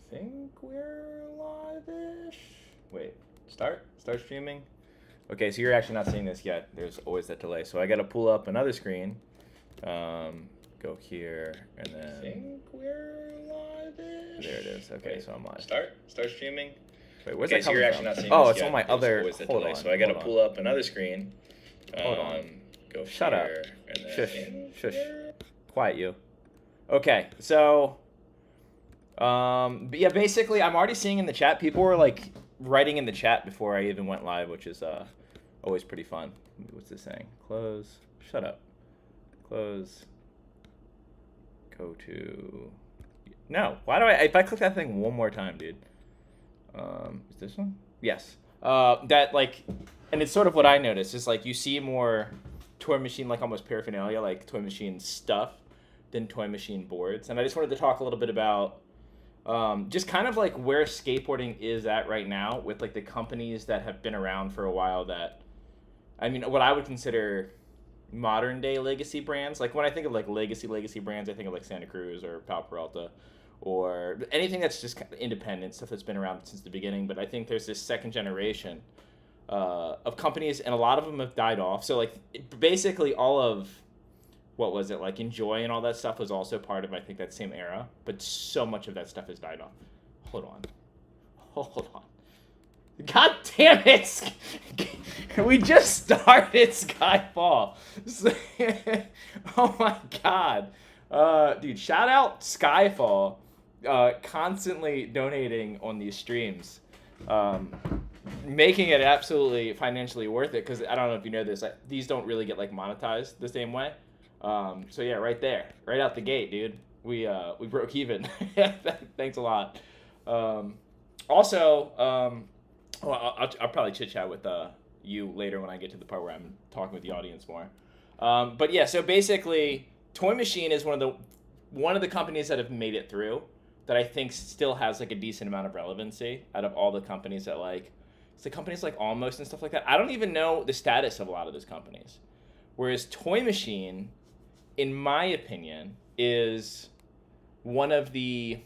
think we're live-ish. Wait, start streaming. Okay, so you're actually not seeing this yet. There's always that delay. So I gotta pull up another screen. Go here and then. I think we're live-ish. There it is. Okay, wait, so I'm live. Start streaming. Wait, where's that coming from? Not seeing this it's yet. On my There's other. Hold delay. On. So I gotta pull up another screen. Hold on. Go Shut here up. And then shush. Quiet you. Okay, so. But yeah, basically, I'm already seeing in the chat, people were like writing in the chat before I even went live, which is always pretty fun. What's this saying? Close. Shut up. Close. Go to. No. Why do I? If I click that thing one more time, dude. Is this one? Yes. That like, and it's sort of what I noticed is like you see more Toy Machine like almost paraphernalia, like Toy Machine stuff, than Toy Machine boards. And I just wanted to talk a little bit about. Just kind of like where skateboarding is at right now with like the companies that have been around for a while that, I mean, what I would consider modern day legacy brands. Like when I think of like legacy brands, I think of like Santa Cruz or Pal Peralta or anything that's just kind of independent stuff that's been around since the beginning. But I think there's this second generation of companies and a lot of them have died off. So like basically all of, what was it, like Enjoy and all that stuff was also part of, I think, that same era. But so much of that stuff has died off. Hold on. God damn it! We just started Skyfall. Oh my god. Dude, shout out Skyfall. Constantly donating on these streams. Making it absolutely financially worth it. Because I don't know if you know this. These don't really get like monetized the same way. So yeah, right there, right out the gate, dude. We broke even. Thanks a lot. Also, well, I'll probably chit chat with you later when I get to the part where I'm talking with the audience more. But yeah, so basically, Toy Machine is one of the companies that have made it through that I think still has like a decent amount of relevancy out of all the companies that like, it's the companies like Almost and stuff like that. I don't even know the status of a lot of those companies. Whereas Toy Machine, in my opinion, is one of the,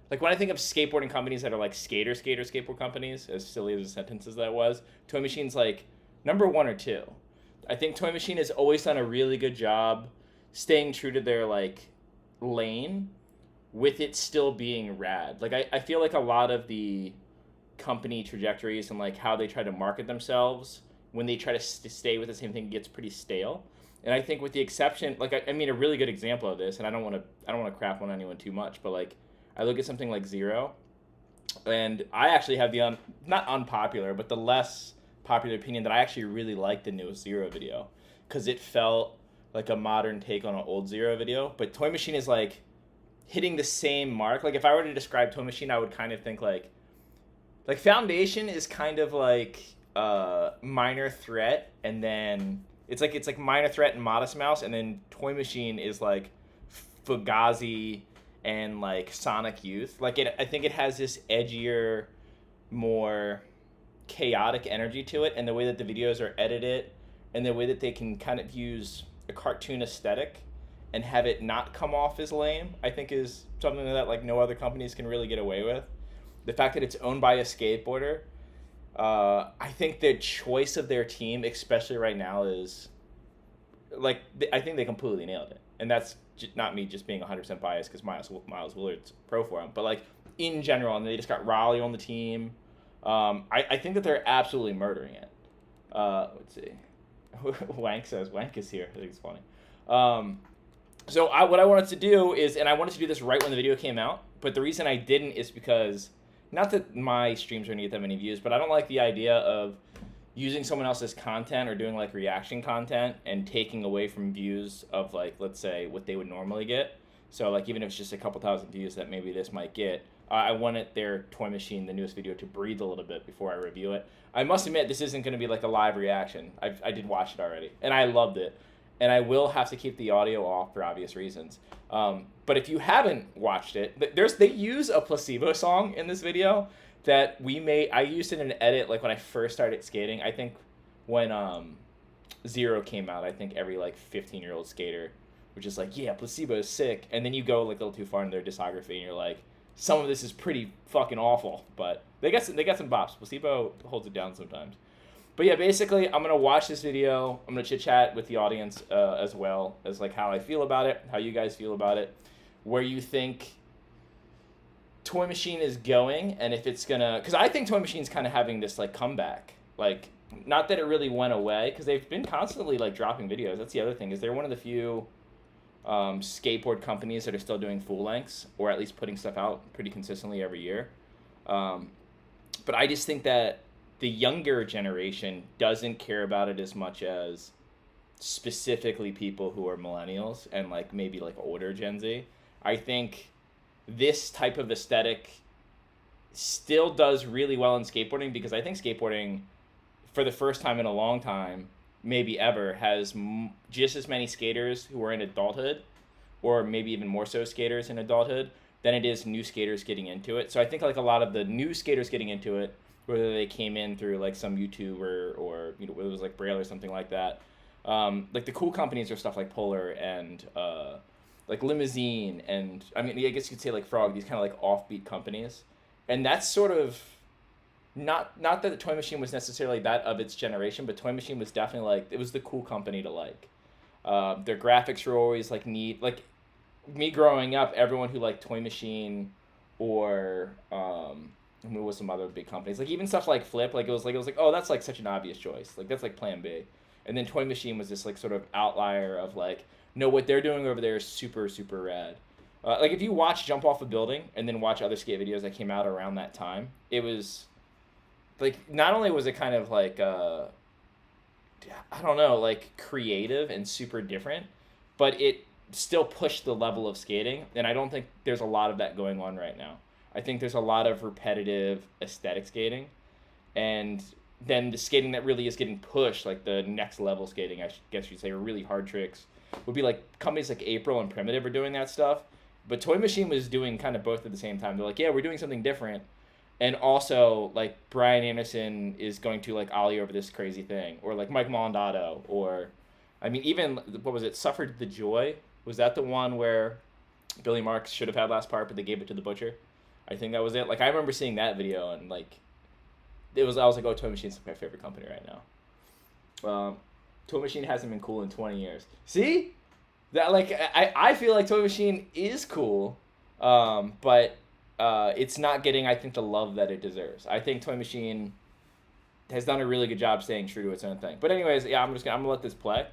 like when I think of skateboarding companies that are like skateboard companies, as silly as a sentence as that was, Toy Machine's like number 1 or 2. I think Toy Machine has always done a really good job staying true to their like lane with it still being rad. Like I feel like a lot of the company trajectories and like how they try to market themselves when they try to stay with the same thing gets pretty stale. And I think with the exception, like, I mean, a really good example of this, and I don't want to crap on anyone too much, but like, I look at something like Zero, and I actually have the, not unpopular, but the less popular opinion that I actually really like the newest Zero video, because it felt like a modern take on an old Zero video, but Toy Machine is like hitting the same mark. Like, if I were to describe Toy Machine, I would kind of think like Foundation is kind of like, Minor Threat, and then it's like Minor Threat and Modest Mouse, and then Toy Machine is like Fugazi and like Sonic Youth. Like I think it has this edgier, more chaotic energy to it, and the way that the videos are edited, and the way that they can kind of use a cartoon aesthetic and have it not come off as lame, I think is something that like no other companies can really get away with. The fact that it's owned by a skateboarder. I think the choice of their team, especially right now, is like I think they completely nailed it, and that's not me just being 100% biased because Miles Willard's pro for him, but like in general, and they just got Raleigh on the team. I think that they're absolutely murdering it. Let's see, Wank says Wank is here. I think it's funny. So what I wanted to do is, and I wanted to do this right when the video came out, but the reason I didn't is because. Not that my streams are going to get that many views, but I don't like the idea of using someone else's content or doing like reaction content and taking away from views of like, let's say, what they would normally get. So like even if it's just a couple thousand views that maybe this might get, I wanted their Toy Machine, the newest video, to breathe a little bit before I review it. I must admit, this isn't going to be like a live reaction. I did watch it already, and I loved it. And I will have to keep the audio off for obvious reasons. But if you haven't watched it, they use a Placebo song in this video that I used in an edit like when I first started skating. I think when Zero came out, I think every like 15-year-old skater was just like, yeah, Placebo is sick. And then you go like a little too far in their discography and you're like, some of this is pretty fucking awful, but they got some bops. Placebo holds it down sometimes. But yeah, basically, I'm gonna watch this video. I'm gonna chit chat with the audience as well as like how I feel about it, how you guys feel about it, where you think Toy Machine is going, and if it's gonna, because I think Toy Machine's kind of having this like comeback. Like, not that it really went away, because they've been constantly like dropping videos. That's the other thing, is they're one of the few skateboard companies that are still doing full lengths, or at least putting stuff out pretty consistently every year. But I just think that the younger generation doesn't care about it as much as specifically people who are millennials and like maybe like older Gen Z. I think this type of aesthetic still does really well in skateboarding, because I think skateboarding, for the first time in a long time, maybe ever, has just as many skaters who are in adulthood, or maybe even more so skaters in adulthood, than it is new skaters getting into it. So I think like a lot of the new skaters getting into it, whether they came in through like some YouTuber or it was like Braille or something like that, like the cool companies are stuff like Polar and like Limousine, and I mean, I guess you could say like Frog, these kind of like offbeat companies. And that's sort of not that the Toy Machine was necessarily that of its generation, but Toy Machine was definitely like, it was the cool company to like. Their graphics were always like neat. Like me growing up, everyone who liked Toy Machine or who was some other big companies, like even stuff like Flip, like it was like, oh, that's like such an obvious choice. Like that's like Plan B. And then Toy Machine was this like sort of outlier of like, no, what they're doing over there is super, super rad. Like if you watch Jump Off a Building and then watch other skate videos that came out around that time, it was like, not only was it kind of like, I don't know, like creative and super different, but it still pushed the level of skating. And I don't think there's a lot of that going on right now. I think there's a lot of repetitive aesthetic skating. And then the skating that really is getting pushed, like the next level skating, I guess you'd say, or really hard tricks, would be like companies like April and Primitive are doing that stuff. But Toy Machine was doing kind of both at the same time. They're like, yeah, we're doing something different. And also, like, Brian Anderson is going to, like, ollie over this crazy thing. Or, like, Mike Mondato. Or, I mean, even, what was it, Suffered the Joy? Was that the one where Billy Marks should have had last part, but they gave it to the Butcher? I think that was it. Like, I remember seeing that video, and, like, I was like, oh, Toy Machine's my favorite company right now. Toy Machine hasn't been cool in 20 years. See? That, like, I feel like Toy Machine is cool, but it's not getting, I think, the love that it deserves. I think Toy Machine has done a really good job staying true to its own thing. But anyways, yeah, I'm gonna let this play,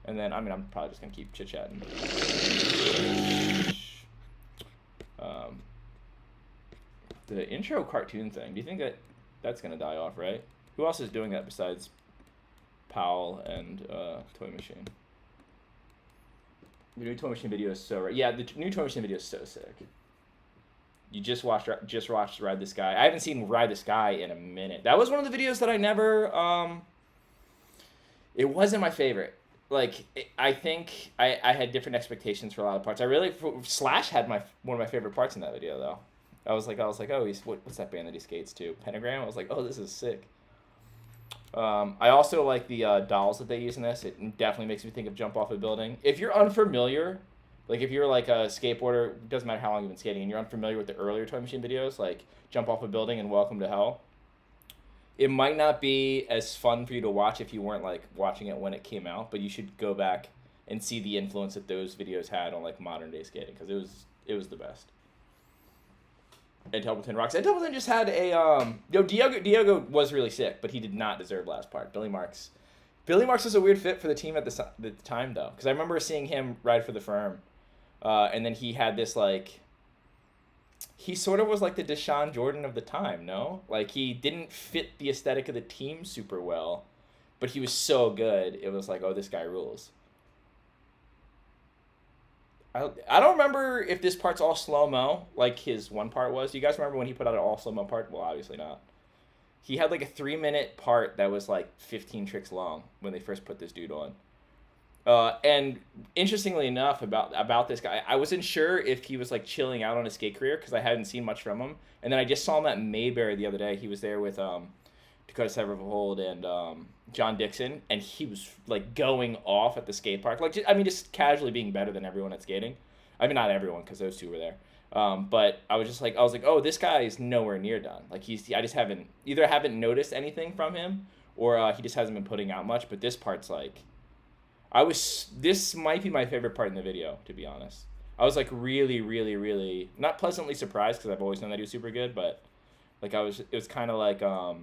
and then I'm probably just gonna keep chit chatting. The intro cartoon thing. Do you think that's gonna die off? Right? Who else is doing that besides Powell and Toy Machine? The new Toy Machine video is so right. Yeah, the new Toy Machine video is so sick. You just watched Ride the Sky. I haven't seen Ride the Sky in a minute. That was one of the videos that I never. It wasn't my favorite. Like I think I had different expectations for a lot of parts. Slash had one of my favorite parts in that video though. I was like, oh, what's that band that he skates to? Pentagram. I was like, oh, this is sick. I also like the dolls that they use in this. It definitely makes me think of Jump Off a Building. If you're unfamiliar, like if you're like a skateboarder, it doesn't matter how long you've been skating, and you're unfamiliar with the earlier Toy Machine videos, like Jump Off a Building and Welcome to Hell, it might not be as fun for you to watch if you weren't like watching it when it came out, but you should go back and see the influence that those videos had on like modern day skating, because it was the best. And Templeton rocks. And Templeton just had a Diego was really sick, but he did not deserve last part. Billy Marks was a weird fit for the team at the time though, because I remember seeing him ride for the firm, and then he had this like, he sort of was like the Deshaun Jordan of the time, no? Like he didn't fit the aesthetic of the team super well, but he was so good. It was like, oh, this guy rules. I don't remember if this part's all slow-mo, like his one part was. Do you guys remember when he put out an all slow-mo part? Well, obviously not. He had like a 3-minute part that was like 15 tricks long when they first put this dude on. And interestingly enough about this guy, I wasn't sure if he was like chilling out on his skate career because I hadn't seen much from him. And then I just saw him at Mayberry the other day. He was there with Dakota Severvold and John Dixon, and he was like going off at the skate park, like just casually being better than everyone at skating. I mean, not everyone, because those two were there. But I was like, oh, this guy is nowhere near done. Like I just haven't noticed anything from him, or he just hasn't been putting out much. But this part's like, this might be my favorite part in the video, to be honest. I was like really, really, really not pleasantly surprised because I've always known that he was super good, but like it was kind of like, I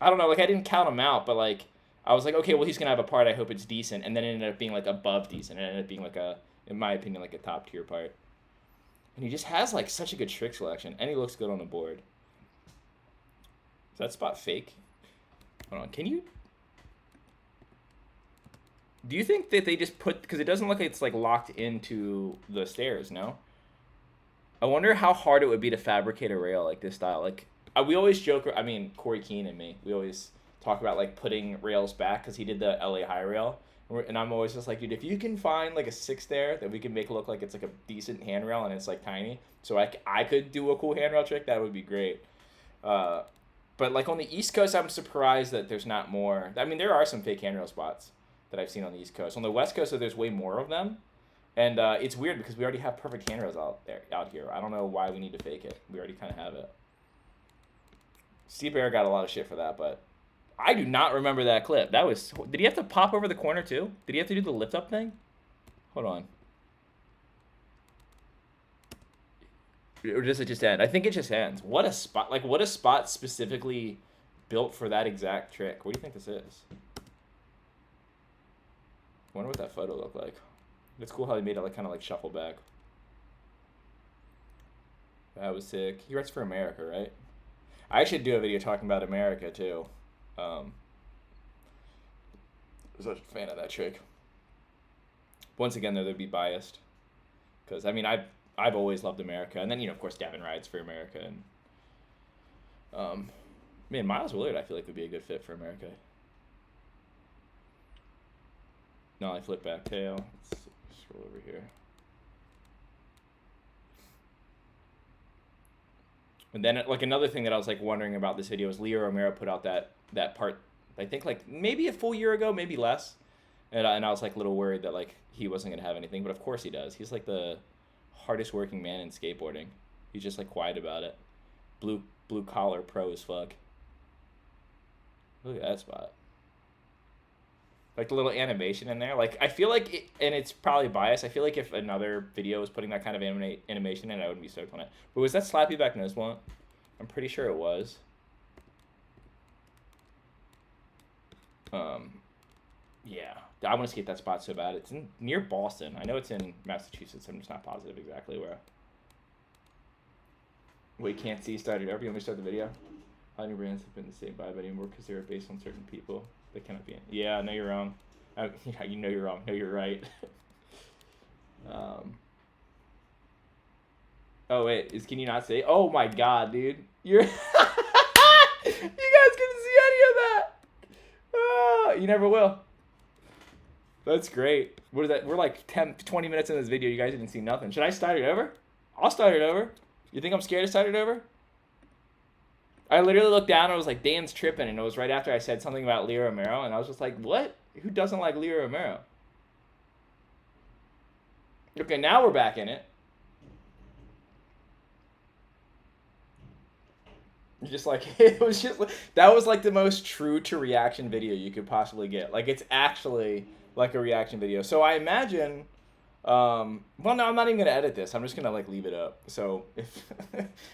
don't know, like I didn't count him out, but like I was like, okay, well he's gonna have a part. I hope it's decent, and then it ended up being like above decent. It ended up being like in my opinion, like a top tier part. And he just has like such a good trick selection, and he looks good on the board. Is that spot fake? Hold on, do you think that they just put, because it doesn't look like it's like locked into the stairs, no? I wonder how hard it would be to fabricate a rail like this style. Like, we always joke, I mean, Corey Keane and me, we always talk about like putting rails back because he did the LA high rail. And I'm always just like, dude, if you can find like a 6 there that we can make look like it's like a decent handrail and it's like tiny, so I could do a cool handrail trick, that would be great. But like on the East Coast, I'm surprised that there's not more. I mean, there are some fake handrail spots that I've seen on the East Coast. On the West Coast, there's way more of them. And it's weird because we already have perfect handrails out here. I don't know why we need to fake it. We already kind of have it. Steve Bear got a lot of shit for that, but I do not remember that clip. Did he have to pop over the corner too? Did he have to do the lift up thing? Hold on. Or does it just end? I think it just ends. What a spot. Like, what a spot specifically built for that exact trick. What do you think this is? I wonder what that photo looked like. It's cool how they made it like kind of like shuffle back. That was sick. He writes for America, right? I should do a video talking about America too. I was such a fan of that trick. Once again, though, they'd be biased because I mean I've always loved America, and then of course Gavin rides for America, and man, Miles Willard I feel like would be a good fit for America. No, I flip back tail. Let's scroll over here. And then like another thing that I was like wondering about this video is Leo Romero put out that part, I think like maybe a full year ago, maybe less. And I was like a little worried that like he wasn't going to have anything, but of course he does. He's like the hardest working man in skateboarding. He's just like quiet about it. Blue collar pro as fuck. Look at that spot. Like the little animation in there. Like I feel like and it's probably biased, I feel like if another video was putting that kind of animation in, I wouldn't be stoked on it. But was that slappy back nose blunt? I'm pretty sure it was. Yeah, I want to skate that spot so bad. It's near Boston. I know it's in Massachusetts. I'm just not positive exactly where. Wait, can't see started over. You want me to start the video? How many brands have been the same vibe anymore because they were based on certain people? They cannot be. Yeah, no, you're wrong. Yeah, you know you're wrong. No, you're right. Oh wait, can you not say? Oh my god, dude, you're. You guys couldn't see any of that. You never will. That's great. What is that? We're like 20 minutes in this video. You guys didn't see nothing. Should I start it over? I'll start it over. You think I'm scared to start it over? I literally looked down and I was like, Dan's tripping. And it was right after I said something about Leo Romero. And I was just like, what? Who doesn't like Leo Romero? Okay, now we're back in it. Just like, it was just, that was like the most true to reaction video you could possibly get. Like, it's actually like a reaction video. So I imagine, well, no, I'm not even going to edit this. I'm just going to like leave it up. So if,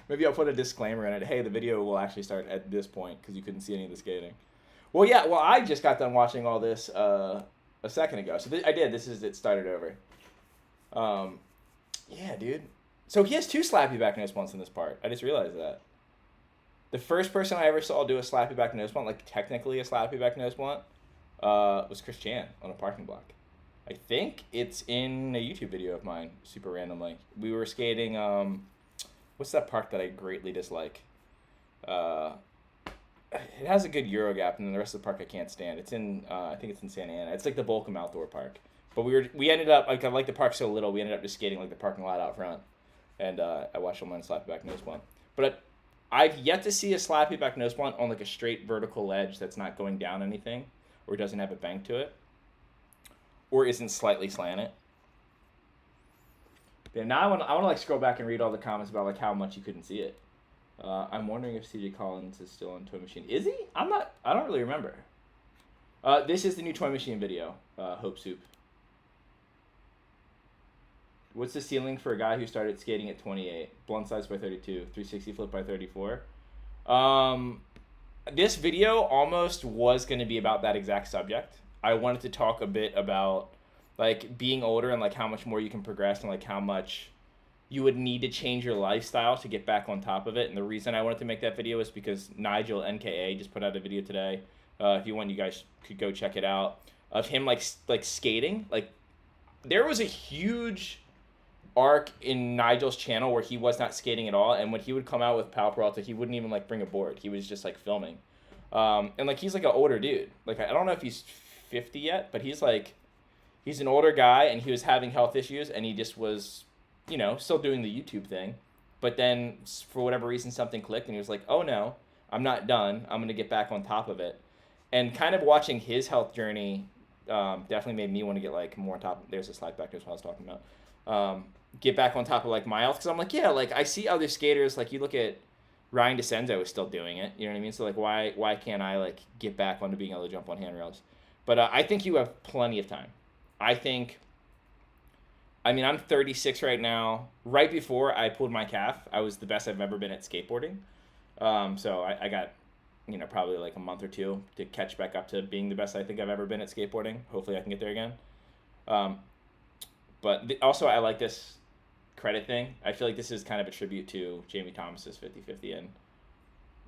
maybe I'll put a disclaimer in it. Hey, the video will actually start at this point because you couldn't see any of the skating. Well, yeah, well, I just got done watching all this a second ago. So I did. This is it started over. Yeah, dude. So he has 2 slappy back nose blunts in this part. I just realized that. The first person I ever saw do a slappy back nose blunt, like technically a slappy back nose blunt, was Chris Chan on a parking block. I think it's in a YouTube video of mine, super randomly. We were skating, what's that park that I greatly dislike? It has a good Euro gap, and then the rest of the park I can't stand. It's in, I think it's in Santa Ana. It's like the Volcom Outdoor Park. But we ended up, like I like the park so little, we ended up just skating like the parking lot out front. And I watched him on a slappy back nose blunt. But I've yet to see a slappy back nose blunt on like a straight vertical ledge that's not going down anything, or doesn't have a bank to it, or isn't slightly slanted. Yeah, now I want to like scroll back and read all the comments about like how much you couldn't see it. I'm wondering if CJ Collins is still on Toy Machine. Is he? I'm not. I don't really remember. This is the new Toy Machine video. Hope Soup. What's the ceiling for a guy who started skating at 28? Blunt size by 32, 360 flip by 34. This video almost was going to be about that exact subject. I wanted to talk a bit about like being older and like how much more you can progress and like how much you would need to change your lifestyle to get back on top of it. And the reason I wanted to make that video is because Nigel NKA just put out a video today. If you want, you guys could go check it out, of him like skating. Like there was a huge arc in Nigel's channel where he was not skating at all, and when he would come out with Pal Peralta, he wouldn't even like bring a board. He was just like filming. And like he's like an older dude. Like I don't know if he's 50 yet, but he's an older guy, and he was having health issues, and he just was, you know, still doing the YouTube thing. But then for whatever reason something clicked, and he was like, "Oh no, I'm not done. I'm gonna get back on top of it." And kind of watching his health journey definitely made me want to get like more on top. There's a slide back. There's what I was talking about. Get back on top of like my health, because I'm like, yeah, like I see other skaters, like you look at Ryan DeCenzo is still doing it, you know what I mean? So like why can't I like get back onto being able to jump on handrails? But I think you have plenty of time. I mean, I'm 36 right now. Right before I pulled my calf, I was the best I've ever been at skateboarding. So I got, you know, probably like a month or two to catch back up to being the best I think I've ever been at skateboarding. Hopefully I can get there again. Also I like this credit thing. I feel like this is kind of a tribute to Jamie Thomas's 50/50. And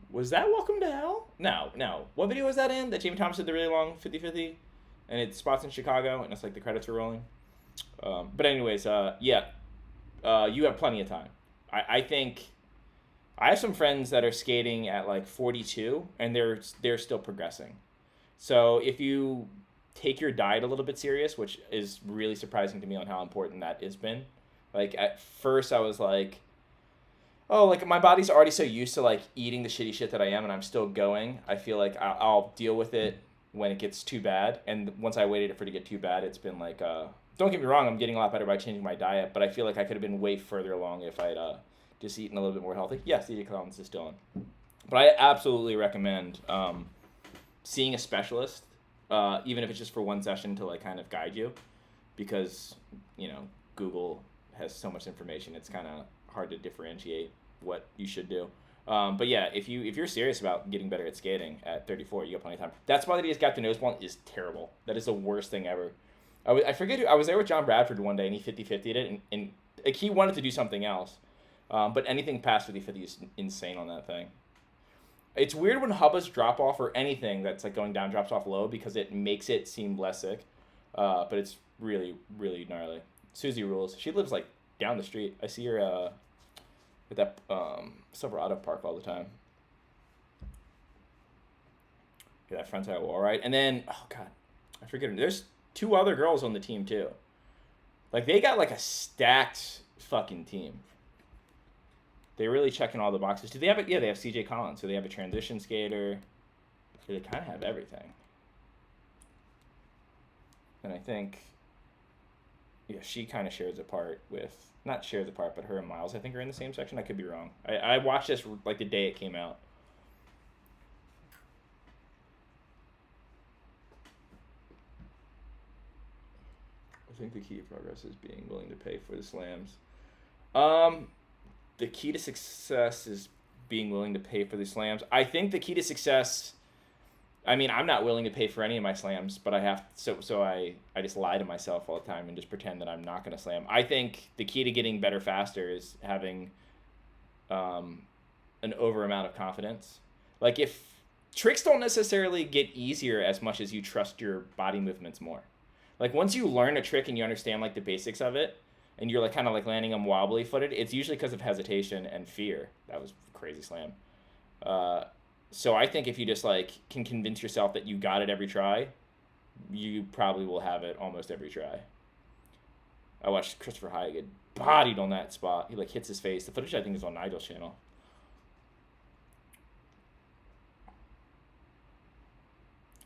was that Welcome to Hell? No. What video was that in? That Jamie Thomas did the really long 50/50, and it spots in Chicago, and it's like the credits were rolling. But anyways, you have plenty of time. I think I have some friends that are skating at like 42, and they're still progressing. So if you take your diet a little bit serious, which is really surprising to me on how important that has been. Like at first I was like, oh, like my body's already so used to like eating the shitty shit that I am, and I'm still going. I feel like I'll deal with it when it gets too bad. And once I waited for it to get too bad, it's been like, don't get me wrong, I'm getting a lot better by changing my diet, but I feel like I could have been way further along if I'd just eaten a little bit more healthy. Yes, CJ Collins is still on. But I absolutely recommend seeing a specialist, even if it's just for one session, to like kind of guide you, because, you know, Google has so much information, it's kind of hard to differentiate what you should do. But yeah, if you're serious about getting better at skating at 34, you got plenty of time. That spot that he has got the nose blunt is terrible. That is the worst thing ever. I forget who, I was there with John Bradford one day, and he 50/50'd it, and like, he wanted to do something else. But anything past 50/50 is insane on that thing. It's weird when Hubba's drop off or anything that's like going down drops off low, because it makes it seem less sick. But it's really, really gnarly. Susie rules. She lives like down the street. I see her at that Silverado Park all the time. Yeah, that frontside wall, right? And then, oh god, I forget her. There's 2 other girls on the team too. Like they got like a stacked fucking team. They're really checking all the boxes. Do they have it? Yeah, they have CJ Collins. So they have a transition skater. So they kind of have everything. And I think, yeah, she kind of shares a part with, not shares a part, but her and Miles, I think, are in the same section. I could be wrong. I watched this like the day it came out. I think the key to progress is being willing to pay for the slams. The key to success is being willing to pay for the slams. I think the key to success, I mean, I'm not willing to pay for any of my slams, but I have, so I just lie to myself all the time and just pretend that I'm not going to slam. I think the key to getting better faster is having an over amount of confidence. Like, if tricks don't necessarily get easier as much as you trust your body movements more. Like, once you learn a trick and you understand like the basics of it, and you're like kind of like landing them wobbly footed, it's usually because of hesitation and fear. That was a crazy slam. So I think if you just like can convince yourself that you got it every try, you probably will have it almost every try. I watched Christopher Hyatt get bodied on that spot. He like hits his face. The footage I think is on Nigel's channel.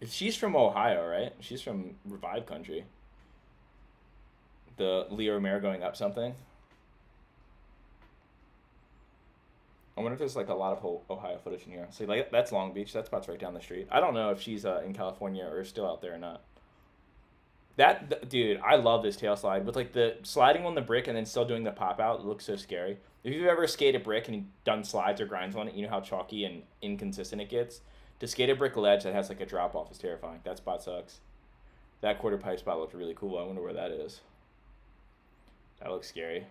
If she's from Ohio, right? She's from Revive Country. The Leo Romero going up something. I wonder if there's like a lot of Ohio footage in here. See, like that's Long Beach. That spot's right down the street. I don't know if she's in California or still out there or not. Dude, I love this tail slide with like the sliding on the brick and then still doing the pop out. It looks so scary. If you've ever skated a brick and you've done slides or grinds on it, you know how chalky and inconsistent it gets. To skate a brick ledge that has like a drop off is terrifying. That spot sucks. That quarter pipe spot looked really cool. I wonder where that is. That looks scary.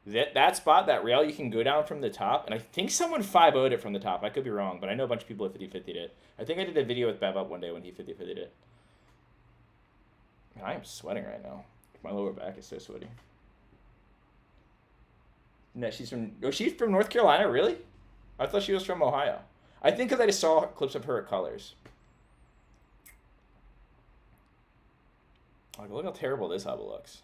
That spot, that rail, you can go down from the top, and I think someone 5-0'd it from the top. I could be wrong, but I know a bunch of people have 50-50'd it. I think I did a video with Bev up one day when he 50-50'd it. Man, I am sweating right now. My lower back is so sweaty. No, she's from North Carolina, really? I thought she was from Ohio. I think because I just saw clips of her at Colors. Like, look how terrible this hubba looks.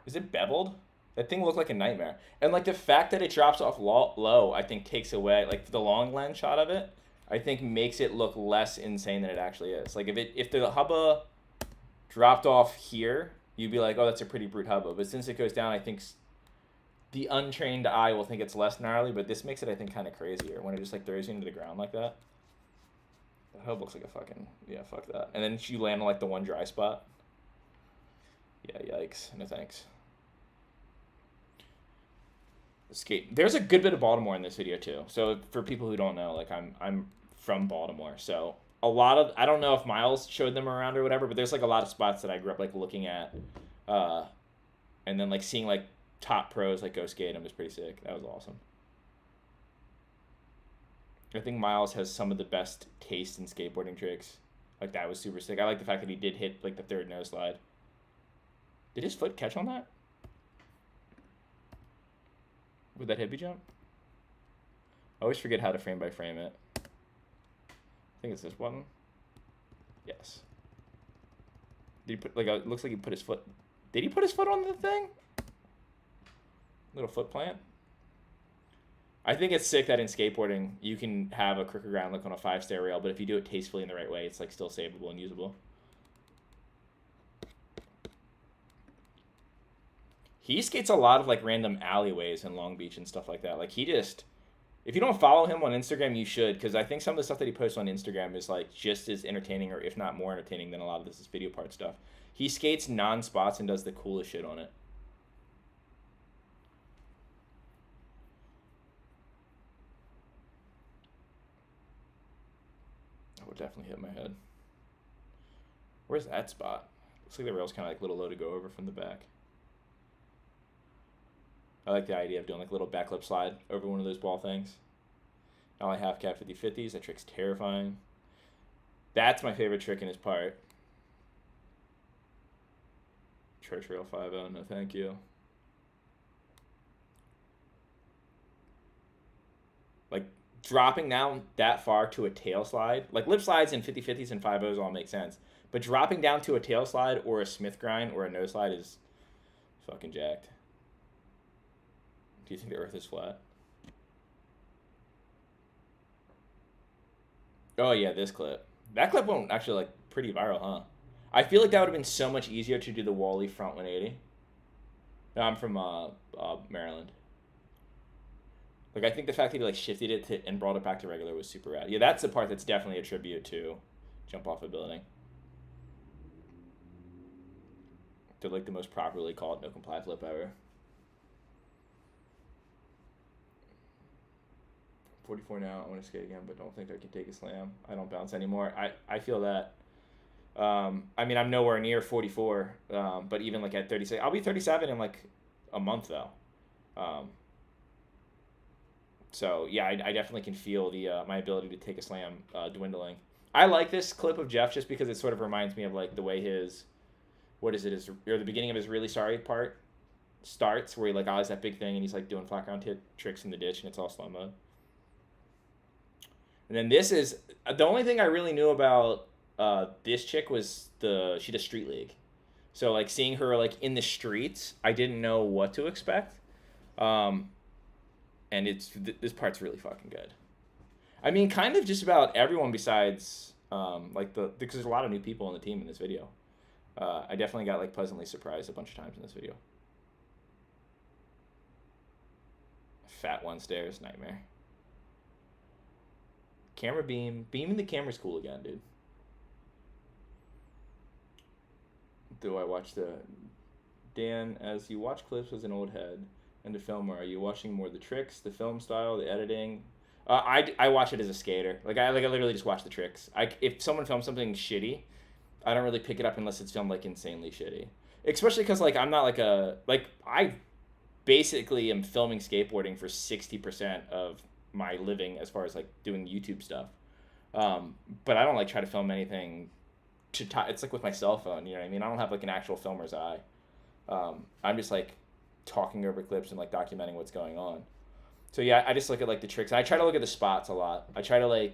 Is it beveled? That thing looked like a nightmare. And like the fact that it drops off low, I think takes away, like the long lens shot of it, I think makes it look less insane than it actually is. Like if the hubba dropped off here, you'd be like, oh, that's a pretty brute hubba. But since it goes down, I think the untrained eye will think it's less gnarly, but this makes it, I think, kind of crazier when it just like throws you into the ground like that. The hub looks like a fucking, yeah, fuck that. And then you land on like the one dry spot. Yeah, yikes. No thanks. Skate. There's a good bit of Baltimore in this video too. So for people who don't know, like I'm from Baltimore. So a lot of, I don't know if Miles showed them around or whatever, but there's like a lot of spots that I grew up like looking at, and then like seeing like top pros like go skate them was pretty sick. That was awesome. I think Miles has some of the best taste in skateboarding tricks. Like that was super sick. I like the fact that he did hit like the third nose slide. Did his foot catch on that? Would that hippie jump? I always forget how to frame by frame it. I think it's this button. Yes. Did he put, like, it looks like he put his foot. Did he put his foot on the thing? Little foot plant. I think it's sick that in skateboarding you can have a crooked ground like on a 5-stair rail, but if you do it tastefully in the right way, it's like still savable and usable. He skates a lot of like random alleyways in Long Beach and stuff like that. Like he just, if you don't follow him on Instagram, you should, because I think some of the stuff that he posts on Instagram is like just as entertaining, or if not more entertaining than a lot of this video part stuff. He skates non-spots and does the coolest shit on it. I would definitely hit my head. Where's that spot? Looks like the rail's kind of like a little low to go over from the back. I like the idea of doing like a little backlip slide over one of those ball things. I only half cap 50-50s. That trick's terrifying. That's my favorite trick in his part. Church rail 5-0. No, thank you. Like dropping down that far to a tail slide. Like lip slides and 50-50s and 5-0s all make sense. But dropping down to a tail slide or a Smith grind or a nose slide is fucking jacked. Do you think the earth is flat? Oh yeah, this clip. That clip went actually like pretty viral, huh? I feel like that would have been so much easier to do the Wally front 180. No, I'm from Maryland. Like I think the fact that he like shifted it to, and brought it back to regular was super rad. Yeah, that's the part that's definitely a tribute to jump off a building. To like the most properly called no comply flip ever. 44 now. I want to skate again, but don't think I can take a slam. I don't bounce anymore. I feel that. I mean, I'm nowhere near 44, but even like at 36, I'll be 37 in like a month though. So yeah, I definitely can feel the my ability to take a slam dwindling. I like this clip of Jeff just because it sort of reminds me of like the way his, or the beginning of his really sorry part starts, where he like has that big thing and he's like doing flat ground tricks in the ditch and it's all slow mo. And then this is the only thing I really knew about this chick was she does Street League. So like seeing her like in the streets, I didn't know what to expect. And this part's really fucking good. I mean, kind of just about everyone besides because there's a lot of new people on the team in this video. I definitely got like pleasantly surprised a bunch of times in this video. Fat one stairs, nightmare. Camera beam. Beaming the camera's cool again, dude. Do I watch the... Dan, as you watch clips as an old head and a filmer, are you watching more the tricks, the film style, the editing? I watch it as a skater. I literally just watch the tricks. If someone films something shitty, I don't really pick it up unless it's filmed insanely shitty. Especially because I'm not I basically am filming skateboarding for 60% of my living as far as doing YouTube stuff. But I don't try to film anything it's with my cell phone, you know what I mean? I don't have an actual filmer's eye. I'm just talking over clips and documenting what's going on. So yeah, I just look at the tricks. I try to look at the spots a lot. I try to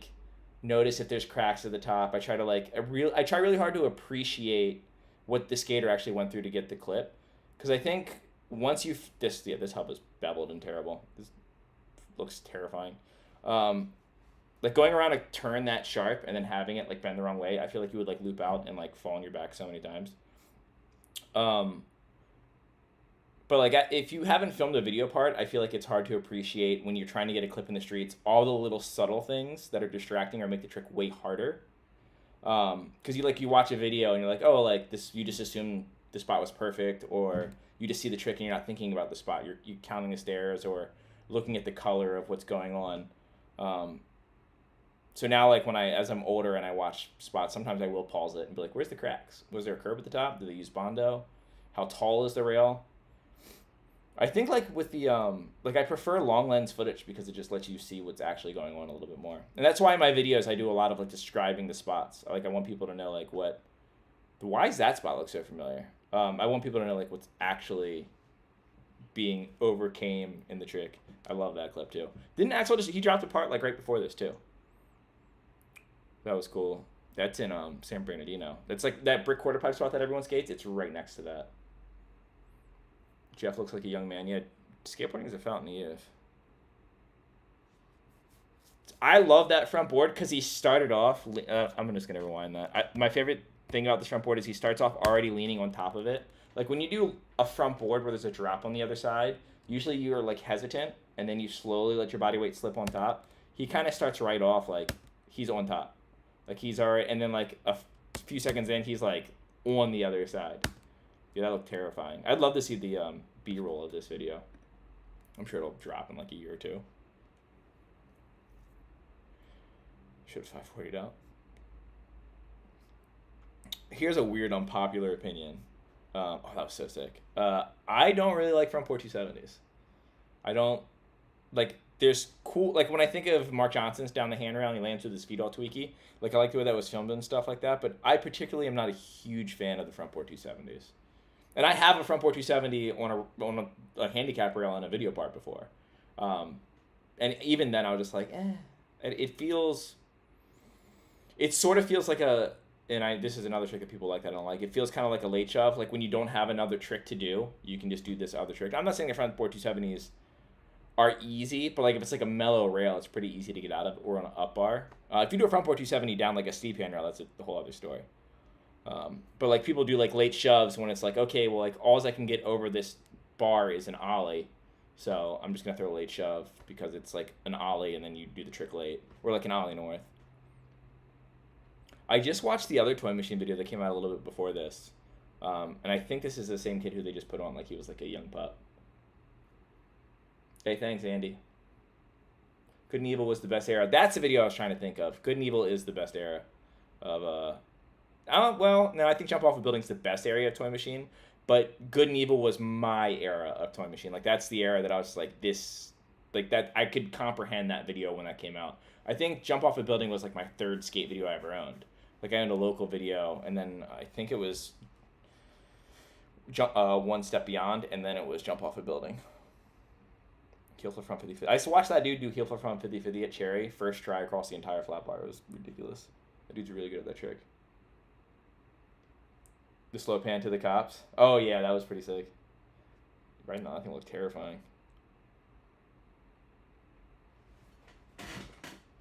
notice if there's cracks at the top. I try to I try really hard to appreciate what the skater actually went through to get the clip, because I think once you this hub is beveled and terrible. This looks terrifying. Going around a turn that sharp and then having it bend the wrong way, I feel you would loop out and fall on your back so many times. But if you haven't filmed a video part, I feel it's hard to appreciate when you're trying to get a clip in the streets, all the little subtle things that are distracting or make the trick way harder. Because you watch a video and you're oh, this, you just assume the spot was perfect, or you just see the trick and you're not thinking about the spot. You're counting the stairs or looking at the color of what's going on. So now as I'm older and I watch spots, sometimes I will pause it and be where's the cracks? Was there a curb at the top? Did they use Bondo? How tall is the rail? I think with the I prefer long lens footage because it just lets you see what's actually going on a little bit more. And that's why in my videos I do a lot of describing the spots. I want people to know why does that spot look so familiar? I want people to know what's actually being overcame in the trick. I love that clip too. Didn't Axel he dropped a part right before this too? That was cool. That's in San Bernardino. That's that brick quarter pipe spot that everyone skates. It's right next to that. Jeff looks like a young man. Yeah, skateboarding is a fountain of youth. I love that front board because he started off... I'm just going to rewind that. My favorite thing about this front board is he starts off already leaning on top of it. When you do a front board where there's a drop on the other side, usually you're hesitant, and then you slowly let your body weight slip on top. He kind of starts right off he's on top. He's already... And then a few seconds in, he's on the other side. Yeah, that looked terrifying. I'd love to see the B-roll of this video. I'm sure it'll drop in a year or two. Should have 540'd out. Here's a weird unpopular opinion. Oh, that was so sick. I don't really like front port 270s. I don't... there's cool... when I think of Mark Johnson's down the handrail and he lands with his feet all tweaky, I like the way that was filmed and stuff like that, but I particularly am not a huge fan of the front port 270s. And I have a front port 270 on a handicap rail on a video part before. And even then, I was just it feels... It sort of feels this is another trick that people that I don't like. It feels kind of like a late shove. When you don't have another trick to do, you can just do this other trick. I'm not saying the front port 270s are easy, but if it's a mellow rail, it's pretty easy to get out of, or on an up bar. If you do a front port 270 down a steep handrail, that's a whole other story. But people do late shoves when it's okay, well all I can get over this bar is an ollie, so I'm just gonna throw a late shove because it's an ollie and then you do the trick late, or an ollie north. I just watched the other Toy Machine video that came out a little bit before this, and I think this is the same kid who they just put on he was a young pup. Hey, thanks Andy. Good and Evil was the best era. That's the video I was trying to think of. Good and Evil is the best era of well, no, I think Jump Off a Building's the best area of Toy Machine, but Good and Evil was my era of Toy Machine. That's the era that I was that I could comprehend that video when that came out. I think Jump Off a Building was my third skate video I ever owned. I owned a local video, and then I think it was One Step Beyond, and then it was Jump Off a Building. Heel flip front 50-50. I used to watch that dude do heel flip front 50-50 at Cherry. First try across the entire flat bar. It was ridiculous. That dude's really good at that trick. The slow pan to the cops. Oh, yeah, that was pretty sick. Right now, I think it looked terrifying.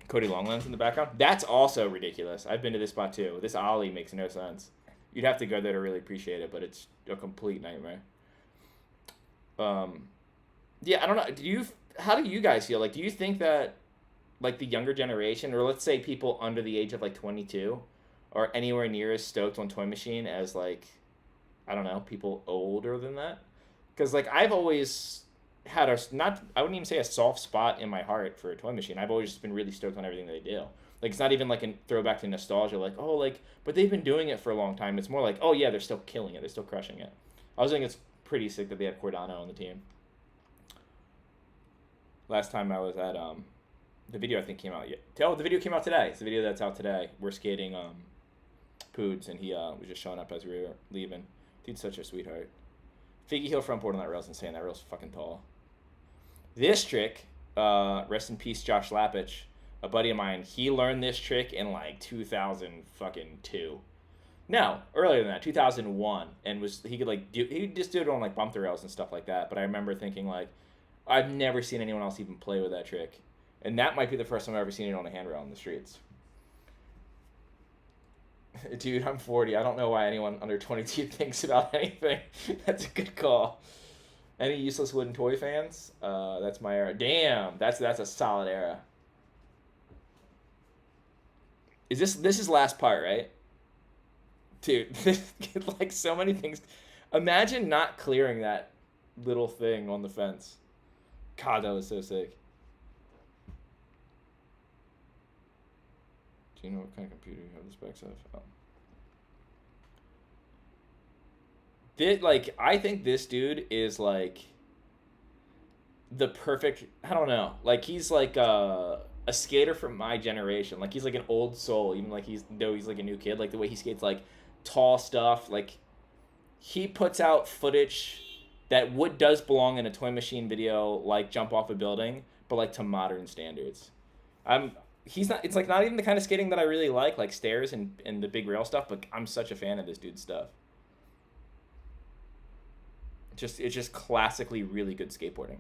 Cody Longlands in the background. That's also ridiculous. I've been to this spot, too. This ollie makes no sense. You'd have to go there to really appreciate it, but it's a complete nightmare. Yeah, I don't know. how do you guys feel? Like, do you think that like the younger generation, or let's say people under the age of like 22, are anywhere near as stoked on Toy Machine as like, I don't know, people older than that? Because like I've always had a not I wouldn't even say a soft spot in my heart for a Toy Machine. I've always just been really stoked on everything they do. Like it's not even like a throwback to nostalgia. Like oh like but they've been doing it for a long time. It's more like oh yeah they're still killing it. They're still crushing it. I was thinking it's pretty sick that they had Cordano on the team. Last time I was at the video I think came out yet. Oh, the video came out today. It's the video that's out today. We're skating Poods and he was just showing up as we were leaving. Dude's such a sweetheart. Figgy heel front board on that rail's insane. That rail's fucking tall. This trick, rest in peace, Josh Lapich, a buddy of mine. He learned this trick in like 2002. No, earlier than that, 2001, and he could like he just do it on like bump the rails and stuff like that. But I remember thinking like, I've never seen anyone else even play with that trick, and that might be the first time I've ever seen it on a handrail in the streets. Dude, I'm 40. I don't know why anyone under 22 thinks about anything. That's a good call. Any useless wooden toy fans? That's my era. Damn, that's a solid era. Is this is last part, right? Dude, like so many things. Imagine not clearing that little thing on the fence. God, that was so sick. Do you know what kind of computer you have the specs of? Oh. I think this dude is like the perfect. I don't know. Like he's like a skater from my generation. Like he's like an old soul. Even like he's like a new kid. Like the way he skates, like tall stuff. Like he puts out footage that does belong in a Toy Machine video, like jump off a building, but like to modern standards. He's not. It's like not even the kind of skating that I really like stairs and the big rail stuff. But I'm such a fan of this dude's stuff. It's just classically really good skateboarding.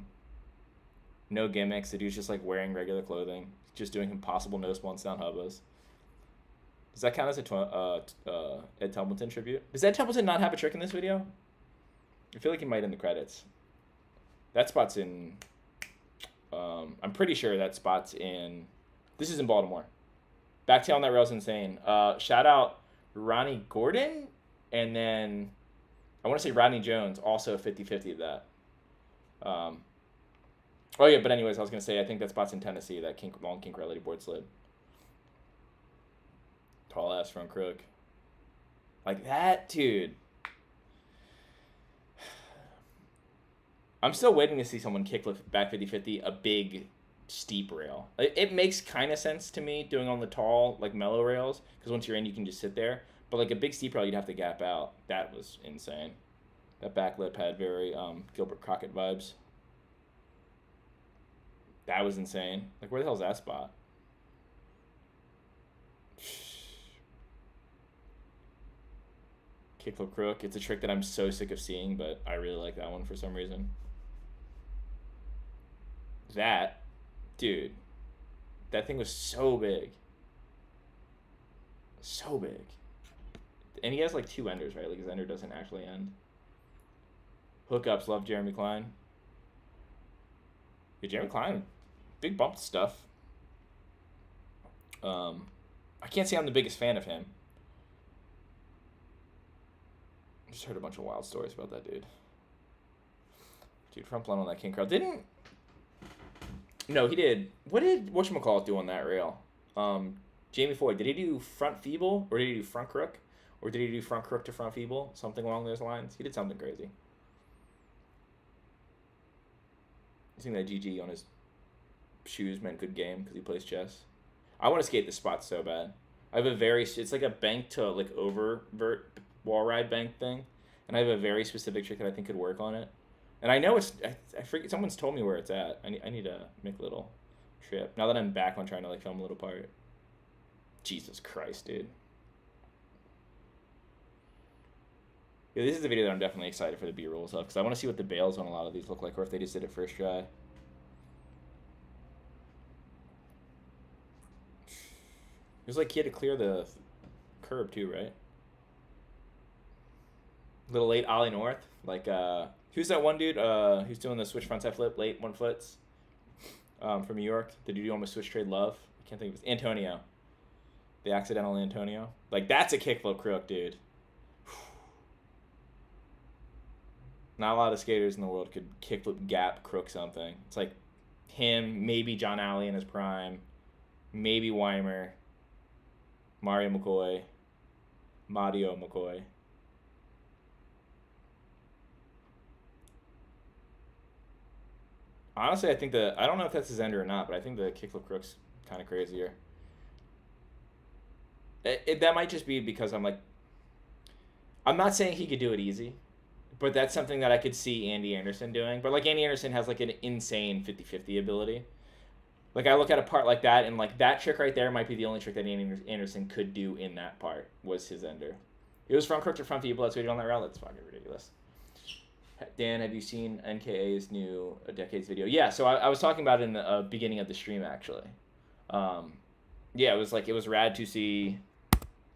No gimmicks. The dude's just like wearing regular clothing, just doing impossible no spawns down hubbas. Does that count as a Ed Templeton tribute? Does Ed Templeton not have a trick in this video? I feel like he might in the credits. That spot's in. I'm pretty sure that spot's in. This is in Baltimore. Backtail on that rail's insane. Shout out Ronnie Gordon, and then I want to say Rodney Jones, also 50-50 of that. Oh yeah, but anyways, I was gonna say I think that spot's in Tennessee. That long kink reality board slid. Tall ass front crook. Like that, dude. I'm still waiting to see someone kickflip back 50-50 a big steep rail. It makes kind of sense to me doing on the tall like mellow rails because once you're in you can just sit there. But like a big steep rail you'd have to gap out. That was insane. That back lip had very Gilbert Crockett vibes. That was insane. Like where the hell's that spot? Kickflip crook. It's a trick that I'm so sick of seeing, but I really like that one for some reason. That, dude, that thing was so big. So big. And he has like 2 enders, right? Like his ender doesn't actually end. Hookups, love Jeremy Klein. Yeah, Jeremy Klein, big bump stuff. I can't say I'm the biggest fan of him. I just heard a bunch of wild stories about that dude. Dude, front blunt on that King Carl. No, he did. What did whatchamacallit do on that rail? Jamie Foy, did he do front feeble, or did he do front crook? Or did he do front crook to front feeble? Something along those lines. He did something crazy. You think that GG on his shoes meant good game because he plays chess? I want to skate this spot so bad. I have it's like a bank to like oververt wall ride bank thing. And I have a very specific trick that I think could work on it. And I know I forget, someone's told me where it's at. I need to make a little trip. Now that I'm back on trying to like film a little part. Jesus Christ, dude. Yeah, this is a video that I'm definitely excited for the B-rolls of because I want to see what the bails on a lot of these look like or if they just did it first try. It was like he had to clear the curb too, right? Little late Ollie North. Like, who's that one dude who's doing the switch frontside flip late 1 foots? from New York. The dude who almost switched trade love. I can't think of his Antonio. The accidental Antonio. Like, that's a kickflip crook, dude. Not a lot of skaters in the world could kickflip gap crook something. It's like him, maybe John Alley in his prime, maybe Weimer, Mario McCoy, Mario McCoy. Honestly, I think I don't know if that's his ender or not, but I think the kickflip crook's kind of crazier. That might just be because I'm not saying he could do it easy, but that's something that I could see Andy Anderson doing. But like Andy Anderson has like an insane 50-50 ability. Like I look at a part like that, and like that trick right there might be the only trick that Andy Anderson could do in that part was his ender. It was front crook to front people. That's what he did on that route. That's fucking ridiculous. Dan, have you seen NKA's new Decades video? Yeah, so I was talking about it in the beginning of the stream, actually. Yeah, it was rad to see.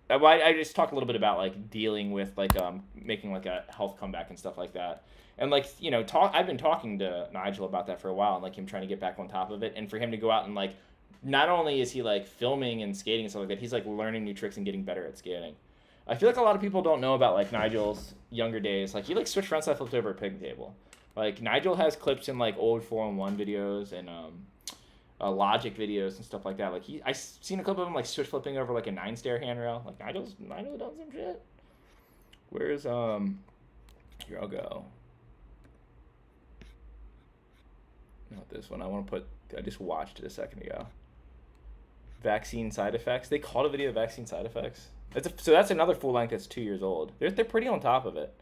I just talked a little bit about like dealing with like making like a health comeback and stuff like that, and like I've been talking to Nigel about that for a while, and like him trying to get back on top of it, and for him to go out and like not only is he like filming and skating and stuff like that, he's like learning new tricks and getting better at skating. I feel like a lot of people don't know about like Nigel's younger days. Like he like switched frontside flips over a picnic table. Like Nigel has clips in like old 4-on-1 videos and Logic videos and stuff like that. Like I seen a clip of him like switch flipping over like a 9-stair handrail. Like Nigel does some shit. Where's here I'll go. Not this one. I just watched it a second ago. Vaccine side effects. They called a video vaccine side effects. So that's another full length that's 2 years old. They're pretty on top of it.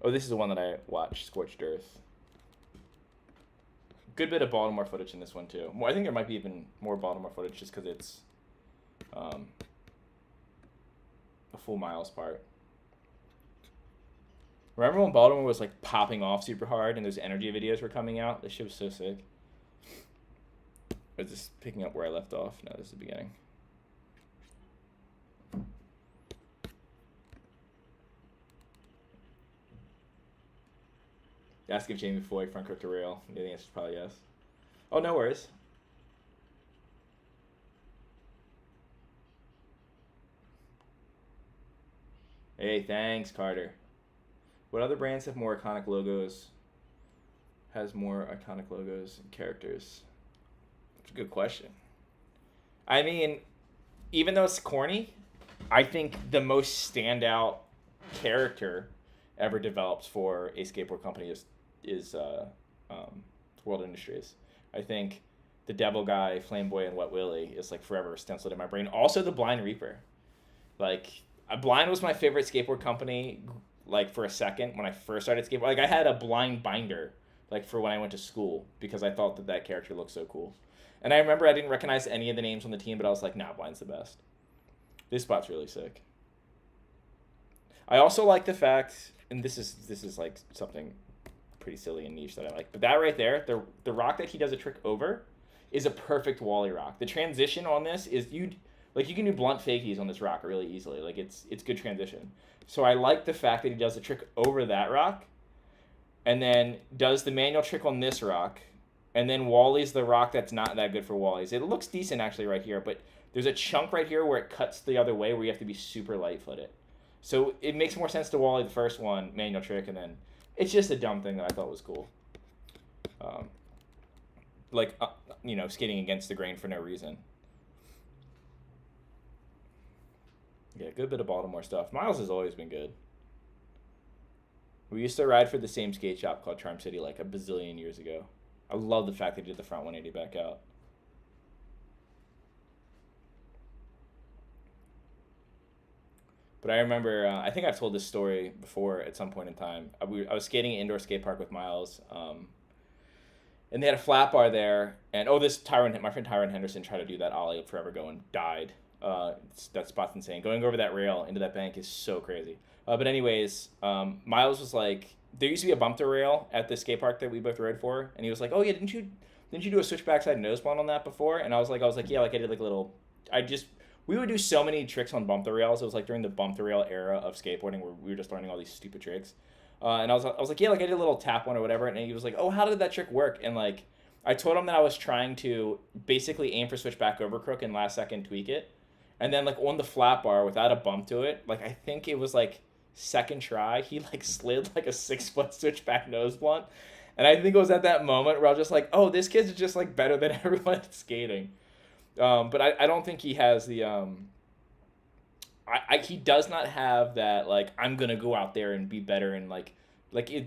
Oh, this is the one that I watched, Scorched Earth. Good bit of Baltimore footage in this one too. I think there might be even more Baltimore footage just because it's a full Miles part. Remember when Baltimore was like popping off super hard and those energy videos were coming out? This shit was so sick. I was just picking up where I left off. No, this is the beginning. Ask if Jamie Foy front crook to rail. The answer is probably yes. Oh, no worries. Hey, thanks, Carter. What other brands have more iconic logos? Has more iconic logos and characters? That's a good question. I mean, even though it's corny, I think the most standout character ever developed for a skateboard company is World Industries. I think the Devil Guy, Flamboy, and Wet Willie is like forever stenciled in my brain. Also, the Blind Reaper. Like, Blind was my favorite skateboard company. Like for a second when I first started skateboarding, like I had a Blind binder like for when I went to school because I thought that character looked so cool. And I remember I didn't recognize any of the names on the team, but I was like, nah, Blind's the best. This spot's really sick. I also like the fact, and this is like something pretty silly and niche that I like, but that right there, the rock that he does a trick over is a perfect Wally rock. The transition on this is you can do blunt fakies on this rock really easily. Like it's good transition. So I like the fact that he does a trick over that rock and then does the manual trick on this rock, and then Wally's the rock that's not that good for Wally's. It looks decent actually right here, but there's a chunk right here where it cuts the other way where you have to be super light-footed. So it makes more sense to Wally the first one, manual trick, and then it's just a dumb thing that I thought was cool. Skating against the grain for no reason. Yeah, good bit of Baltimore stuff. Miles has always been good. We used to ride for the same skate shop called Charm City like a bazillion years ago. I love the fact they did the front 180 back out. But I remember, I think I've told this story before at some point in time. I was skating at indoor skate park with Miles, and they had a flat bar there. And my friend Tyron Henderson tried to do that ollie forever ago and died. That spot's insane. Going over that rail into that bank is so crazy. But anyways, Miles was like, there used to be a bump to rail at the skate park that we both rode for, and he was like, oh yeah, didn't you do a switch backside nose blunt on that before? And I was like, yeah, like I did like a little. We would do so many tricks on bump the rails. It was like during the bump the rail era of skateboarding where we were just learning all these stupid tricks. And I was like, yeah, like I did a little tap one or whatever. And he was like, oh, how did that trick work? And like, I told him that I was trying to basically aim for switch back over crook and last second tweak it. And then like on the flat bar without a bump to it, like I think it was like second try, he like slid like a 6 foot switch back nose blunt. And I think it was at that moment where I was just like, oh, this kid's just like better than everyone at skating. But I don't think he has the he does not have that like I'm gonna go out there and be better and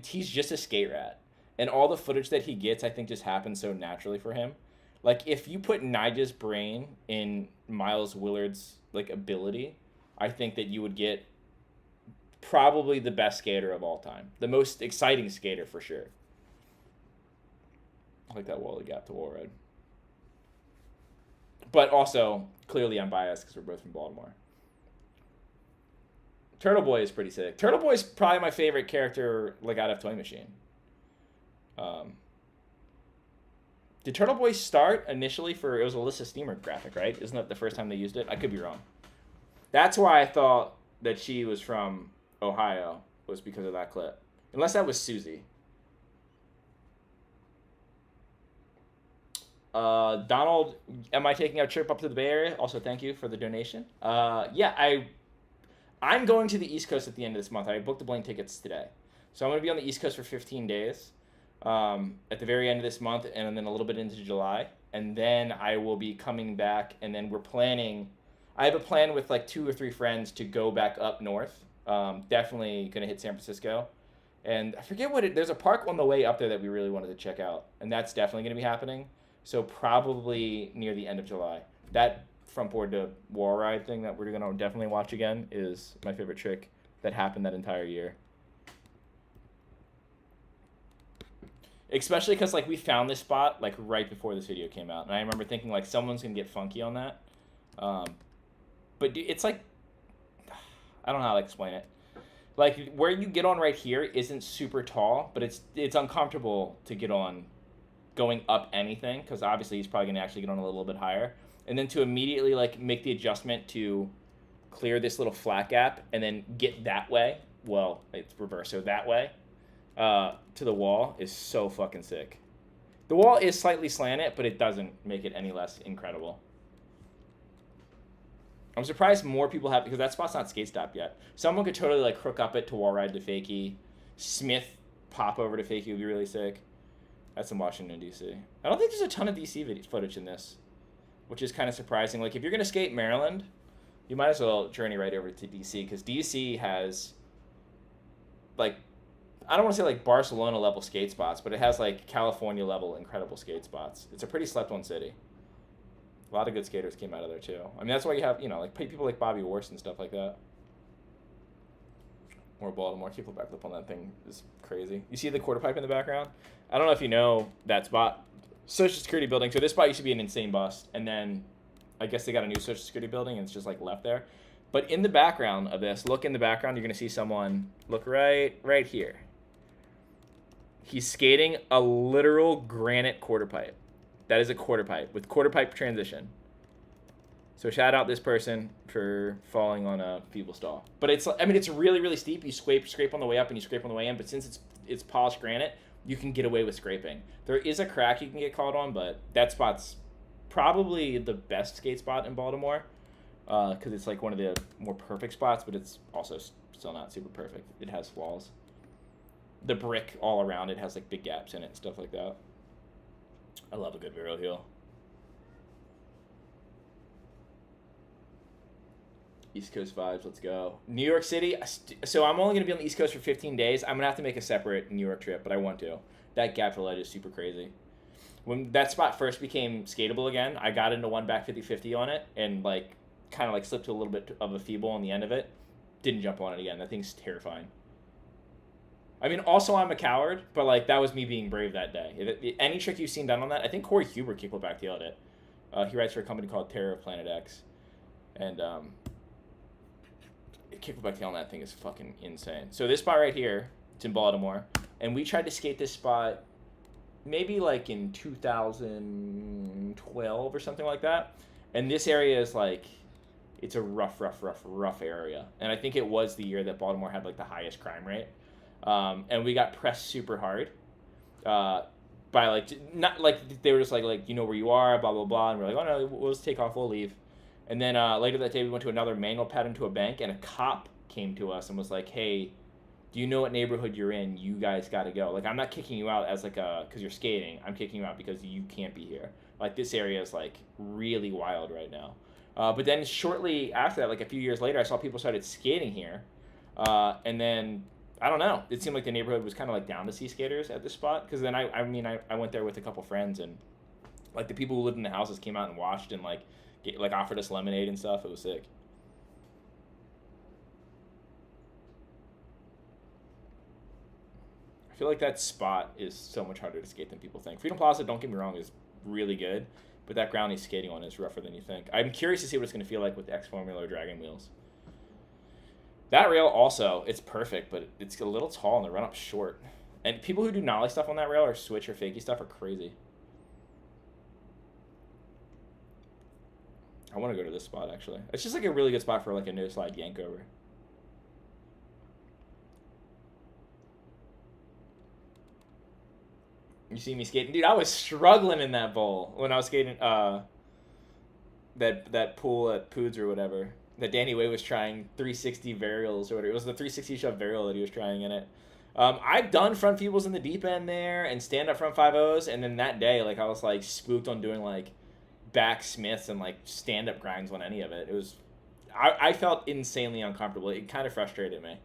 he's just a skate rat, and all the footage that he gets I think just happens so naturally for him. Like if you put Nigel's brain in Miles Willard's like ability, I think that you would get probably the best skater of all time, the most exciting skater for sure. I like that Wally gap to wall ride. But also, clearly I'm biased because we're both from Baltimore. Turtle Boy is pretty sick. Turtle Boy is probably my favorite character like out of Toy Machine. Did Turtle Boy start initially for, it was Alyssa Steamer graphic, right? Isn't that the first time they used it? I could be wrong. That's why I thought that she was from Ohio, was because of that clip. Unless that was Susie. Donald, am I taking a trip up to the Bay Area? Also, thank you for the donation. Yeah, I'm going to the East Coast at the end of this month. I booked the plane tickets today. So I'm going to be on the East Coast for 15 days at the very end of this month and then a little bit into July. And then I will be coming back, and then we're planning. I have a plan with like 2 or 3 friends to go back up north. Definitely going to hit San Francisco. And I forget there's a park on the way up there that we really wanted to check out. And that's definitely going to be happening. So probably near the end of July. That front board to wall ride thing that we're going to definitely watch again is my favorite trick that happened that entire year. Especially because like we found this spot like right before this video came out. And I remember thinking like someone's going to get funky on that. But it's like, I don't know how to explain it. Like where you get on right here isn't super tall, but it's uncomfortable to get on going up anything, because obviously he's probably going to actually get on a little bit higher, and then to immediately like make the adjustment to clear this little flat gap and then get that way, well, it's reverse, so that way to the wall is so fucking sick. The wall is slightly slanted, but it doesn't make it any less incredible. I'm surprised more people have, because that spot's not skate stopped yet. Someone could totally like crook up it to wall ride to fakie. Smith pop over to fakie would be really sick. That's in Washington, D.C. I don't think there's a ton of D.C. footage in this, which is kind of surprising. Like, if you're going to skate Maryland, you might as well journey right over to D.C., because D.C. has, like, I don't want to say, like, Barcelona-level skate spots, but it has, like, California-level incredible skate spots. It's a pretty slept-on city. A lot of good skaters came out of there, too. I mean, that's why you have, you know, like, people like Bobby Worst and stuff like that. More Baltimore. Keep the backflip on that thing is crazy. You see the quarter pipe in the background? I don't know if you know that spot. Social Security building. So this spot used to be an insane bust, and then I guess they got a new Social Security building, and it's just like left there. But in the background of this, look in the background, you're gonna see someone. Look right here. He's skating a literal granite quarter pipe. That is a quarter pipe with quarter pipe transition. So shout out this person for falling on a feeble stall. But it's, I mean, it's really, really steep. You scrape on the way up and you scrape on the way in. But since it's polished granite, you can get away with scraping. There is a crack you can get caught on, but that spot's probably the best skate spot in Baltimore, because it's like one of the more perfect spots, but it's also still not super perfect. It has flaws. The brick all around it has like big gaps in it and stuff like that. I love a good Vero heel. East Coast vibes, let's go. New York City, so I'm only going to be on the East Coast for 15 days. I'm going to have to make a separate New York trip, but I want to. That gap to ledge is super crazy. When that spot first became skatable again, I got into one back 50-50 on it and like kind of like slipped to a little bit of a feeble on the end of it. Didn't jump on it again. That thing's terrifying. I mean, also I'm a coward, but like that was me being brave that day. Any trick you've seen done on that, I think Corey Huber kickflip back tailed it. He writes for a company called Terror of Planet X. And kickflip back tail on that thing is fucking insane. So this spot right here, it's in Baltimore, and we tried to skate this spot maybe like in 2012 or something like that. And this area is like, it's a rough area. And I think it was the year that Baltimore had like the highest crime rate. And we got pressed super hard. by like not like they were just like you know where you are, blah blah blah, and we're like, oh no, we'll just take off, we'll leave. And then later that day we went to another manual pattern to a bank, and a cop came to us and was like, hey, do you know what neighborhood you're in? You guys got to go. Like, I'm not kicking you out as like because you're skating. I'm kicking you out because you can't be here. Like, this area is like really wild right now. But then shortly after that, like a few years later, I saw people started skating here. And then, I don't know, it seemed like the neighborhood was kind of like down to see skaters at this spot. Because then I went there with a couple friends, and like the people who lived in the houses came out and watched and like offered us lemonade and stuff. It was sick. I feel like that spot is so much harder to skate than people think. Freedom Plaza, don't get me wrong, is really good, but that ground he's skating on is rougher than you think. I'm curious to see what it's going to feel like with X Formula or Dragon Wheels. That rail also, it's perfect, but it's a little tall and the run-up's short. And people who do nollie stuff on that rail or switch or fakie stuff are crazy. I want to go to this spot, actually. It's just like a really good spot for like a no-slide yank over. You see me skating? Dude, I was struggling in that bowl when I was skating that pool at Poods or whatever. That Danny Way was trying 360 varials or whatever. It was the 360 shove varial that he was trying in it. I've done front feebles in the deep end there and stand-up front 5.0s, and then that day, like, I was, like, spooked on doing, like, back smiths and, like, stand-up grinds on any of it. It was... I felt insanely uncomfortable. It kind of frustrated me.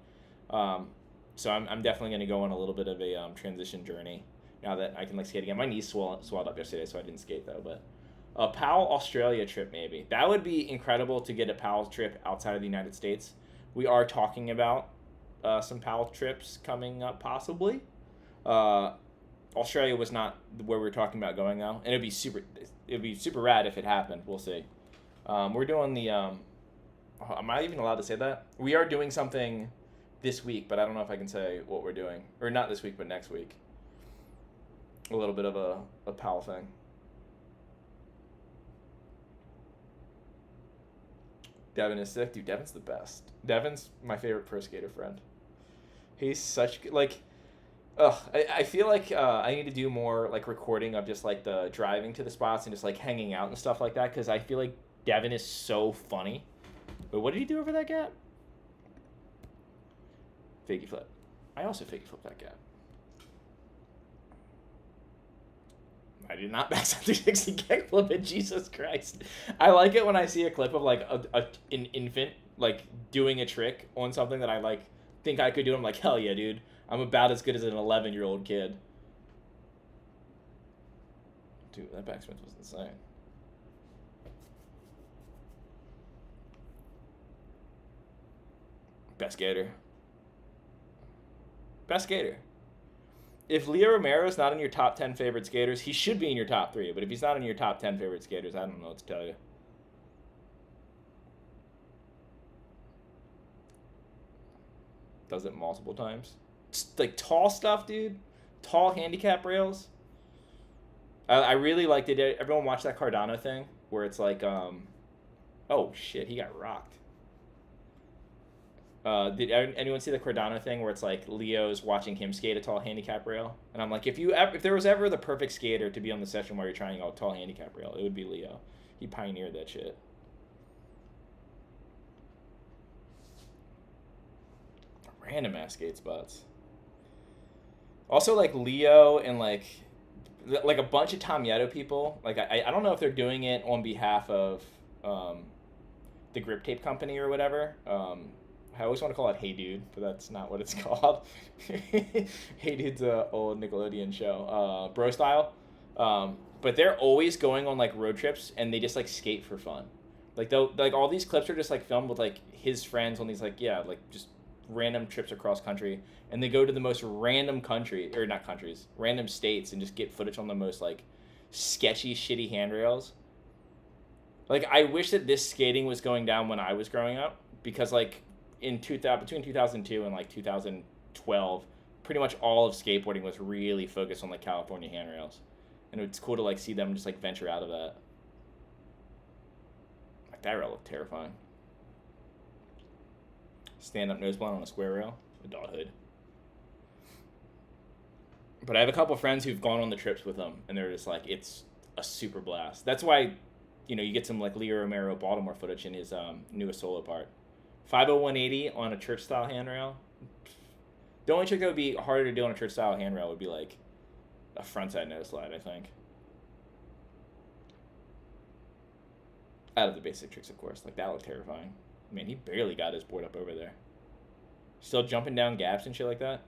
So I'm definitely going to go on a little bit of a transition journey now that I can like skate again. My knees swelled up yesterday, so I didn't skate though. But a PAL Australia trip maybe. That would be incredible to get a PAL trip outside of the United States. We are talking about some PAL trips coming up possibly. Australia was not where we were talking about going though, and it'd be super rad if it happened. We'll see. We're doing the am I even allowed to say that? We are doing something this week, but I don't know if I can say what we're doing. Or not this week, but next week. A little bit of a PAL thing. Devin is sick. Dude, Devin's the best. Devin's my favorite pro skater friend. He's such, like, I feel like I need to do more, like, recording of just, like, the driving to the spots and just, like, hanging out and stuff like that, because I feel like Devin is so funny. Wait, what did he do over that gap? Fakie flip. I also fakie flip that gap. I did not backside 360 kickflip it, Jesus Christ. I like it when I see a clip of like an infant like doing a trick on something that I like think I could do. I'm like, hell yeah, dude. I'm about as good as an 11-year-old kid. Dude, that backsmith was insane. Best skater. Best skater. If Leo Romero is not in your top 10 favorite skaters, he should be in your top 3. But if he's not in your top 10 favorite skaters, I don't know what to tell you. Does it multiple times. Like tall stuff, dude. Tall handicap rails. I really liked it. Everyone watch that Cardano thing where it's like, oh shit, he got rocked. Did anyone see the Cardano thing where it's like Leo's watching him skate a tall handicap rail? And I'm like, if there was ever the perfect skater to be on the session while you're trying a tall handicap rail, it would be Leo. He pioneered that shit. Random ass skate spots. Also, like Leo and like a bunch of Tom Yetto people. Like I don't know if they're doing it on behalf of the Grip Tape Company or whatever. I always want to call it Hey Dude, but that's not what it's called. Hey Dude's an old Nickelodeon show, Bro Style. But they're always going on like road trips, and they just like skate for fun. Like all these clips are just like filmed with like his friends on these like just random trips across country, and they go to the most random random states, and just get footage on the most like sketchy, shitty handrails. Like I wish that this skating was going down when I was growing up, because like between 2002 and like 2012, pretty much all of skateboarding was really focused on like California handrails, and it's cool to like see them just like venture out of that. Like that rail looked terrifying. Stand up nose blunt on a square rail, adulthood. But I have a couple friends who've gone on the trips with them, and they're just like, it's a super blast. That's why, you get some like Leo Romero Baltimore footage in his newest solo part. 50180 on a church style handrail. The only trick that would be harder to do on a church style handrail would be like a frontside nose slide, I think. Out of the basic tricks, of course. Like, that looked terrifying. Man, he barely got his board up over there. Still jumping down gaps and shit like that.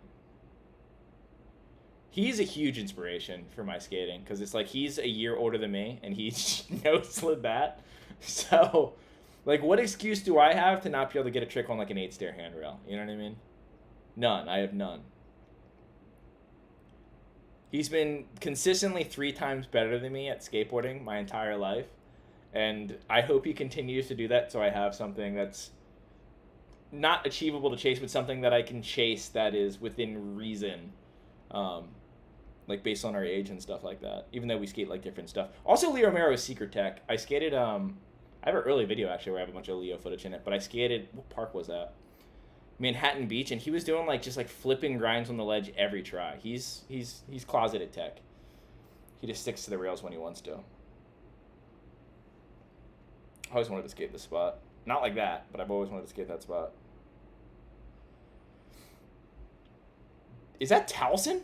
He's a huge inspiration for my skating, because it's like he's a year older than me, and he nose slid that. So, like, what excuse do I have to not be able to get a trick on, like, an 8-stair handrail? You know what I mean? None. I have none. He's been consistently 3 times better than me at skateboarding my entire life. And I hope he continues to do that, so I have something that's not achievable to chase, but something that I can chase that is within reason. Like based on our age and stuff like that, even though we skate like different stuff. Also, Leo Romero is secret tech. I skated, I have an early video actually where I have a bunch of Leo footage in it, but I skated, what park was that? Manhattan Beach, and he was doing like just like flipping grinds on the ledge every try. He's closeted tech. He just sticks to the rails when he wants to. I always wanted to skate this spot. Not like that, but I've always wanted to skate that spot. Is that Towson?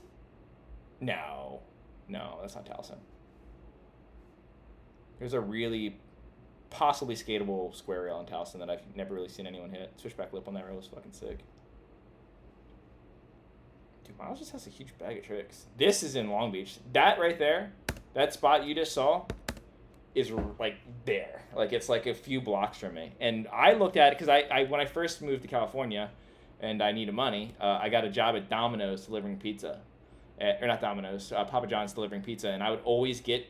No, that's not Towson. There's a really possibly skatable square rail in Towson that I've never really seen anyone hit. Switchback lip on that rail is fucking sick. Dude, Miles just has a huge bag of tricks. This is in Long Beach. That right there, that spot you just saw, is like there. Like it's like a few blocks from me. And I looked at it because I when I first moved to California and I needed money, I got a job at Domino's delivering pizza. Or not Domino's, Papa John's delivering pizza, and I would always get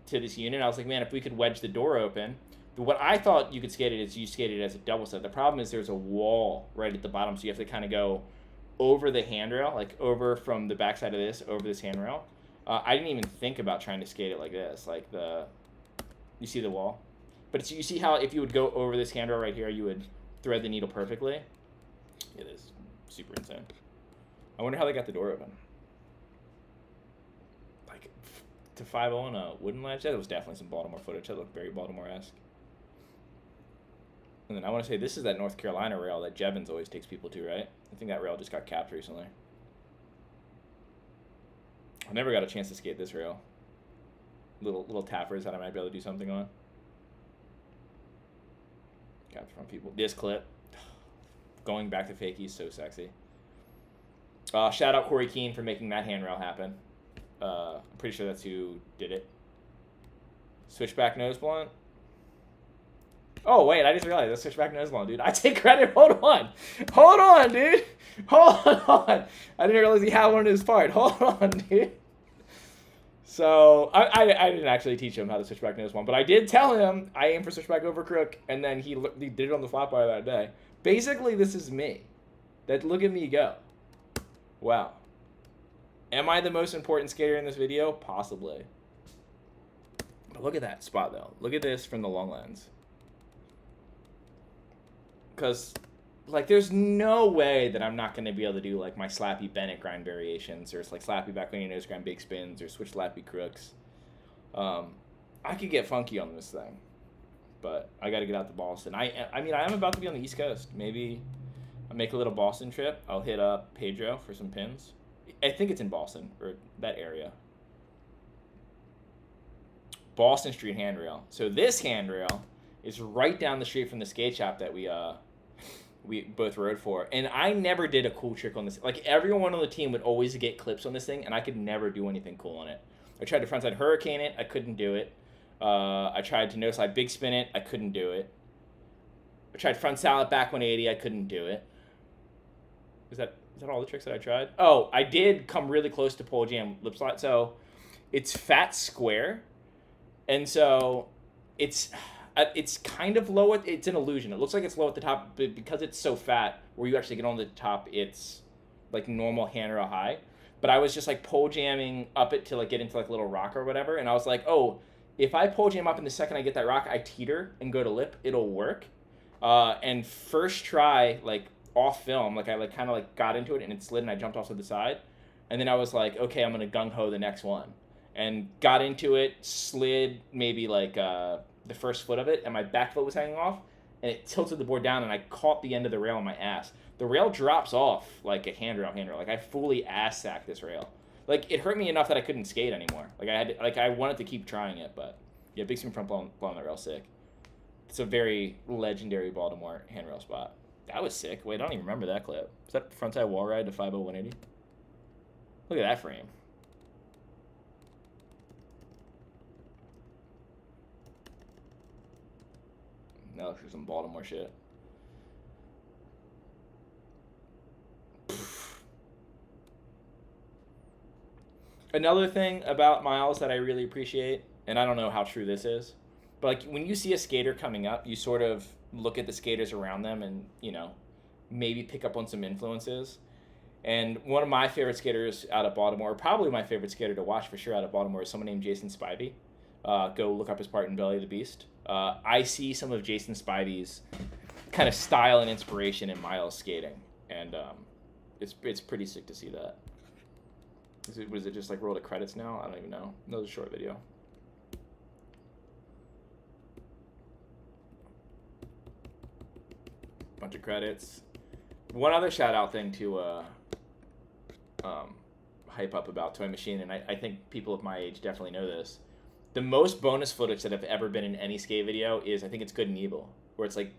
to this unit. I was like, man, if we could wedge the door open. But what I thought you could skate it is you skate it as a double set. The problem is there's a wall right at the bottom, so you have to kind of go over the handrail, like over from the backside of this, over this handrail. I didn't even think about trying to skate it like this, like you see the wall? But you see how if you would go over this handrail right here, you would thread the needle perfectly? It is super insane. I wonder how they got the door open. To 5-0 on a wooden ledge, that was definitely some Baltimore footage. That looked very Baltimore-esque. And then I want to say this is that North Carolina rail that Jevons always takes people to, right? I think that rail just got capped recently. I never got a chance to skate this rail. Little tappers that I might be able to do something on. Capped from people. This clip. Going back to fakie is so sexy. Shout out Corey Keene for making that handrail happen. I'm pretty sure that's who did it. Switchback nose blunt. Oh, wait, I just realized that's switchback nose blunt, dude. I take credit. Hold on, dude. Hold on. I didn't realize he had one in his part. Hold on, dude. So, I didn't actually teach him how to switchback nose blunt, but I did tell him I aim for switchback over crook, and then he did it on the flat bar that day. Basically, this is me. Look at me go. Wow. Am I the most important skater in this video? Possibly. But look at that spot, though. Look at this from the long lens. Because, like, there's no way that I'm not going to be able to do, like, my slappy Bennett grind variations, or it's like slappy back when you nose grind big spins, or switch slappy crooks. I could get funky on this thing. But I got to get out to Boston. I mean, I am about to be on the East Coast. Maybe I'll make a little Boston trip. I'll hit up Pedro for some pins. I think it's in Boston, or that area. Boston Street handrail. So this handrail is right down the street from the skate shop that we both rode for. And I never did a cool trick on this. Like, everyone on the team would always get clips on this thing, and I could never do anything cool on it. I tried to frontside hurricane it. I couldn't do it. I tried to no slide big spin it. I couldn't do it. I tried front salad back 180. I couldn't do it. Is that all the tricks that I tried? Oh, I did come really close to pole jam lip slide. So it's fat square. And so it's kind of low. It's an illusion. It looks like it's low at the top, but because it's so fat, where you actually get on the top, it's like normal handrail high. But I was just like pole jamming up it to like get into like a little rock or whatever. And I was like, oh, if I pole jam up in the second I get that rock, I teeter and go to lip, it'll work. And first try, like, off film, like I like kind of like got into it and it slid and I jumped off to the side. And then I was like, okay, I'm gonna gung ho the next one, and got into it, slid maybe like the first foot of it, and my back foot was hanging off, and it tilted the board down, and I caught the end of the rail on my ass. The rail drops off like a handrail. Like I fully ass sacked this rail. Like it hurt me enough that I couldn't skate anymore. Like I wanted to keep trying it, but yeah, big swing front blowing the rail sick. It's a very legendary Baltimore handrail spot. That was sick. Wait, I don't even remember that clip. Is that frontside wall ride to 50180? Look at that frame. Now look for some Baltimore shit. Another thing about Miles that I really appreciate, and I don't know how true this is, but like when you see a skater coming up, you sort of look at the skaters around them and, you know, maybe pick up on some influences. And one of my favorite skaters out of Baltimore, probably my favorite skater to watch for sure out of Baltimore, is someone named Jason Spivey. Go look up his part in Belly of the Beast. I see some of Jason Spivey's kind of style and inspiration in Miles skating, and it's pretty sick to see that. Was it just like roll to credits now? I don't even know. That was a short video. Bunch of credits. One other shout out thing to hype up about Toy Machine, and I think people of my age definitely know this. The most bonus footage that have ever been in any skate video is, I think it's Good and Evil, where it's like,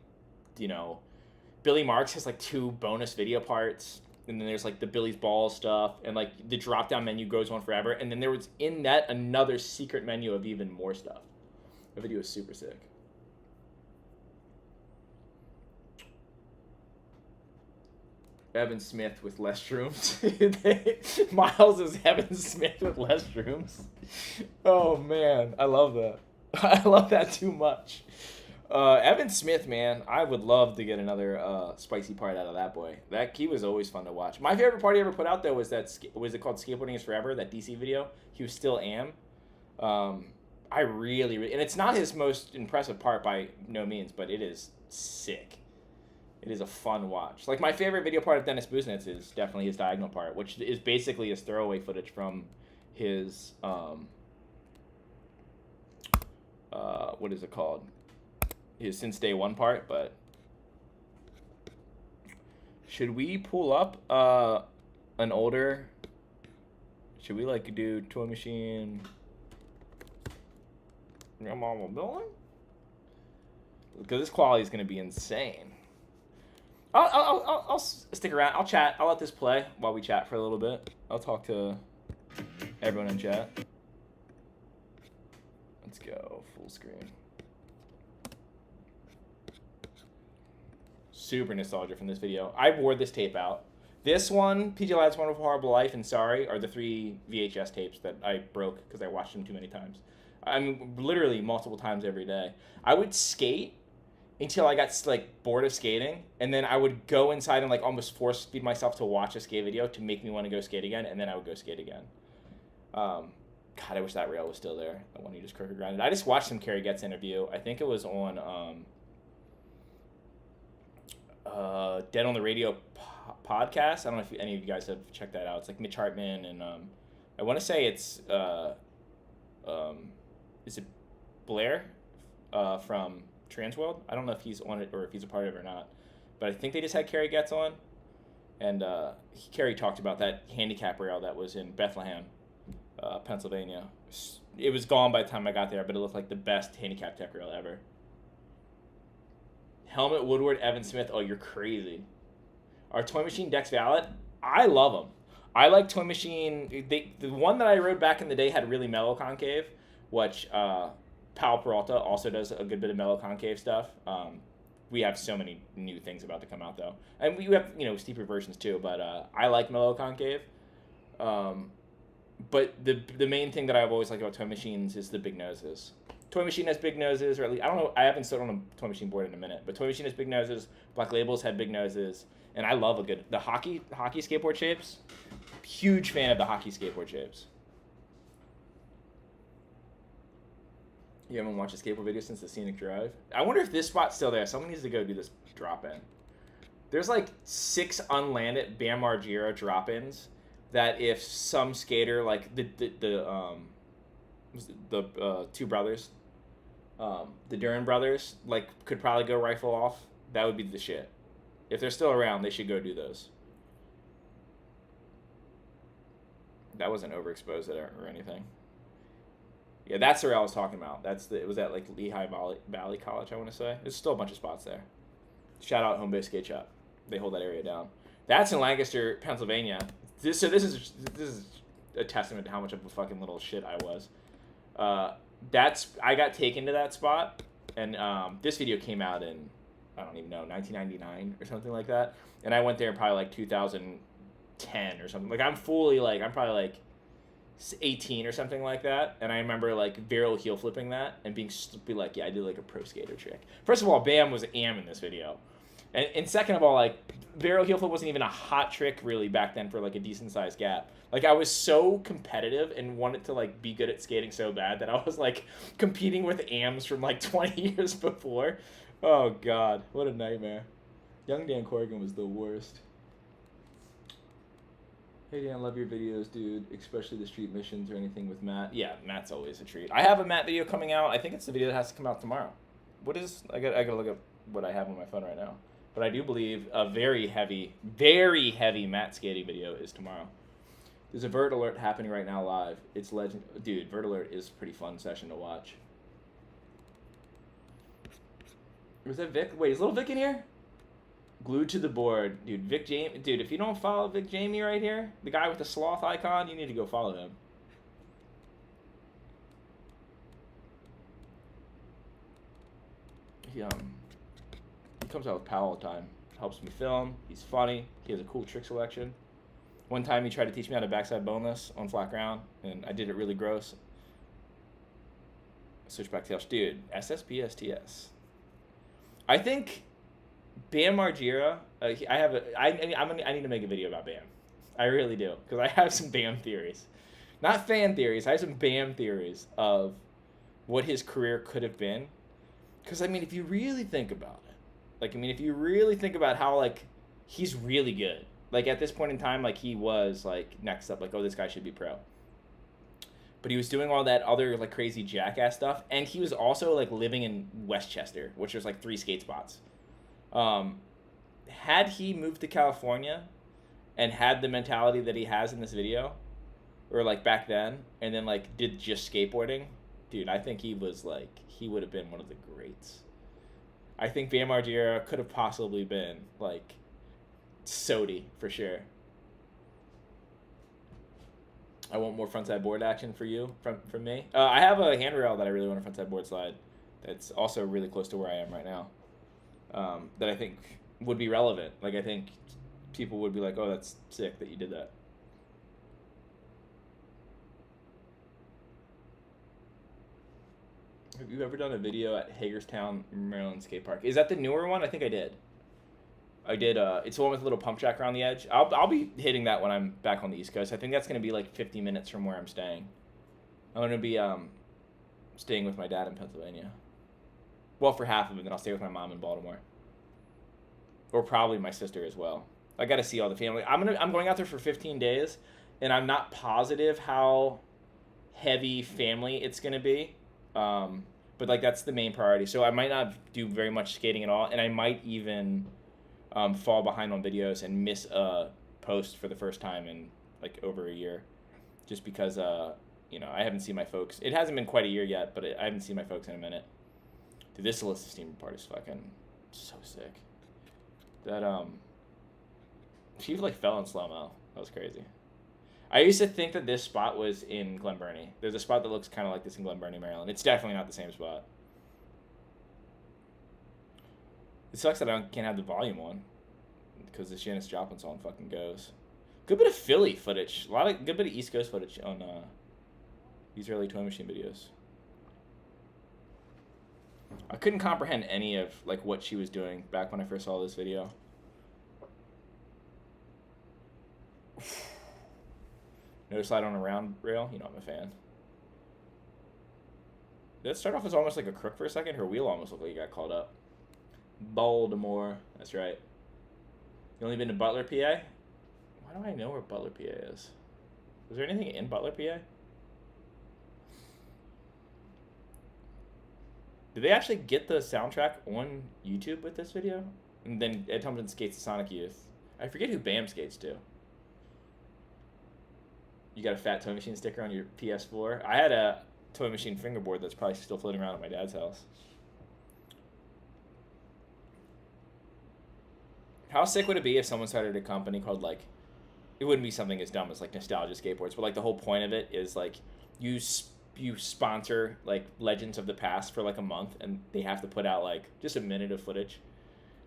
you know, Billy Marks has like 2 bonus video parts, and then there's like the Billy's Balls stuff, and like the drop down menu goes on forever, and then there was in that another secret menu of even more stuff. The video is super sick. Evan Smith with less shrooms. Miles is Evan Smith with less shrooms. Oh man, I love that. I love that too much. Evan Smith, man, I would love to get another spicy part out of that boy. That he was always fun to watch. My favorite part he ever put out though was was it called Skateboarding is Forever? That DC video. He was still Am. I really, and it's not his most impressive part by no means, but it is sick. It is a fun watch. Like, my favorite video part of Dennis Busenitz is definitely his diagonal part, which is basically his throwaway footage from his, what is it called? His Since Day One part, but should we pull up an older, should we, like, do Toy Machine Grandma Building? Because this quality is going to be insane. I'll stick around. I'll chat. I'll let this play while we chat for a little bit. I'll talk to everyone in chat. Let's go full screen. Super nostalgia from this video. I wore this tape out. This one, PJ Ladd's Wonderful Horrible Life, and Sorry are the 3 VHS tapes that I broke because I watched them too many times. I mean, literally multiple times every day. I would skate until I got like bored of skating, and then I would go inside and like almost force feed myself to watch a skate video to make me want to go skate again, and then I would go skate again. God, I wish that rail was still there. The one you just crooked grinded. I just watched some Kerry Getz interview. I think it was on Dead on the Radio podcast. I don't know if any of you guys have checked that out. It's like Mitch Hartman and I want to say it's is it Blair from Transworld? I don't know if he's on it or if he's a part of it or not, but I think they just had Kerry Getz on, and Kerry talked about that handicap rail that was in Bethlehem, Pennsylvania. It was gone by the time I got there, but it looked like the best handicap tech rail ever. Helmet Woodward, Evan Smith. Oh, you're crazy. Our Toy Machine decks valid? I love them. I like Toy Machine. The one that I rode back in the day had really mellow concave, which Pal Peralta also does a good bit of mellow concave stuff. We have so many new things about to come out though, and we have steeper versions too. But I like mellow concave. But the main thing that I've always liked about Toy Machines is the big noses. Toy Machine has big noses, or at least I don't know. I haven't stood on a Toy Machine board in a minute, but Toy Machine has big noses. Black Labels had big noses, and I love the hockey skateboard shapes. Huge fan of the hockey skateboard shapes. You haven't watched a skateboard video since the Scenic Drive? I wonder if this spot's still there. Someone needs to go do this drop-in. There's like 6 unlanded Bam Margera drop-ins that if some skater like the two brothers, the Duran brothers, like could probably go rifle off, that would be the shit. If they're still around, they should go do those. That wasn't overexposed or anything. Yeah, that's where I was talking about. It was at like Lehigh Valley College, I want to say. There's still a bunch of spots there. Shout out Home Base Skate Shop. They hold that area down. That's in Lancaster, Pennsylvania. This is a testament to how much of a fucking little shit I was. I got taken to that spot, and this video came out in, I don't even know, 1999 or something like that. And I went there in probably like 2010 or something. Like I'm probably like 18 or something like that. And I remember like Braille heel flipping that and be like, yeah, I did like a pro skater trick. First of all, Bam was am in this video. And second of all, like, Braille heel flip wasn't even a hot trick really back then for like a decent sized gap. Like I was so competitive and wanted to like be good at skating so bad that I was like competing with AMs from like 20 years before. Oh God, what a nightmare. Young Dan Corrigan was the worst. Hey Dan, love your videos, dude. Especially the street missions or anything with Matt. Yeah, Matt's always a treat. I have a Matt video coming out. I think it's the video that has to come out tomorrow. I gotta look up what I have on my phone right now. But I do believe a very heavy Matt skating video is tomorrow. There's a Vert Alert happening right now live. It's legend. Dude, Vert Alert is a pretty fun session to watch. Was that Vic? Wait, is little Vic in here? Glued to the board. Dude, Vic Jamie. Dude, if you don't follow Vic Jamie right here, the guy with the sloth icon, you need to go follow him. He comes out with Powell all the time. Helps me film. He's funny. He has a cool trick selection. One time he tried to teach me how to backside boneless on flat ground, and I did it really gross. Switchback tail. Dude, SSPSTS. I think Bam Margera. I need to make a video about Bam. I really do, because I have some Bam theories. Not fan theories. I have some Bam theories of what his career could have been. Because, I mean, if you really think about it, if you really think about how, like, he's really good. Like, at this point in time, like, he was, like, next up. Like, oh, this guy should be pro. But he was doing all that other, like, crazy jackass stuff. And he was also, like, living in Westchester, which was, like, 3 skate spots. Had he moved to California and had the mentality that he has in this video, or, like, back then, and then, like, did just skateboarding, dude, I think he was, like, he would have been one of the greats. I think Bam Margera could have possibly been, like, Sodi, for sure. I want more frontside board action for you, from me. I have a handrail that I really want a frontside board slide that's also really close to where I am right now, that I think would be relevant. Like, I think people would be like, oh, that's sick that you did that. Have you ever done a video at Hagerstown, Maryland skate park? Is that the newer one? I think I did. It's the one with a little pump jack around the edge. I'll be hitting that when I'm back on the East Coast. I think that's going to be like 50 minutes from where I'm staying. I'm going to be staying with my dad in Pennsylvania. Well, for half of it, then I'll stay with my mom in Baltimore. Or probably my sister as well. I got to see all the family. I'm going out there for 15 days, and I'm not positive how heavy family it's going to be. But like that's the main priority. So I might not do very much skating at all, and I might even fall behind on videos and miss a post for the first time in like over a year, just because I haven't seen my folks. It hasn't been quite a year yet, but I haven't seen my folks in a minute. Dude, this Alyssa Steamer part is fucking so sick. That she like fell in slow-mo. That was crazy. I used to think that this spot was in Glen Burnie. There's a spot that looks kind of like this in Glen Burnie, Maryland. It's definitely not the same spot. It sucks that I can't have the volume on, because the Janis Joplin song fucking goes. Good bit of Philly footage. Good bit of East Coast footage on these early Toy Machine videos. I couldn't comprehend any of like what she was doing back when I first saw this video. No slide on a round rail? You know I'm a fan. Did it start off as almost like a crook for a second? Her wheel almost looked like it got caught up. Baltimore. That's right. You only been to Butler, PA? Why do I know where Butler, PA is? Was there anything in Butler, PA? Did they actually get the soundtrack on YouTube with this video? And then Ed Templeton skates the Sonic Youth. I forget who Bam skates to. You got a Fat Toy Machine sticker on your PS4? I had a Toy Machine fingerboard that's probably still floating around at my dad's house. How sick would it be if someone started a company called, like, it wouldn't be something as dumb as, like, nostalgia skateboards, but, like, the whole point of it is, like, you sponsor, like, legends of the past for, like, a month, and they have to put out, like, just a minute of footage.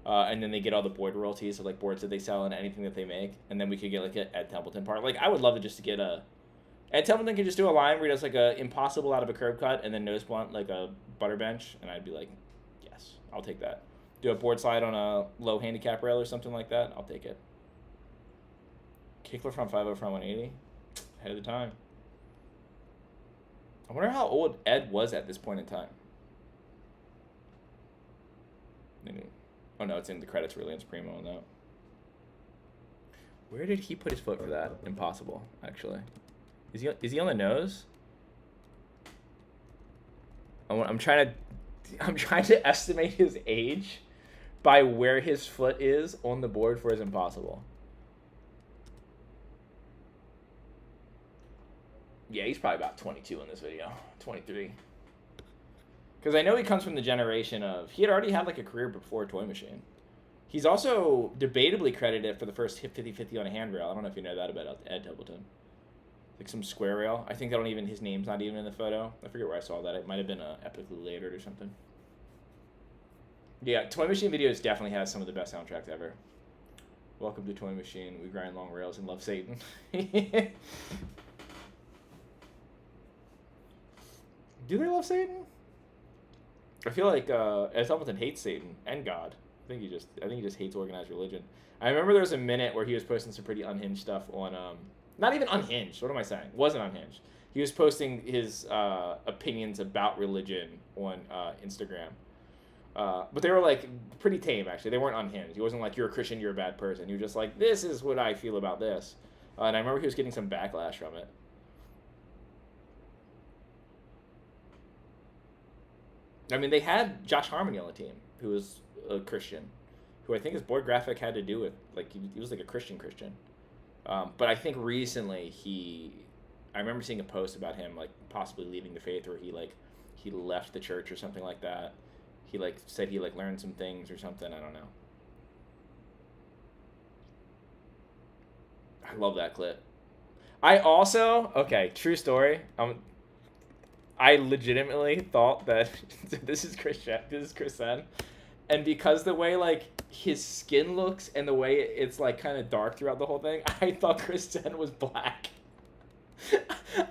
And then they get all the board royalties of, like, boards that they sell and anything that they make. And then we could get, like, an Ed Templeton part. Like, I would love to just get a... Ed Templeton could just do a line where he does, like, a impossible out of a curb cut and then nose blunt, like, a butter bench. And I'd be like, yes, I'll take that. Do a board slide on a low handicap rail or something like that. I'll take it. Kickflip front 5-0 front 180. Ahead of the time. I wonder how old Ed was at this point in time. Maybe. Oh no, it's in the credits for Lance Primo on that. Where did he put his foot for that? Impossible, actually. Is he on the nose? I'm trying to estimate his age by where his foot is on the board for his impossible. Yeah, he's probably about 22 in this video. 23. Because I know he comes from the generation of... He had already had, like, a career before Toy Machine. He's also debatably credited for the first hit 50-50 on a handrail. I don't know if you know that about Ed Templeton. Like some square rail. I think that don't even... His name's not even in the photo. I forget where I saw that. It might have been epically later or something. Yeah, Toy Machine videos definitely has some of the best soundtracks ever. Welcome to Toy Machine. We grind long rails and love Satan. Do they love Satan? I feel like Ed Templeton hates Satan and God. I think he just hates organized religion. I remember there was a minute where he was posting some pretty unhinged stuff on not even unhinged. What am I saying? Wasn't unhinged. He was posting his opinions about religion on Instagram. But they were like pretty tame actually. They weren't unhinged. He wasn't like you're a Christian, you're a bad person. He was just like this is what I feel about this. And I remember he was getting some backlash from it. I mean, they had Josh Harmony on the team, who was a Christian, who I think his board graphic had to do with, like, he was like a Christian. But I think recently I remember seeing a post about him, like, possibly leaving the faith, where he left the church or something like that. He, like, said he, like, learned some things or something. I don't know. I love that clip. I also, okay, true story. I legitimately thought that this is Chris Sen, and because the way like his skin looks and the way it's like kind of dark throughout the whole thing, I thought Chris Sen was black.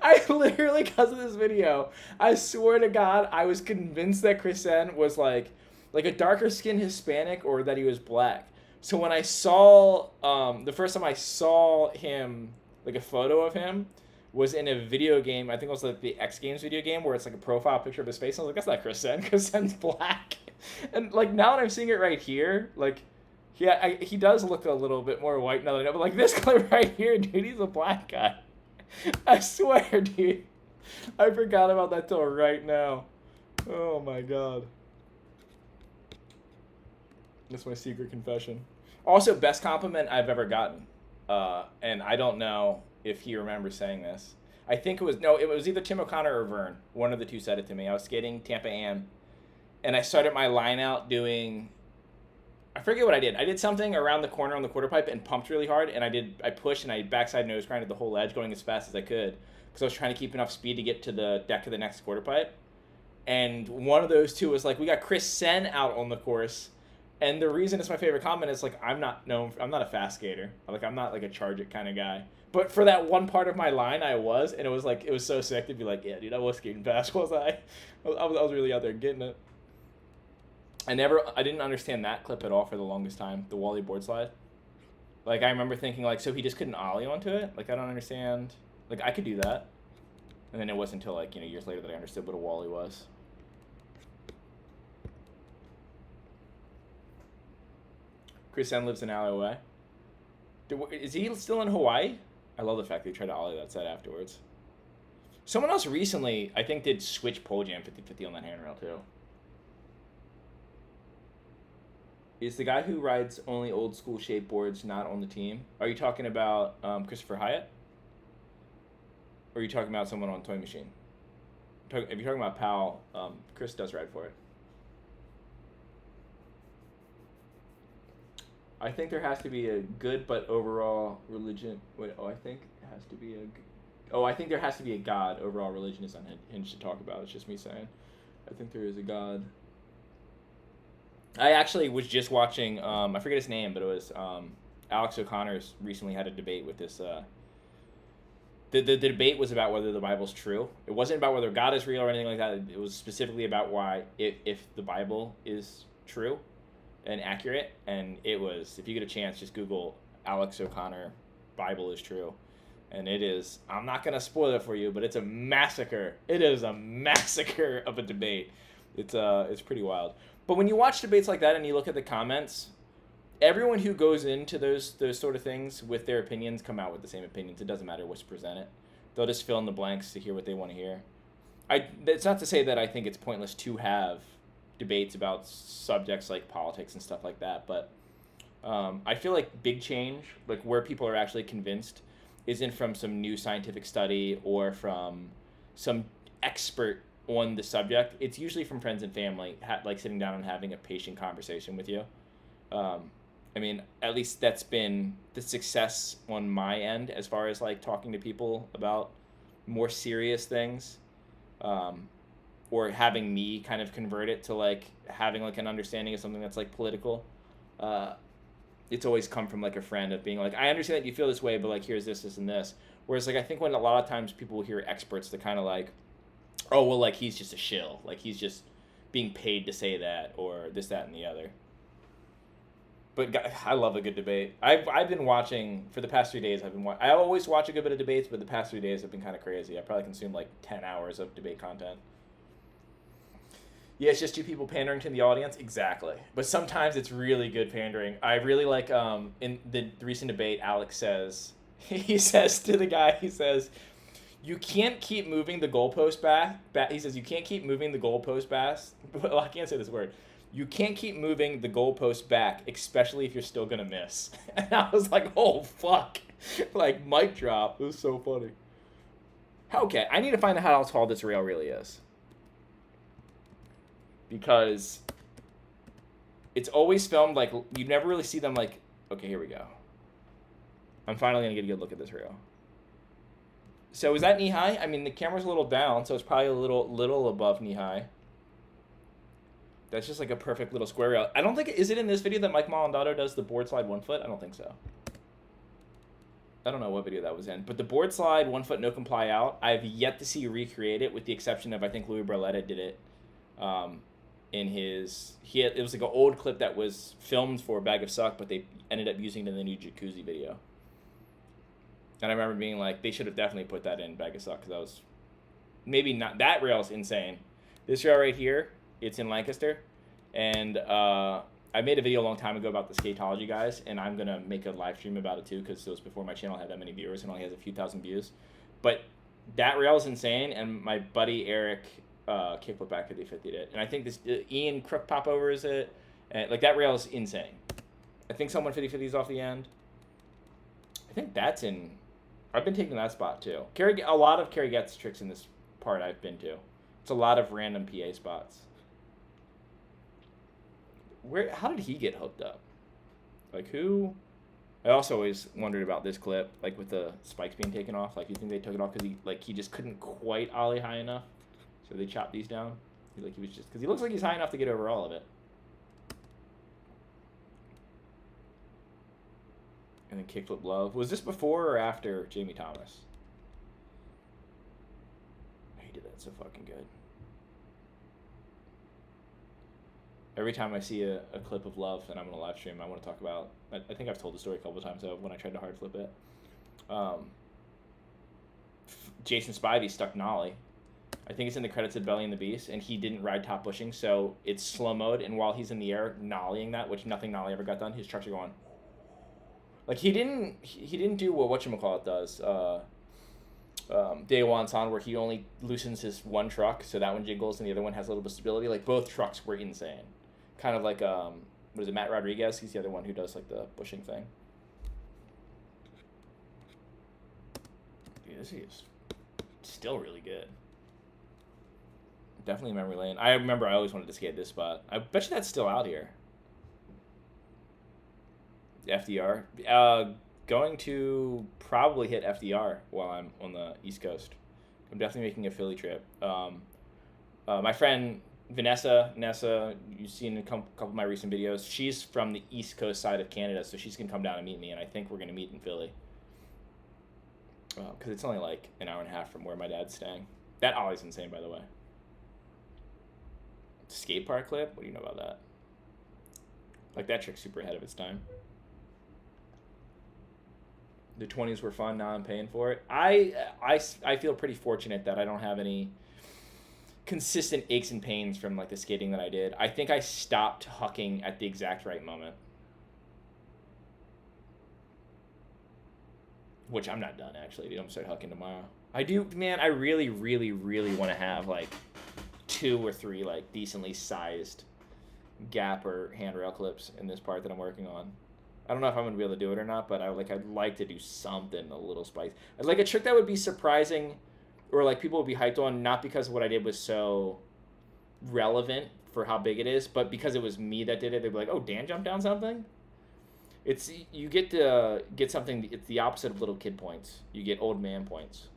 I literally, because of this video, I swear to God, I was convinced that Chris Sen was like a darker skinned Hispanic or that he was black. So when I saw the first time I saw him, like a photo of him, was in a video game. I think it was like the X Games video game where it's like a profile picture of his face. I was like, that's not Chris Sen. Chris Sen's black. And like now that I'm seeing it right here, like, yeah, he does look a little bit more white now that I know. But like this clip right here, dude, he's a black guy. I swear, dude. I forgot about that till right now. Oh my God. That's my secret confession. Also, best compliment I've ever gotten. And I don't know if he remembers saying this. I think it was either Tim O'Connor or Vern. One of the two said it to me. I was skating Tampa Am, and I started my line out doing, I forget what I did. I did something around the corner on the quarter pipe and pumped really hard, and I pushed and I backside nose grinded the whole edge going as fast as I could because I was trying to keep enough speed to get to the deck of the next quarter pipe. And one of those two was like, we got Chris Sen out on the course. And the reason it's my favorite comment is like I'm not a fast skater. Like I'm not like a charge it kind of guy. But for that one part of my line, I was, and it was so sick to be like, yeah, dude, I was skating fast, was I? I was really out there getting it. I didn't understand that clip at all for the longest time, the Wally board slide. Like I remember thinking like, so he just couldn't ollie onto it? Like I don't understand. Like I could do that. And then it wasn't until like, years later that I understood what a Wally was. Chris Sen lives in Alleyway. Is he still in Hawaii? I love the fact they tried to ollie that set afterwards. Someone else recently, I think, did switch pole jam 50-50 on that handrail too. Is the guy who rides only old school skateboards not on the team? Are you talking about Christopher Hyatt? Or are you talking about someone on Toy Machine? If you're talking about Powell, Chris does ride for it. I think there has to be a good but overall religion. Wait, I think it has to be I think there has to be a God. Overall religion is unhinged to talk about. It's just me saying. I think there is a God. I actually was just watching, I forget his name, but it was Alex O'Connor's recently had a debate with this. The debate was about whether the Bible's true. It wasn't about whether God is real or anything like that. It was specifically about why, if the Bible is true and accurate. And it was, if you get a chance, just Google Alex O'Connor, Bible is true. And it is, I'm not going to spoil it for you, but it's a massacre. It is a massacre of a debate. It's pretty wild. But when you watch debates like that and you look at the comments, everyone who goes into those sort of things with their opinions come out with the same opinions. It doesn't matter what's presented. They'll just fill in the blanks to hear what they want to hear. It's not to say that I think it's pointless to have debates about subjects like politics and stuff like that, but I feel like big change, like where people are actually convinced, isn't from some new scientific study or from some expert on the subject. It's usually from friends and family, like sitting down and having a patient conversation with you. I mean, at least that's been the success on my end as far as like talking to people about more serious things, or having me kind of convert it to like having like an understanding of something that's like political. It's always come from like a friend of being like, I understand that you feel this way, but like here's this, this, and this. Whereas like I think when a lot of times people will hear experts, they're kind of like, oh well, like he's just a shill, like he's just being paid to say that or this, that, and the other. But I love a good debate. I've been watching for the past 3 days. I always watch a good bit of debates, but the past 3 days have been kind of crazy. I probably consumed like 10 hours of debate content. Yeah, it's just two people pandering to the audience. Exactly. But sometimes it's really good pandering. I really like in the recent debate, Alex says, he says to the guy, he says, you can't keep moving the goalpost back. He says, you can't keep moving the goalpost back. Well, I can't say this word. You can't keep moving the goalpost back, especially if you're still going to miss. And I was like, oh, fuck. Like, mic drop. It was so funny. Okay, I need to find out how tall this rail really is. Because it's always filmed, like, you never really see them, like, okay, here we go. I'm finally going to get a good look at this rail. So is that knee high? I mean, the camera's a little down, so it's probably a little above knee high. That's just like a perfect little square rail. I don't think, is it in this video that Mike Malandato does the board slide 1 foot? I don't think so. I don't know what video that was in. But the board slide 1 foot no comply out, I've yet to see recreate it, with the exception of I think Louis Barletta did it in his... It was like an old clip that was filmed for Bag of Suck, but they ended up using it in the new Jacuzzi video. And I remember being like, they should have definitely put that in Bag of Suck, because that was... Maybe not... That rail's insane. This rail right here, it's in Lancaster, and I made a video a long time ago about the Skatology guys, and I'm going to make a live stream about it too, because it was before my channel had that many viewers and only has a few thousand views. But that rail is insane, and my buddy Eric kickflip back 50-50'd it. And I think this Ian Crook popover is it, and like that rail is insane. I think someone 50-50's off the end. I think that's in... I've been taking that spot too. A lot of Kerry Getz tricks in this part I've been to. It's a lot of random PA spots. How did he get hooked up? Like who? I also always wondered about this clip, like with the spikes being taken off. Like, you think they took it off because he just couldn't quite ollie high enough, so they chopped these down. He was just, because he looks like he's high enough to get over all of it. And then kickflip love. Was this before or after Jamie Thomas? He did that so fucking good. Every time I see a clip of love and I'm on a live stream, I want to talk about... I think I've told the story a couple of times of when I tried to hard flip it. Jason Spivey stuck nollie. I think it's in the credits of Belly and the Beast, and he didn't ride top bushing, so it's slow mode, and while he's in the air nollieing that, which nothing nollie ever got done, his trucks are going... Like he didn't do what whatchamacallit does. Day One San, where he only loosens his one truck, so that one jiggles and the other one has a little bit of stability. Like both trucks were insane. Kind of like what is it, Matt Rodriguez? He's the other one who does like the bushing thing. Dude, this is still really good. Definitely memory lane. I remember I always wanted to skate this spot. I bet you that's still out here. FDR. Going to probably hit FDR while I'm on the East Coast. I'm definitely making a Philly trip. My friend Nessa, you've seen a couple of my recent videos. She's from the East Coast side of Canada, so she's going to come down and meet me, and I think we're going to meet in Philly. Because it's only like an hour and a half from where my dad's staying. That ollie's insane, by the way. Skate park clip? What do you know about that? Like, that trick's super ahead of its time. The 20s were fun. Now I'm paying for it. I feel pretty fortunate that I don't have any consistent aches and pains from like the skating that I did. I think I stopped hucking at the exact right moment. Which I'm not done, actually. Dude, I'm gonna start hucking tomorrow. I do, man. I really, really, really want to have like 2 or 3 like decently sized gap or handrail clips in this part that I'm working on. I don't know if I'm gonna be able to do it or not, but I'd like to do something a little spicy. I'd like a trick that would be surprising, or like people would be hyped on, not because what I did was so relevant for how big it is, but because it was me that did it. They'd be like, "Oh, Dan jumped down something." It's, you get to get something. It's the opposite of little kid points. You get old man points.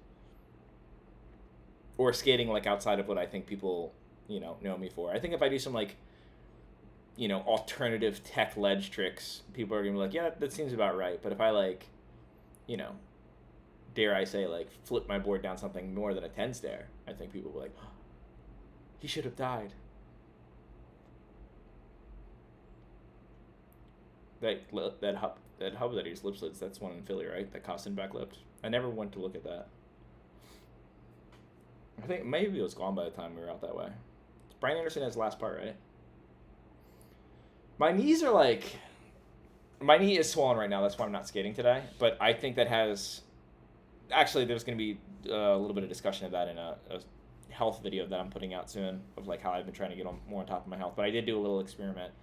Or skating like outside of what I think people know me for. I think if I do some like, alternative tech ledge tricks, people are gonna be like, yeah, that seems about right. But if I like, dare I say, like flip my board down something more than a 10 stair, I think people will be like, oh, he should have died. That hub that he just lip slits, that's one in Philly, right? That Costin back lipped. I never went to look at that. I think maybe it was gone by the time we were out that way. Brian Anderson has the last part, right? My knees are like... My knee is swollen right now. That's why I'm not skating today. But I think that has... Actually, there's going to be a little bit of discussion of that in a health video that I'm putting out soon, of like how I've been trying to get more on top of my health. But I did do a little experiment.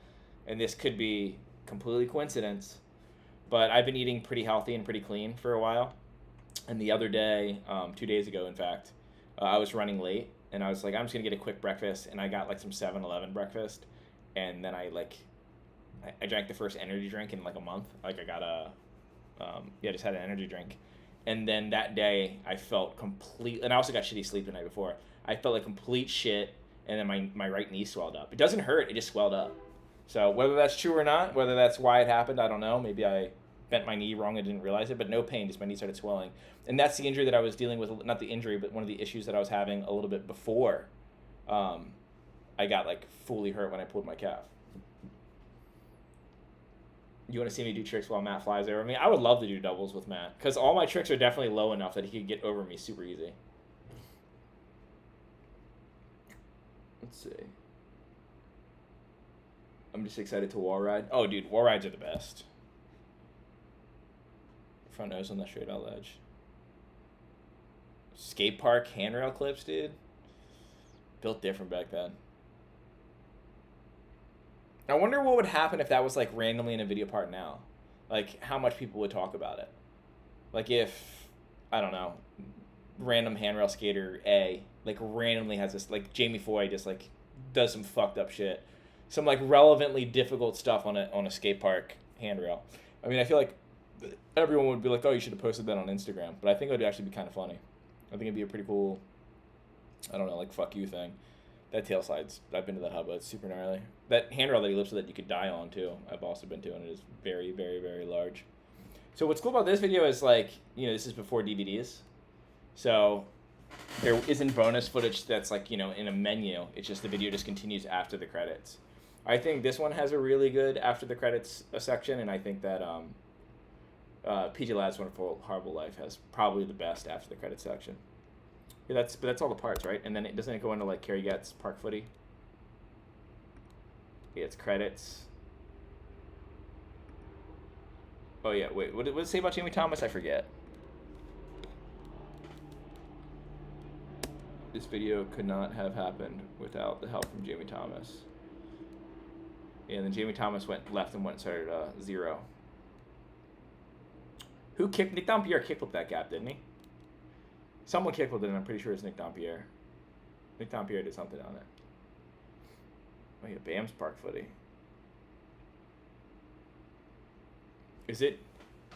And this could be completely coincidence. But I've been eating pretty healthy and pretty clean for a while. And the other day, 2 days ago, in fact, I was running late. And I was like, I'm just going to get a quick breakfast. And I got like some 7-Eleven breakfast. And then I drank the first energy drink in like a month. Like I got just had an energy drink. And then that day I felt complete, and I also got shitty sleep the night before. I felt like complete shit, and then my right knee swelled up. It doesn't hurt, it just swelled up. So whether that's true or not, whether that's why it happened, I don't know. Maybe I bent my knee wrong and didn't realize it, but no pain, just my knee started swelling. And that's the injury that I was dealing with, not the injury, but one of the issues that I was having a little bit before I got like fully hurt when I pulled my calf. You want to see me do tricks while Matt flies over me? I would love to do doubles with Matt, because all my tricks are definitely low enough that he could get over me super easy. Let's see. I'm just excited to wall ride. Oh, dude, wall rides are the best. Front nose on the straight out ledge. Skate park handrail clips, dude. Built different back then. I wonder what would happen if that was like randomly in a video part now. Like how much people would talk about it. Like if, I don't know, random handrail skater A like randomly has this, like Jamie Foy just like does some fucked up shit. Some like relevantly difficult stuff on a skate park handrail. I mean, I feel like everyone would be like, oh, you should have posted that on Instagram. But I think it would actually be kind of funny. I think it'd be a pretty cool, I don't know, like fuck you thing. That tail slides, I've been to that hub, it's super gnarly. That handrail that he lifts so that you could die on too, I've also been to, and it is very, very, very large. So what's cool about this video is like, this is before DVDs. So there isn't bonus footage that's like, in a menu. It's just the video just continues after the credits. I think this one has a really good after the credits section, and I think that PJ Ladd's Wonderful Horrible Life has probably the best after the credits section. Yeah, that's all the parts, right? And then doesn't it go into like Kerry Getz Park Footy? Yeah, it's credits. Oh yeah, wait. What did it say about Jamie Thomas? I forget. This video could not have happened without the help from Jamie Thomas. Yeah, and then Jamie Thomas went left and went and started 0. Who kicked? Nick Dompierre kickflipped that gap, didn't he? Someone kickflipped it, and I'm pretty sure it's Nick Dompierre. Nick Dompierre did something on it. Oh yeah, Bam's park footy. Is it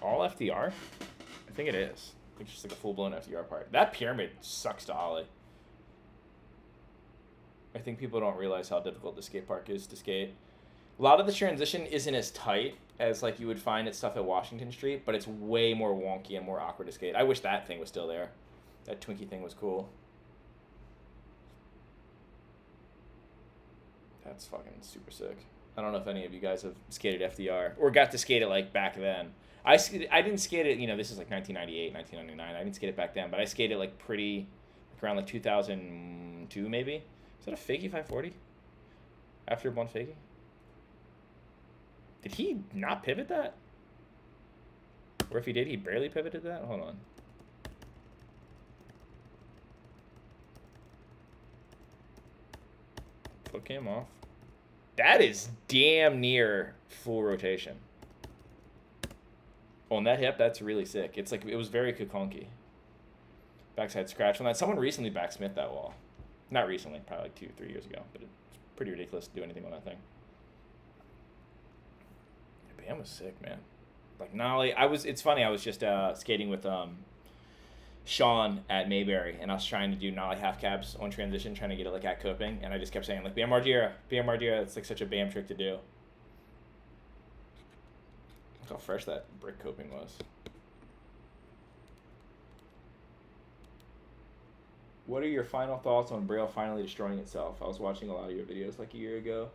all FDR? I think it is. It's just like a full-blown FDR part. That pyramid sucks to ollie. I think people don't realize how difficult the skate park is to skate. A lot of the transition isn't as tight as like you would find at stuff at Washington Street, but it's way more wonky and more awkward to skate. I wish that thing was still there. That Twinkie thing was cool. That's fucking super sick. I don't know if any of you guys have skated FDR or got to skate it like back then. I didn't skate it, this is like 1998, 1999. I didn't skate it back then, but I skated like around like 2002 maybe. Is that a fakie 540? After one fakie? Did he not pivot that? Or if he did, he barely pivoted that? Hold on. Foot cam off. That is damn near full rotation. On that hip, that's really sick. It's like, it was very kukonki. Backside scratch on that. Someone recently backsmithed that wall. Not recently, probably like 2-3 years ago, but it's pretty ridiculous to do anything on that thing. Bam was sick, man. Like nollie, it's funny, I was just skating with Sean at Mayberry, and I was trying to do nollie half cabs on transition, trying to get it like at coping, and I just kept saying like Bam Margera, it's like such a Bam trick to do. Look how fresh that brick coping was. What are your final thoughts on Braille finally destroying itself? I was watching a lot of your videos like a year ago.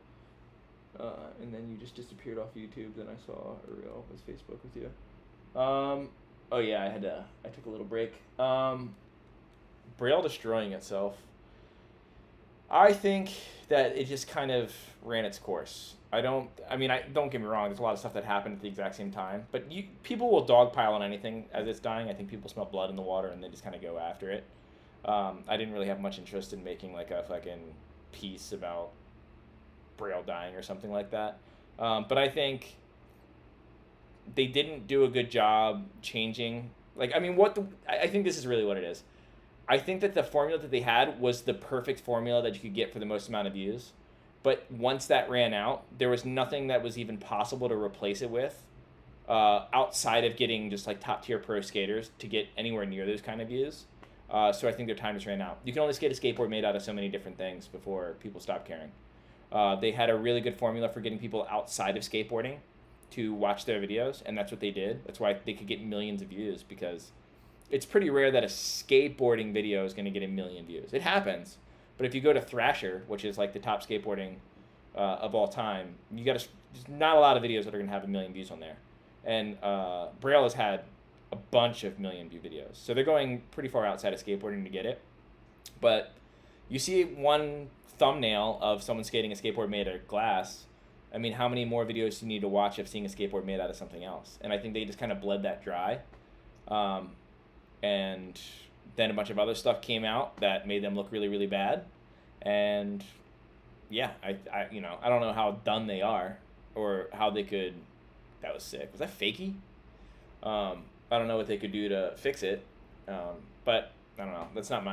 And then you just disappeared off YouTube. Then I saw a reel was Facebook with you. Oh yeah, I took a little break. Braille destroying itself. I think that it just kind of ran its course. Don't get me wrong. There's a lot of stuff that happened at the exact same time. But people will dogpile on anything as it's dying. I think people smell blood in the water and they just kind of go after it. I didn't really have much interest in making like a fucking piece about Braille dying or something like that. But I think they didn't do a good job changing. I think this is really what it is. I think that the formula that they had was the perfect formula that you could get for the most amount of views. But once that ran out, there was nothing that was even possible to replace it with outside of getting just like top tier pro skaters to get anywhere near those kind of views. So I think their time just ran out. You can only skate a skateboard made out of so many different things before people stop caring. They had a really good formula for getting people outside of skateboarding to watch their videos, and that's what they did. That's why they could get millions of views, because it's pretty rare that a skateboarding video is going to get 1 million views. It happens, but if you go to Thrasher, which is like the top skateboarding of all time, there's not a lot of videos that are going to have 1 million views on there. And Braille has had a bunch of 1 million view videos, so they're going pretty far outside of skateboarding to get it. But you see one thumbnail of someone skating a skateboard made out of glass. I mean, how many more videos do you need to watch of seeing a skateboard made out of something else? And I think they just kind of bled that dry. And then a bunch of other stuff came out that made them look really, really bad. And yeah, I don't know how done they are or how they could. That was sick. Was that fakey? I don't know what they could do to fix it. But I don't know. That's not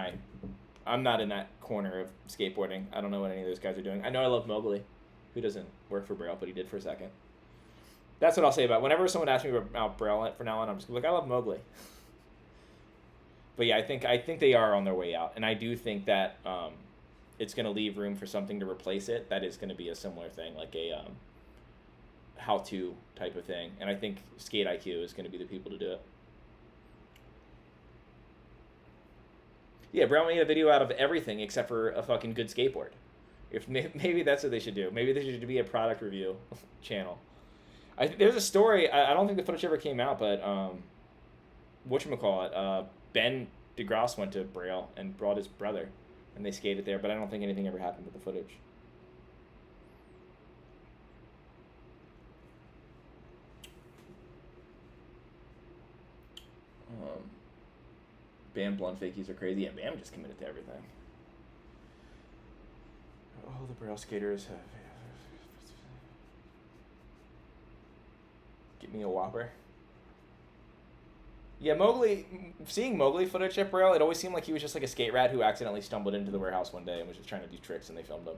I'm not in that corner of skateboarding. I don't know what any of those guys are doing. I know I love Mowgli, who doesn't work for Braille, but he did for a second. That's what I'll say about it. Whenever someone asks me about Braille from now on, I'm just like, I love Mowgli. But yeah, I think they are on their way out, and I do think that it's going to leave room for something to replace it. That is going to be a similar thing, like a how-to type of thing. And I think Skate IQ is going to be the people to do it. Yeah, Braille made a video out of everything except for a fucking good skateboard. Maybe that's what they should do. Maybe they should be a product review channel. There's a story. I don't think the footage ever came out, but whatchamacallit, Ben DeGrasse went to Braille and brought his brother, and they skated there. But I don't think anything ever happened with the footage. Bam blonde fakies are crazy. Yeah, Bam just committed to everything. All the Braille skaters have... Get me a Whopper. Yeah, Mowgli, seeing Mowgli footage at Braille, it always seemed like he was just like a skate rat who accidentally stumbled into the warehouse one day and was just trying to do tricks and they filmed him.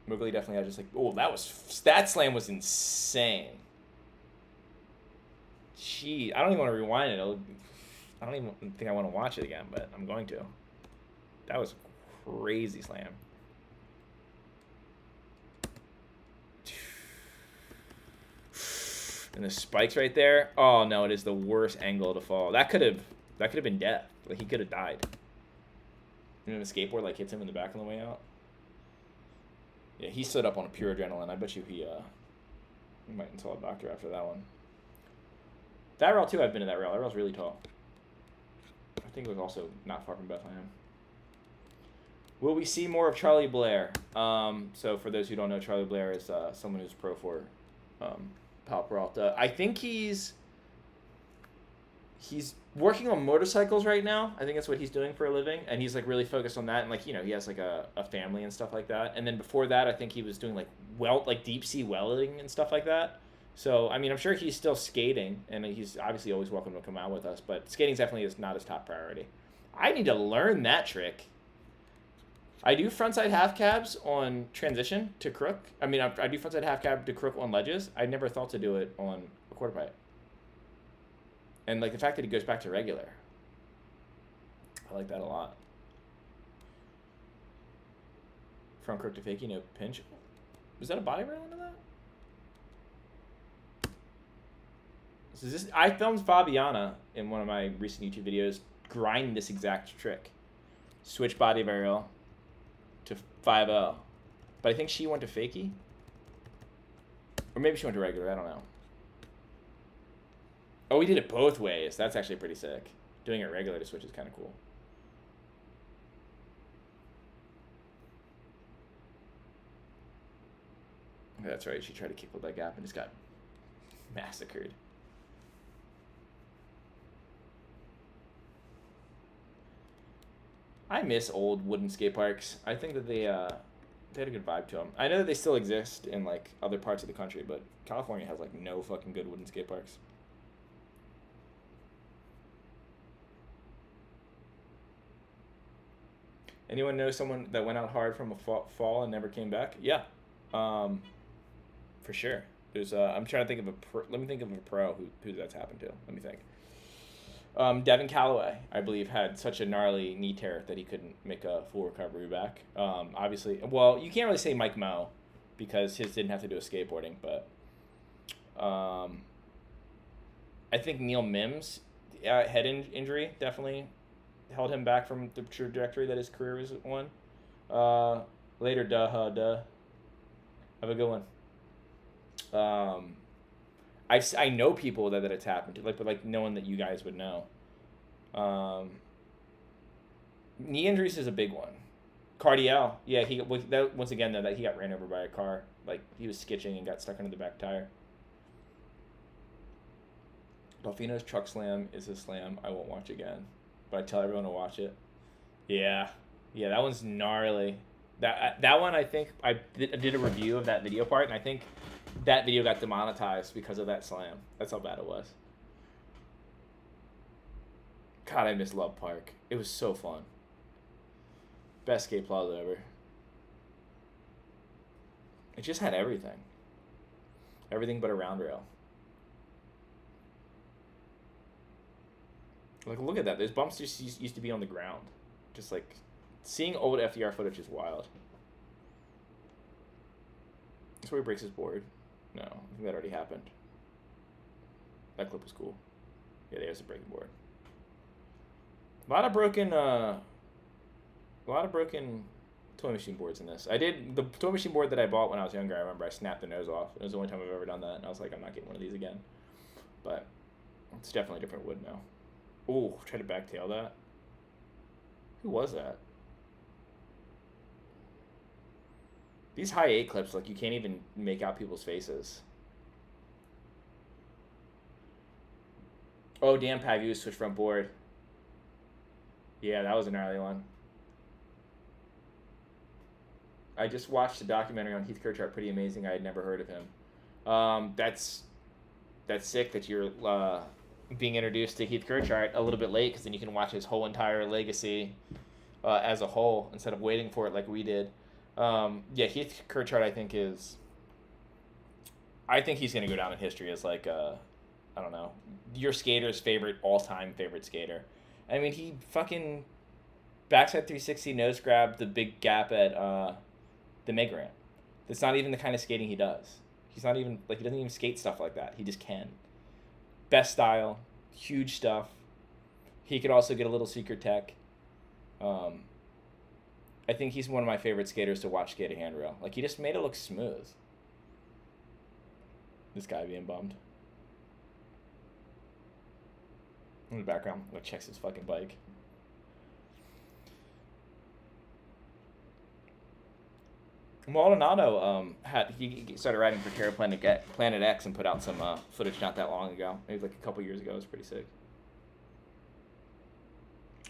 Mowgli definitely had just like, oh, that slam was insane. Gee, I don't even want to rewind it. I don't even think I want to watch it again, but I'm going to. That was a crazy slam. And the spikes right there. Oh no, it is the worst angle to fall. That could have been death. Like he could have died. And then the skateboard like hits him in the back on the way out. Yeah, he stood up on a pure adrenaline. I bet you he might install a doctor after that one. That rail too, I've been to that rail. That rail's really tall. I think it was also not far from Bethlehem. Will we see more of Charlie Blair? So for those who don't know, Charlie Blair is someone who's pro for Pal Peralta. I think he's working on motorcycles right now. I think that's what he's doing for a living, and he's like really focused on that. And like, you know, he has like a family and stuff like that. And then before that, I think he was doing like deep sea welding and stuff like that. So I mean, I'm sure he's still skating, and he's obviously always welcome to come out with us. But skating definitely is not his top priority. I need to learn that trick. I do frontside half cabs on transition to crook. I mean, I do frontside half cab to crook on ledges. I never thought to do it on a quarter pipe. And like the fact that he goes back to regular, I like that a lot. Front crook to fakie, no pinch. Was that a body rail into that? I filmed Fabiana in one of my recent YouTube videos grinding this exact trick. Switch body rail to 5-0. But I think she went to fakie. Or maybe she went to regular, I don't know. Oh, we did it both ways. That's actually pretty sick. Doing it regular to switch is kind of cool. That's right, she tried to kick with that gap and just got massacred. I miss old wooden skate parks. I think that they had a good vibe to them. I know that they still exist in like other parts of the country, but California has like no fucking good wooden skate parks. Anyone know someone that went out hard from a fall and never came back? Yeah, for sure. There's I'm trying to think of a pro. Let me think of a pro who that's happened to. Let me think. Devin Calloway, I believe, had such a gnarly knee tear that he couldn't make a full recovery back. Obviously, well, you can't really say Mike Moe because his didn't have to do with skateboarding, but I think Neil Mims' head injury definitely held him back from the trajectory that his career was on. Later, duh. Have a good one. I know people that it's happened to, but no one that you guys would know. Knee injuries is a big one. Cardiel, yeah, once again though, that he got ran over by a car. Like he was skitching and got stuck under the back tire. Delfino's truck slam is a slam I won't watch again, but I tell everyone to watch it. Yeah, that one's gnarly. That one I think I did a review of that video part, and I think that video got demonetized because of that slam. That's how bad it was. God, I miss Love Park. It was so fun. Best skate plaza ever. It just had everything. Everything but a round rail. Like, look at that. Those bumps just used to be on the ground. Just like, seeing old FDR footage is wild. That's where he breaks his board. No, I think that already happened. That clip was cool. Yeah, there's a breaking board. A lot of broken toy machine boards in this. I did the toy machine board that I bought when I was younger. I remember I snapped the nose off. It was the only time I've ever done that, and I was like, I'm not getting one of these again. But it's definitely different wood now. Oh, try to backtail that. Who was that? These high 8 clips, like, you can't even make out people's faces. Oh, Dan Pagu switched front board. Yeah, that was a gnarly one. I just watched a documentary on Heath Kirchart. Pretty amazing. I had never heard of him. That's sick that you're being introduced to Heath Kirchart a little bit late, because then you can watch his whole entire legacy as a whole instead of waiting for it like we did. Yeah, Heath Kirchart, I think he's gonna go down in history as like I don't know, your skater's all-time favorite skater. I mean, he fucking backside 360 nose grabbed the big gap at the Mega Ramp. That's not even the kind of skating he does. He's not even like, he doesn't even skate stuff like that. He just can. Best style, huge stuff. He could also get a little secret tech. I think he's one of my favorite skaters to watch skate a handrail. Like, he just made it look smooth. This guy being bummed. In the background, I'm gonna check his fucking bike. Maldonado he started riding for Terra Planet X and put out some footage not that long ago. Maybe like a couple years ago. It was pretty sick.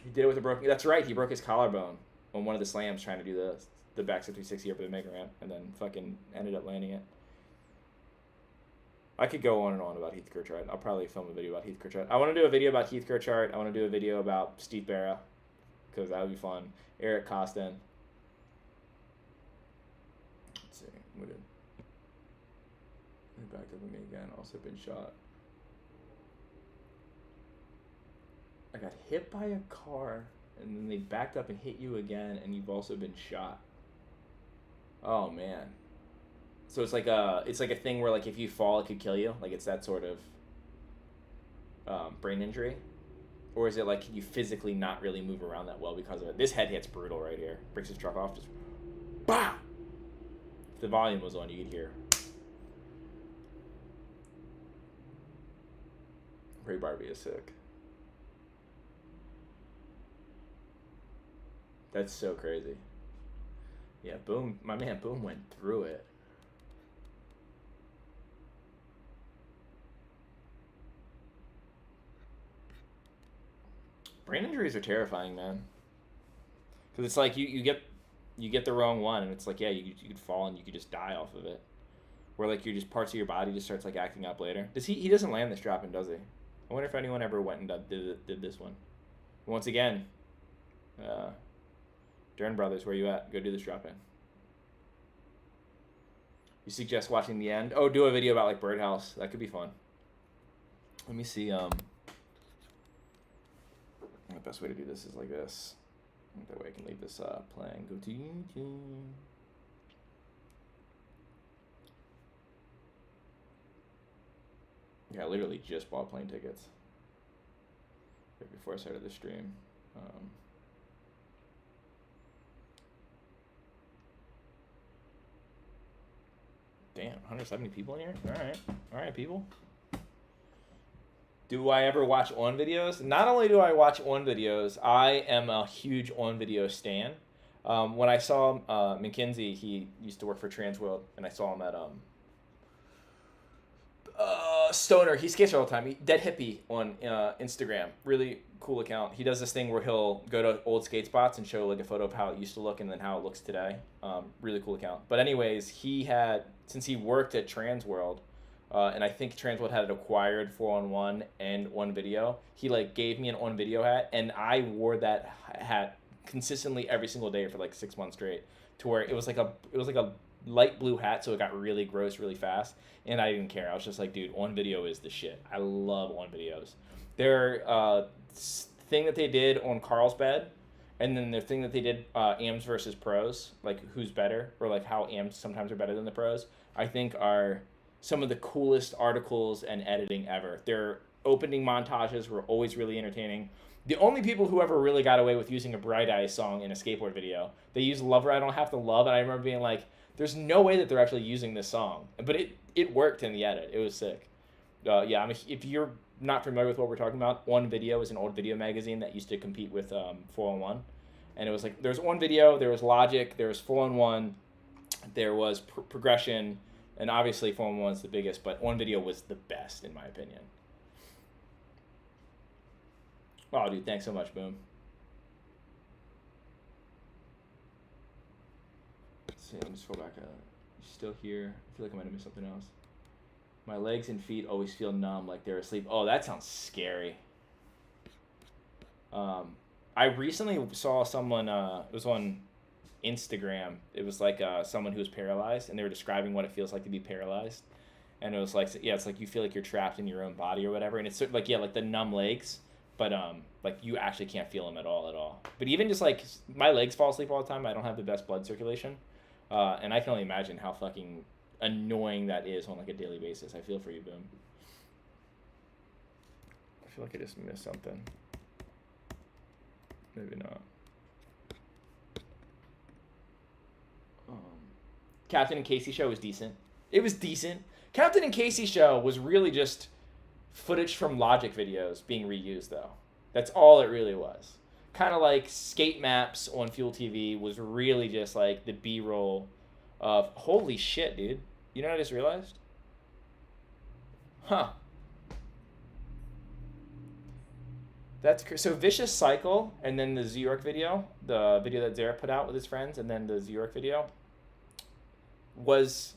He did it with a broken. That's right. He broke his collarbone on one of the slams trying to do the backside 360 over the Mega Ramp, and then fucking ended up landing it. I could go on and on about Heath Kirchart. I'll probably film a video about Heath Kirchart. I want to do a video about Heath Kirchart. I want to do a video about Steve Barra, because that would be fun. Eric Costin. Let's see. What did? He backed up at me again. Also been shot. I got hit by a car, and then they backed up and hit you again, and you've also been shot. Oh man. So it's like a thing where, like, if you fall, it could kill you. Like, it's that sort of brain injury, or is it like you physically not really move around that well because of it? This head hit's brutal right here. Breaks his truck off. Just, bah! If the volume was on, you could hear. Ray Barbie is sick. That's so crazy. Yeah, Boom. My man Boom went through it. Brain injuries are terrifying, man. Because it's like you get the wrong one, and it's like, yeah, you could fall and you could just die off of it. Where like just parts of your body just starts like acting up later. He doesn't land this drop in, does he? I wonder if anyone ever went and did this one. Once again, Dern Brothers, where you at? Go do this drop in. You suggest watching the end? Oh, do a video about like Birdhouse. That could be fun. Let me see. The best way to do this is like this. That way I can leave this playing. Go to YouTube. Yeah, I literally just bought plane tickets right before I started the stream. Damn, 170 people in here? All right, people. Do I ever watch on videos? Not only do I watch on videos, I am a huge on video stan. When I saw McKinsey, he used to work for Transworld, and I saw him at Stoner. He skates all the time. Dead Hippie on Instagram. Really cool account. He does this thing where he'll go to old skate spots and show like a photo of how it used to look and then how it looks today. Really cool account. But anyways, since he worked at Transworld, and I think Transworld had acquired 4-on-1 and on video, he like gave me an on video hat, and I wore that hat consistently every single day for like 6 months straight, to where it was like a light blue hat, so it got really gross really fast, and I didn't care. I was just like, dude, on video is the shit. I love on videos. Their thing that they did on Carlsbad, and then the thing that they did AMs versus pros, like who's better, or like how AMs sometimes are better than the pros, I think are some of the coolest articles and editing ever. Their opening montages were always really entertaining. The only people who ever really got away with using a Bright Eyes song in a skateboard video, they used Lover I Don't Have to Love, and I remember being like, there's no way that they're actually using this song. But it worked in the edit. It was sick. Yeah, I mean, if you're not familiar with what we're talking about, On Video is an old video magazine that used to compete with 4-on-1. And it was like, there was On Video, there was Logic, there was 4-on-1, there was Progression, and obviously 4-on-1 is the biggest, but On Video was the best, in my opinion. Oh, dude, thanks so much, Boom. Let's see, let me just scroll back. You still here? I feel like I might have missed something else. My legs and feet always feel numb, like they're asleep. Oh, that sounds scary. I recently saw someone. It was on Instagram. It was like someone who was paralyzed, and they were describing what it feels like to be paralyzed. And it was like, yeah, it's like you feel like you're trapped in your own body or whatever. And it's sort of like, yeah, like the numb legs, but like you actually can't feel them at all. But even just like my legs fall asleep all the time. I don't have the best blood circulation, and I can only imagine how fucking annoying that is on like a daily basis. I feel for you, Boom. I feel like I just missed something. Maybe not. Captain and Casey show was decent. It was decent. Captain and Casey show was really just footage from Logic videos being reused, though. That's all it really was. Kind of like Skate Maps on Fuel TV was really just like the B-roll of, holy shit, dude. You know what I just realized? Huh. That's so Vicious Cycle, and then the Zyork video, the video that Zara put out with his friends, and then the Zyork video, was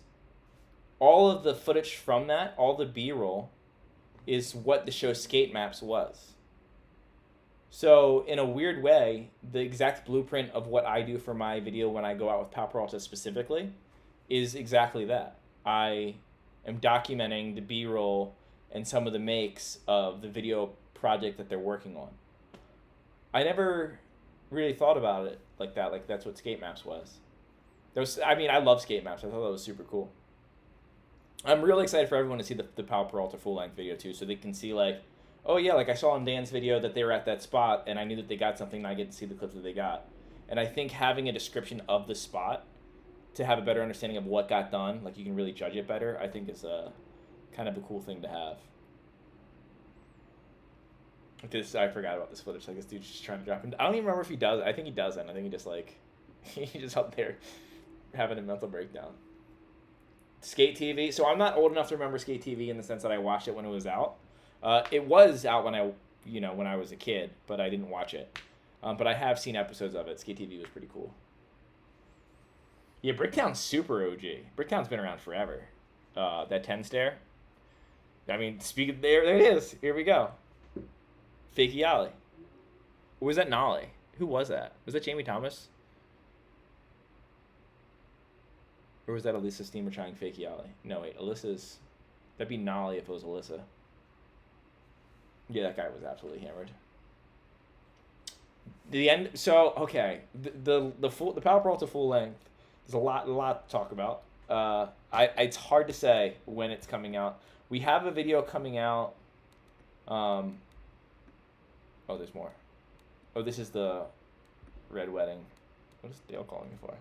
all of the footage from that, all the B-roll, is what the show Skate Maps was. So in a weird way, the exact blueprint of what I do for my video when I go out with Pal Peralta specifically is exactly that. I am documenting the B-roll and some of the makes of the video project that they're working on. I never really thought about it like that. Like that's what Skate Maps was. I mean, I love Skate Maps. I thought that was super cool. I'm really excited for everyone to see the Pal Peralta full-length video too, so they can see like, oh yeah, like I saw in Dan's video that they were at that spot, and I knew that they got something, and I get to see the clips that they got. And I think having a description of the spot to have a better understanding of what got done, like you can really judge it better, I think is a kind of a cool thing to have. I forgot about this footage. Like this dude's just trying to drop in. I don't even remember if he does. I think he doesn't. I think he just like he's just out there having a mental breakdown. Skate TV. So I'm not old enough to remember Skate TV in the sense that I watched it when it was out. It was out when I was a kid, but I didn't watch it. But I have seen episodes of it. Skate TV was pretty cool. Yeah, Bricktown's super OG. Bricktown's been around forever. That 10 stair. I mean, there it is. Here we go. Fakey Ollie. Or was that Nolly? Who was that? Was that Jamie Thomas? Or was that Alyssa Steamer trying Fakey Ollie? No, wait. That'd be Nolly if it was Alyssa. Yeah, that guy was absolutely hammered. The end. So okay, the Pal Peralta full length. There's a lot to talk about. It's hard to say when it's coming out. We have a video coming out. Oh, there's more. Oh, this is the Red Wedding. What is Dale calling me for?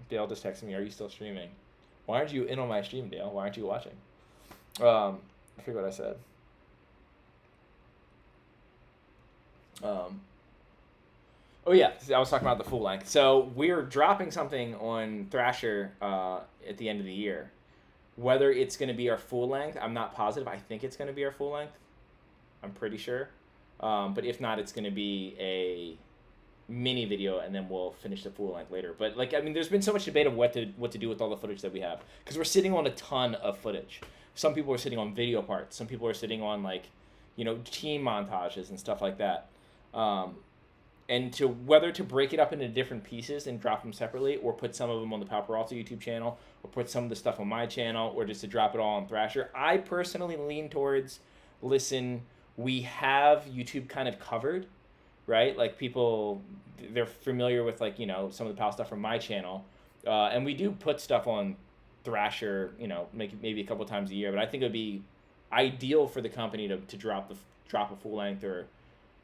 Dale just texted me, are you still streaming? Why aren't you in on my stream, Dale? Why aren't you watching? I forget what I said. Oh yeah, I was talking about the full length. So we're dropping something on Thrasher at the end of the year. Whether it's going to be our full length, I'm not positive. I think it's going to be our full length. I'm pretty sure. But if not, it's going to be a mini video, and then we'll finish the full length later. But like, I mean, there's been so much debate of what to do with all the footage that we have, because we're sitting on a ton of footage. Some people are sitting on video parts. Some people are sitting on like, team montages and stuff like that. And whether to break it up into different pieces and drop them separately, or put some of them on the Pal Peralta YouTube channel, or put some of the stuff on my channel, or just to drop it all on Thrasher. I personally lean towards, we have YouTube kind of covered, right? Like people, they're familiar with like, some of the Pal stuff from my channel. And we do put stuff on Thrasher, maybe a couple times a year, but I think it would be ideal for the company to drop a full length or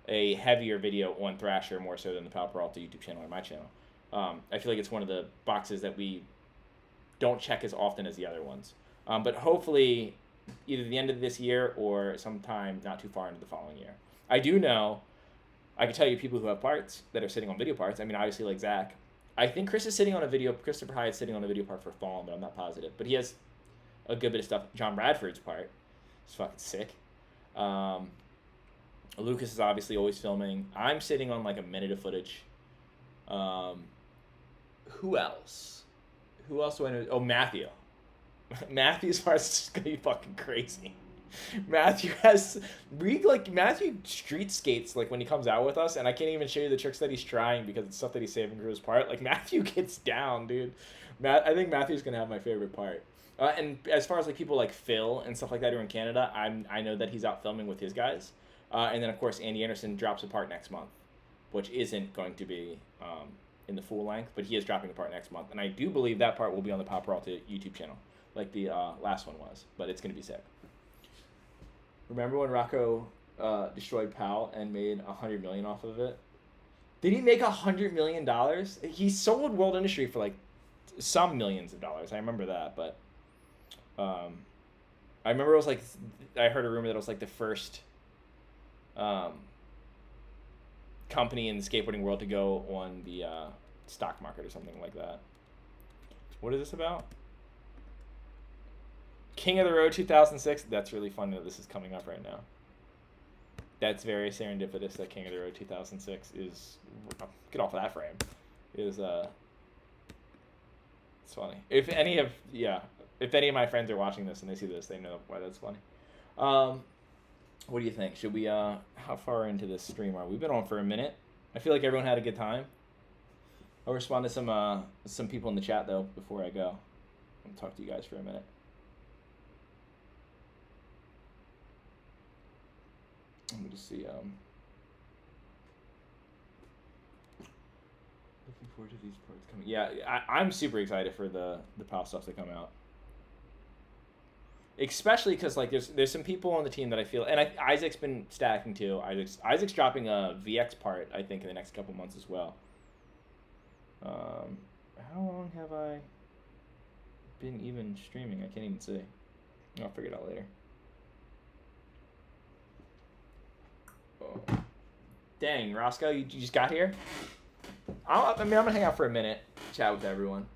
a heavier video on Thrasher more so than the Pal Peralta YouTube channel or my channel. I feel like it's one of the boxes that we don't check as often as the other ones. But hopefully either the end of this year or sometime not too far into the following year. I do know, I can tell you people who have parts that are sitting on video parts. I mean, obviously like Zach. I think Christopher Hyatt's sitting on a video part for Fallen, but I'm not positive. But he has a good bit of stuff. John Bradford's part is fucking sick. Um, Lucas is obviously always filming. I'm sitting on like a minute of footage. Um, who else? Who else do I know? Oh, Matthew. Matthew's part's just gonna be fucking crazy. Matthew street skates like when he comes out with us, and I can't even show you the tricks that he's trying because it's stuff that he's saving for his part. Like Matthew gets down, dude. I think Matthew's gonna have my favorite part. And as far as like people like Phil and stuff like that who are in Canada, I know that he's out filming with his guys. And then of course Andy Anderson drops a part next month, which isn't going to be in the full length, but he is dropping a part next month, and I do believe that part will be on the Pop Peralta YouTube channel, like the last one was. But it's gonna be sick. Remember when Rocco destroyed PAL and made $100 million off of it? Did he make $100 million? He sold World Industry for like some millions of dollars. I remember that, but I remember it was like I heard a rumor that it was like the first company in the skateboarding world to go on the stock market or something like that. What is this about? King of the Road 2006. That's really fun that this is coming up right now. That's very serendipitous that King of the Road 2006 is... Get off of that frame. Is it's funny. If any of my friends are watching this and they see this, they know why that's funny. What do you think? Should we how far into this stream are we? We've been on for a minute. I feel like everyone had a good time. I'll respond to some people in the chat though before I go. I'll talk to you guys for a minute. Let me just see. Looking forward to these parts coming. Yeah, I'm super excited for the PAL stuff to come out. Especially because like there's some people on the team that I feel, and Isaac's been stacking too. Isaac's dropping a VX part I think in the next couple months as well. How long have I been even streaming? I can't even see. I'll figure it out later. Oh. Dang, Roscoe, you just got here? I'm gonna hang out for a minute, chat with everyone.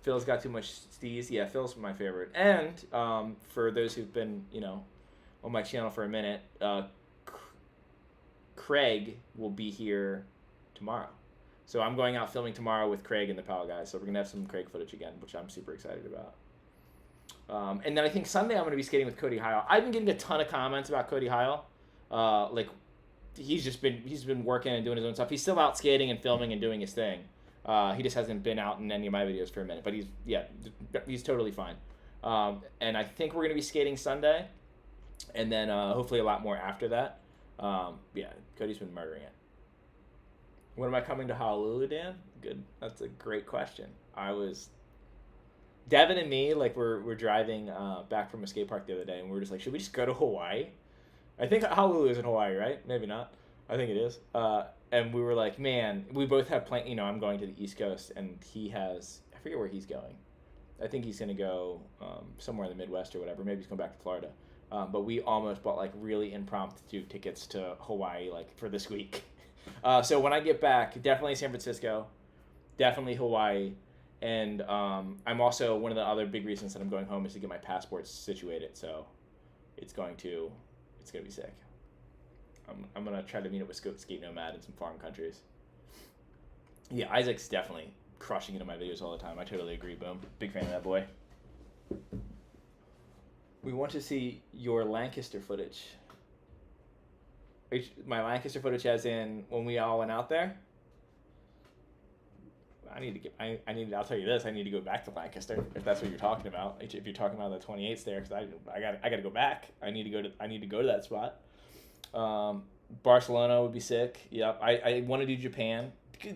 Phil's got too much steez. Yeah, Phil's my favorite. And for those who've been, on my channel for a minute, Craig will be here tomorrow. So I'm going out filming tomorrow with Craig and the PAL guys. So we're gonna have some Craig footage again, which I'm super excited about. And then I think Sunday I'm gonna be skating with Cody Heil. I've been getting a ton of comments about Cody Heil. Like he's been working and doing his own stuff. He's still out skating and filming and doing his thing. He just hasn't been out in any of my videos for a minute, but he's totally fine. And I think we're gonna be skating Sunday, and then hopefully a lot more after that. Cody's been murdering it. When am I coming to Honolulu, Dan? Good. That's a great question. Devin and me, like we're driving back from a skate park the other day, and we were just like, should we just go to Hawaii? I think Honolulu is in Hawaii, right? Maybe not. I think it is. And we were like, man, we both have plans. I'm going to the East Coast, and he has, I forget where he's going. I think he's going to go somewhere in the Midwest or whatever. Maybe he's going back to Florida. But we almost bought like really impromptu tickets to Hawaii like for this week. So when I get back, definitely San Francisco, definitely Hawaii. And I'm also, one of the other big reasons that I'm going home is to get my passports situated. So it's going to be sick. I'm going to try to meet up with Skate Nomad in some foreign countries. Yeah, Isaac's definitely crushing it in my videos all the time. I totally agree, Boom. Big fan of that boy. We want to see your Lancaster footage. My Lancaster footage as in when we all went out there? I'll tell you this, I need to go back to Lancaster, if that's what you're talking about. If you're talking about the 28th there, because I got to go back. I need to go to that spot. Barcelona would be sick. Yep. I want to do Japan.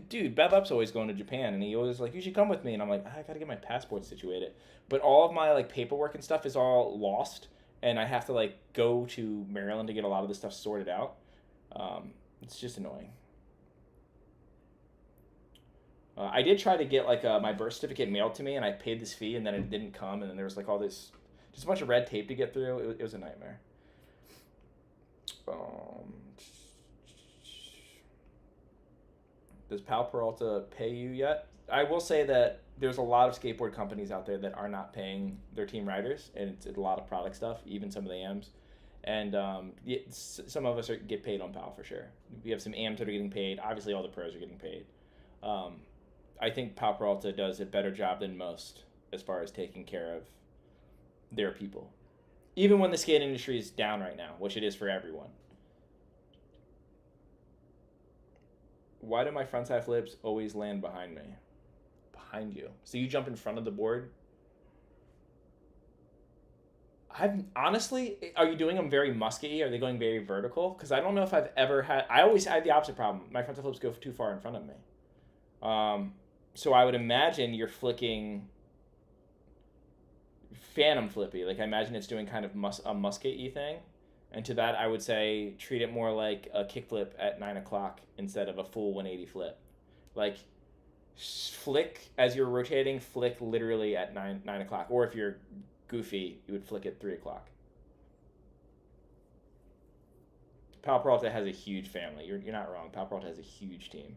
Dude, Bev Up's always going to Japan, and he always like, you should come with me. And I'm like, I got to get my passport situated. But all of my like paperwork and stuff is all lost, and I have to like go to Maryland to get a lot of this stuff sorted out. It's just annoying. I did try to get like my birth certificate mailed to me, and I paid this fee, and then it didn't come, and then there was like all this, just a bunch of red tape to get through. It was a nightmare. Does Pal Peralta pay you yet? I will say that there's a lot of skateboard companies out there that are not paying their team riders, and it's a lot of product stuff, even some of the AMs. And some of us get paid on Pal for sure. We have some AMs that are getting paid. Obviously, all the pros are getting paid. Um, I think Pal Peralta does a better job than most as far as taking care of their people. Even when the skate industry is down right now, which it is for everyone. Why do my frontside flips always land behind me? Behind you. So you jump in front of the board? I've honestly, are you doing them very musky? Are they going very vertical? Because I don't know if I've ever had. I always had the opposite problem. My frontside flips go too far in front of me. So I would imagine you're flicking phantom flippy. Like I imagine it's doing kind of a musket-y thing. And to that, I would say treat it more like a kickflip at 9 o'clock instead of a full 180 flip. Like flick as you're rotating, flick literally at 9 o'clock. Or if you're goofy, you would flick at 3 o'clock. Pal Peralta has a huge family. You're not wrong. Pal Peralta has a huge team.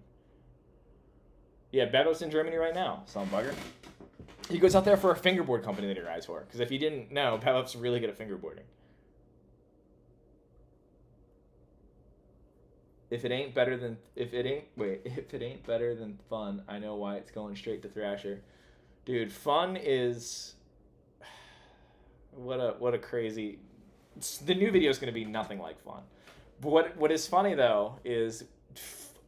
Yeah, Bevo's in Germany right now, some bugger. He goes out there for a fingerboard company that he rides for. Because if you didn't know, Bevo's really good at fingerboarding. If it ain't better than fun, I know why it's going straight to Thrasher. Dude, fun is what a crazy. The new video is going to be nothing like fun. But what is funny though is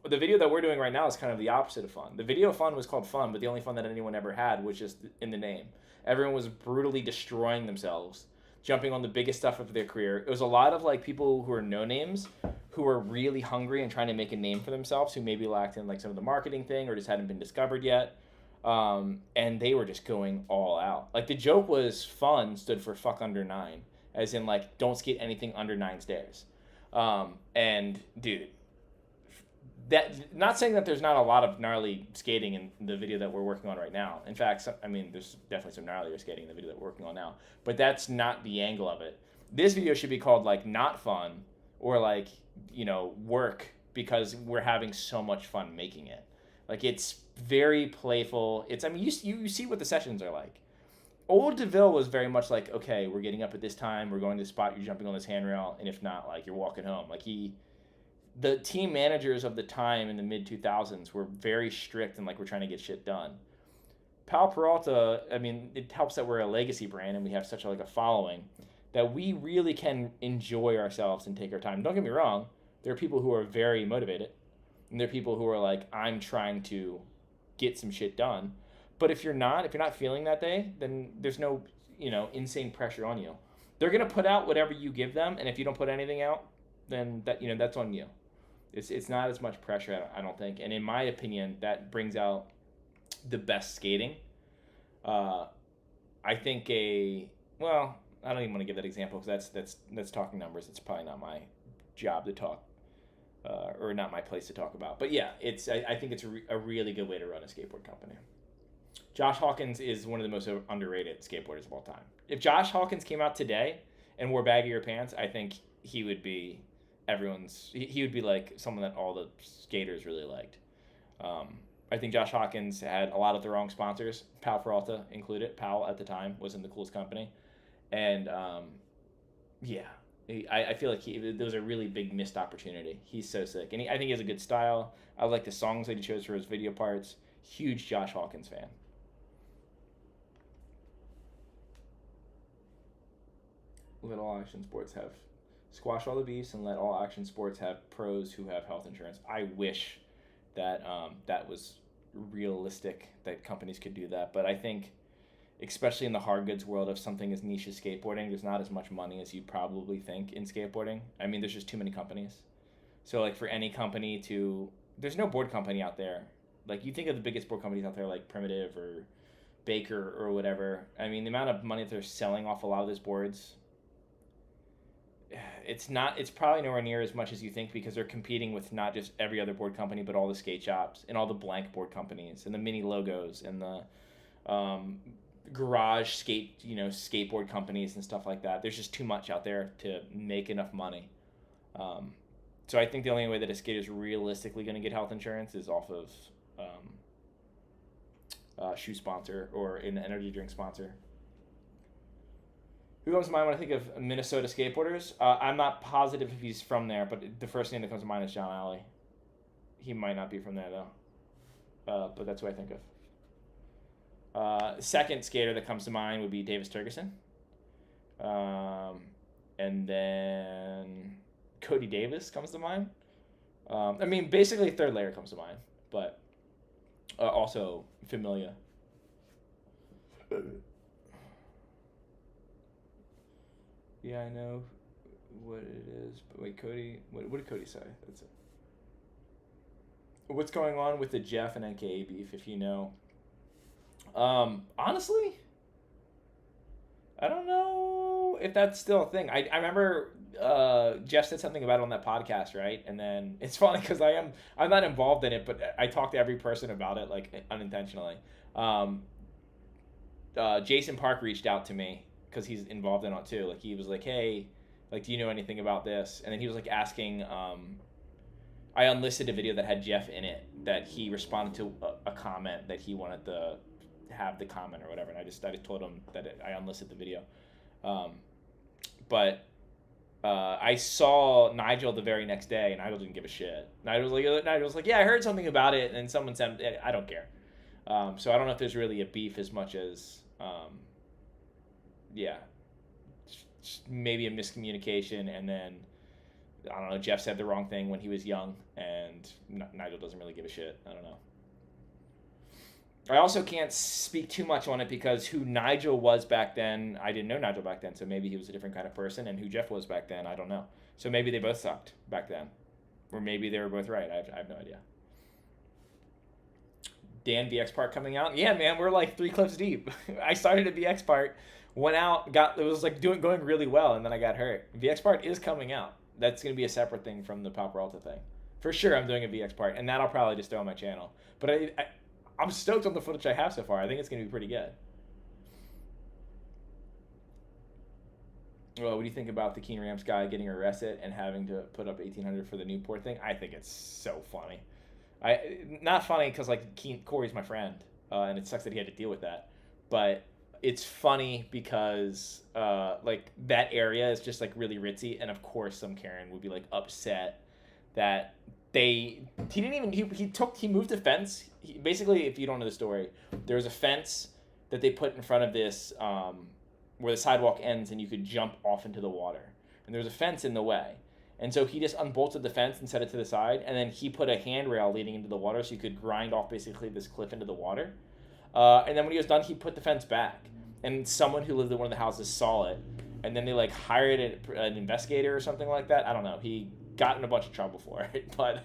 the video that we're doing right now is kind of the opposite of fun. The video fun was called fun, but the only fun that anyone ever had was just in the name. Everyone was brutally destroying themselves, jumping on the biggest stuff of their career. It was a lot of like people who are no names, who were really hungry and trying to make a name for themselves, who maybe lacked in like some of the marketing thing or just hadn't been discovered yet. And they were just going all out. Like the joke was fun stood for fuck under 9, as in like don't skate anything under 9 stairs. And dude, that not saying that there's not a lot of gnarly skating in the video that we're working on right now. In fact, there's definitely some gnarlier skating in the video that we're working on now. But that's not the angle of it. This video should be called like not fun or like work because we're having so much fun making it. Like it's very playful. You see what the sessions are like. Old DeVille was very much like, okay, we're getting up at this time, we're going to the spot, you're jumping on this handrail, and if not, like you're walking home. Like the team managers of the time in the mid 2000s were very strict and like we're trying to get shit done. Pal Peralta, it helps that we're a legacy brand and we have such a following that we really can enjoy ourselves and take our time. Don't get me wrong, there are people who are very motivated and there are people who are like, I'm trying to get some shit done. But if you're not feeling that day, then there's no, insane pressure on you. They're going to put out whatever you give them, and if you don't put anything out, then that's on you. It's not as much pressure, I don't think. And in my opinion, that brings out the best skating. I think I don't even want to give that example because that's talking numbers. It's probably not my job to talk, or not my place to talk about. But yeah, I think it's a really good way to run a skateboard company. Josh Hawkins is one of the most underrated skateboarders of all time. If Josh Hawkins came out today and wore baggier pants, I think he would be he would be like someone that all the skaters really liked. I think Josh Hawkins had a lot of the wrong sponsors, Pal Peralta included. Pal at the time wasn't the coolest company. And I feel like there was a really big missed opportunity. He's so sick. And I think he has a good style. I like the songs that he chose for his video parts. Huge Josh Hawkins fan. Let all action sports have squash all the beefs and let all action sports have pros who have health insurance. I wish that that was realistic, that companies could do that. But I think, especially in the hard goods world of something as niche as skateboarding, there's not as much money as you probably think in skateboarding. There's just too many companies. So like for any company there's no board company out there. Like you think of the biggest board companies out there like Primitive or Baker or whatever. The amount of money that they're selling off a lot of those boards, it's probably nowhere near as much as you think because they're competing with not just every other board company but all the skate shops and all the blank board companies and the mini logos and the garage skateboard companies and stuff like that. There's just too much out there to make enough money So I think the only way that a skater is realistically going to get health insurance is off of shoe sponsor or an energy drink sponsor. Who comes to mind when I think of Minnesota skateboarders? I'm not positive if he's from there, but the first name that comes to mind is John Alley. He might not be from there, though. But that's what I think of. Second skater that comes to mind would be Davis Turgeson. And then Cody Davis comes to mind. I mean, basically third layer comes to mind, but also Familia. Yeah, I know what it is. But wait, Cody, what did Cody say? That's it. What's going on with the Jeff and NKA beef, if you know? Honestly, I don't know if that's still a thing. I remember Jeff said something about it on that podcast, right? And then it's funny because I'm not involved in it, but I talk to every person about it, like, unintentionally. Jason Park reached out to me because he's involved in it too. Like, he was like, hey, like, do you know anything about this? And then he was like asking, I unlisted a video that had Jeff in it that he responded to a comment that he wanted to have the comment or whatever. And I just told him that I unlisted the video. But I saw Nigel the very next day, and Nigel didn't give a shit. Nigel was like, yeah, I heard something about it, and someone said, I don't care. So I don't know if there's really a beef as much as, maybe a miscommunication, and then, I don't know, Jeff said the wrong thing when he was young, and Nigel doesn't really give a shit. I don't know. I also can't speak too much on it because who Nigel was back then, I didn't know Nigel back then, so maybe he was a different kind of person, and who Jeff was back then, I don't know. So maybe they both sucked back then. Or maybe they were both right. I have no idea. Dan VX part coming out. Yeah, man, we're like 3 clips deep. I started a VX part, went out, it was like going really well, and then I got hurt. VX part is coming out. That's going to be a separate thing from the Pop Peralta thing. For sure, I'm doing a VX part, and that I'll probably just throw on my channel. But I'm stoked on the footage I have so far. I think it's going to be pretty good. Well, what do you think about the Keen Ramps guy getting arrested and having to put up $1,800 for the Newport thing? I think it's so funny. Not funny because, like, Corey's my friend, and it sucks that he had to deal with that. But it's funny because, like, that area is just, like, really ritzy, and of course some Karen would be, like, upset that he moved the fence. Basically, if you don't know the story, there was a fence that they put in front of this, where the sidewalk ends and you could jump off into the water. And there was a fence in the way. And so he just unbolted the fence and set it to the side, and then he put a handrail leading into the water so you could grind off basically this cliff into the water. And then when he was done, he put the fence back. And someone who lived in one of the houses saw it, and then they, like, hired an investigator or something like that. I don't know. He got in a bunch of trouble for it. But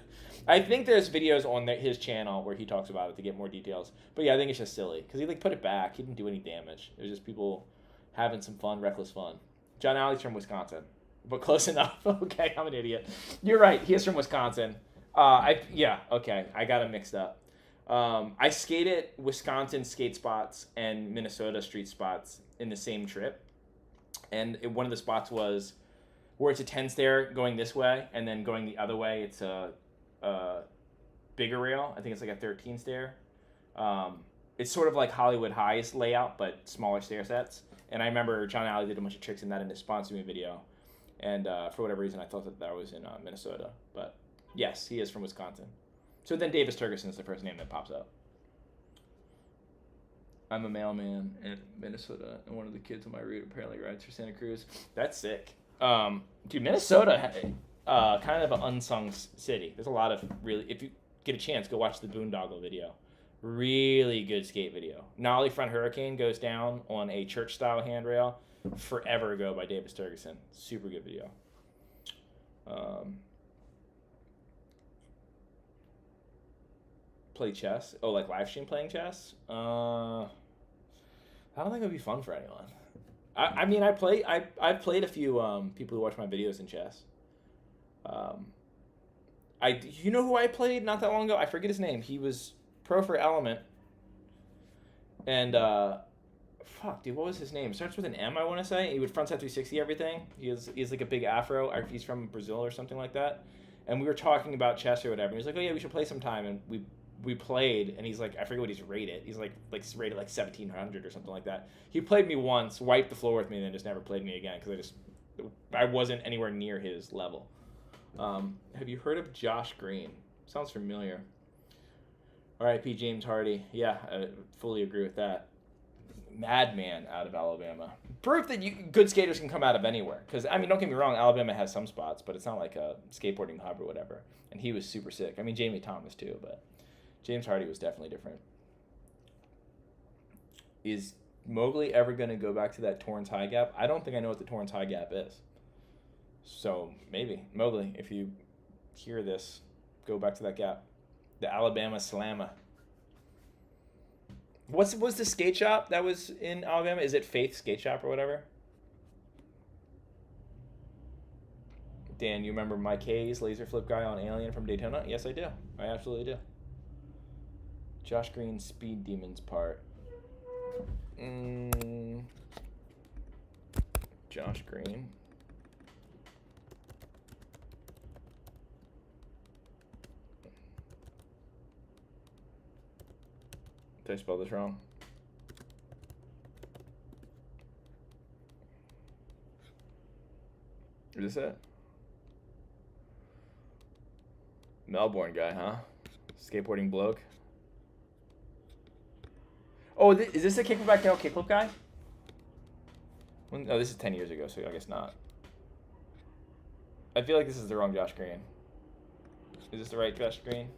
I think there's videos on his channel where he talks about it to get more details. But yeah, I think it's just silly because he, like, put it back. He didn't do any damage. It was just people having some fun, reckless fun. John Alley's from Wisconsin. But close enough. Okay, I'm an idiot. You're right. He is from Wisconsin. Okay. I got him mixed up. I skated Wisconsin skate spots and Minnesota street spots in the same trip. And one of the spots was where it's a 10 stair going this way, and then going the other way, it's a bigger rail. I think it's like a 13 stair. It's sort of like Hollywood High's layout, but smaller stair sets. And I remember John Alley did a bunch of tricks in that in his sponsor me video. And for whatever reason, I thought that was in Minnesota. But yes, he is from Wisconsin. So then Davis Turgeson is the first name that pops up. I'm a mailman in Minnesota, and one of the kids on my route apparently rides for Santa Cruz. That's sick. Dude, Minnesota, kind of an unsung city. There's a lot of really, if you get a chance, go watch the Boondoggle video. Really good skate video. Nollie Front Hurricane goes down on a church-style handrail forever ago by Davis Turgeson. Super good video. Play chess. Oh, like live stream playing chess? I don't think it would be fun for anyone. I mean, I've played a few people who watch my videos in chess. You know who I played not that long ago? I forget his name. He was pro for Element. And fuck, dude, what was his name? It starts with an M, I want to say. He would frontside 360 everything. He's like a big afro. He's from Brazil or something like that. and we were talking about chess or whatever. And he was like, "Oh yeah, we should play sometime." And we played, and he's like, I forget what he's rated. He's like rated like 1700 or something like that. He played me once, wiped the floor with me, and then just never played me again because I wasn't anywhere near his level. Have you heard of Josh Green? Sounds familiar. R.I.P. James Hardy. Yeah, I fully agree with that. Madman out of Alabama. Proof that good skaters can come out of anywhere. Because, I mean, don't get me wrong, Alabama has some spots, but it's not like a skateboarding hub or whatever. And he was super sick. I mean, Jamie Thomas too, but James Hardy was definitely different. Is Mowgli ever going to go back to that Torrance High Gap? I don't think I know what the Torrance High Gap is. So, maybe. Mowgli, if you hear this, go back to that gap. The Alabama Slammer. Was the skate shop that was in Alabama? Is it Faith Skate Shop or whatever? Dan, you remember Mike Hayes, laser flip guy on Alien from Daytona? Yes, I do. I absolutely do. Josh Green's Speed Demons part. Josh Green. Did I spell this wrong? Is this it? Melbourne guy, huh? Skateboarding bloke. Oh, is this the kickflip back tail kickflip guy? Oh, this is 10 years ago, so I guess not. I feel like this is the wrong Josh Green. Is this the right Josh Green?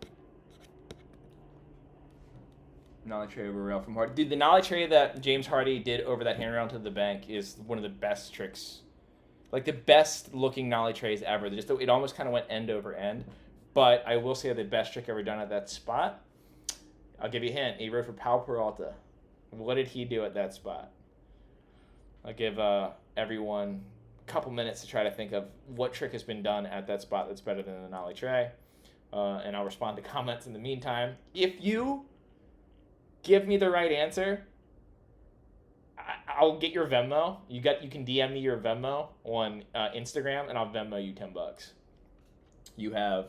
Nollie tray over rail from Hardy. Dude, the nollie tray that James Hardy did over that handrail to the bank is one of the best tricks. Like the best looking nollie trays ever. It almost kind of went end over end. But I will say the best trick ever done at that spot. I'll give you a hint. He rode for Pau Peralta. What did he do at that spot? I'll give everyone a couple minutes to try to think of what trick has been done at that spot that's better than the nollie tray. And I'll respond to comments in the meantime. If you give me the right answer, I'll get your Venmo. You can DM me your Venmo on Instagram, and I'll Venmo you $10. You have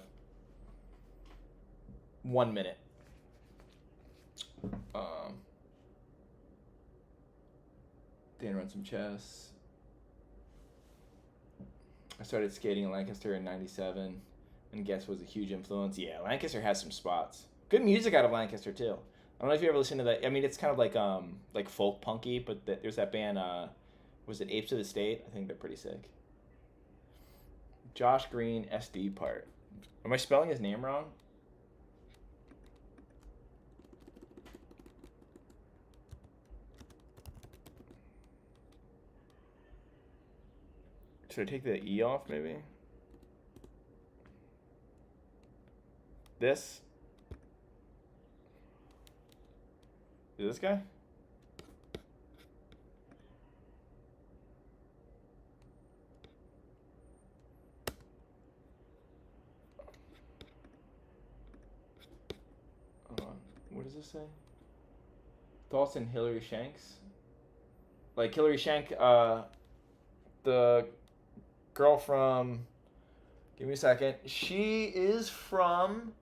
1 minute. Dan run some chess. I started skating in Lancaster in '97, and Guess was a huge influence. Yeah, Lancaster has some spots. Good music out of Lancaster too. I don't know if you ever listened to that. I mean, it's kind of like folk punky, but there's that band. Was it Apes of the State? I think they're pretty sick. Josh Green SD part. Am I spelling his name wrong? Should I take the E off, maybe? This? Is this guy? Hold on. What does this say? Dawson Hillary Shanks? Like Hillary Shank, the girl from... Give me a second. She is from...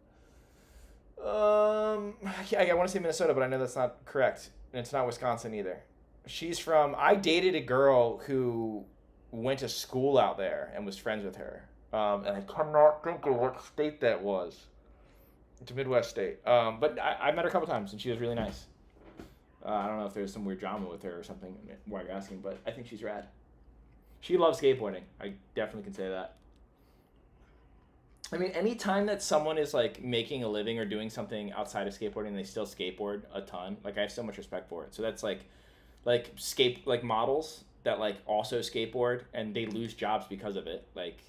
I want to say Minnesota, but I know that's not correct. And it's not Wisconsin either. She's from... I dated a girl who went to school out there and was friends with her. And I cannot think of what state that was. It's a Midwest state. But I met her a couple times, and she was really nice. I don't know if there's some weird drama with her or something while you're asking, but I think she's rad. She loves skateboarding. I definitely can say that. I mean, any time that someone is like making a living or doing something outside of skateboarding, and they still skateboard a ton. Like I have so much respect for it. So that's like models that like also skateboard and they lose jobs because of it. Like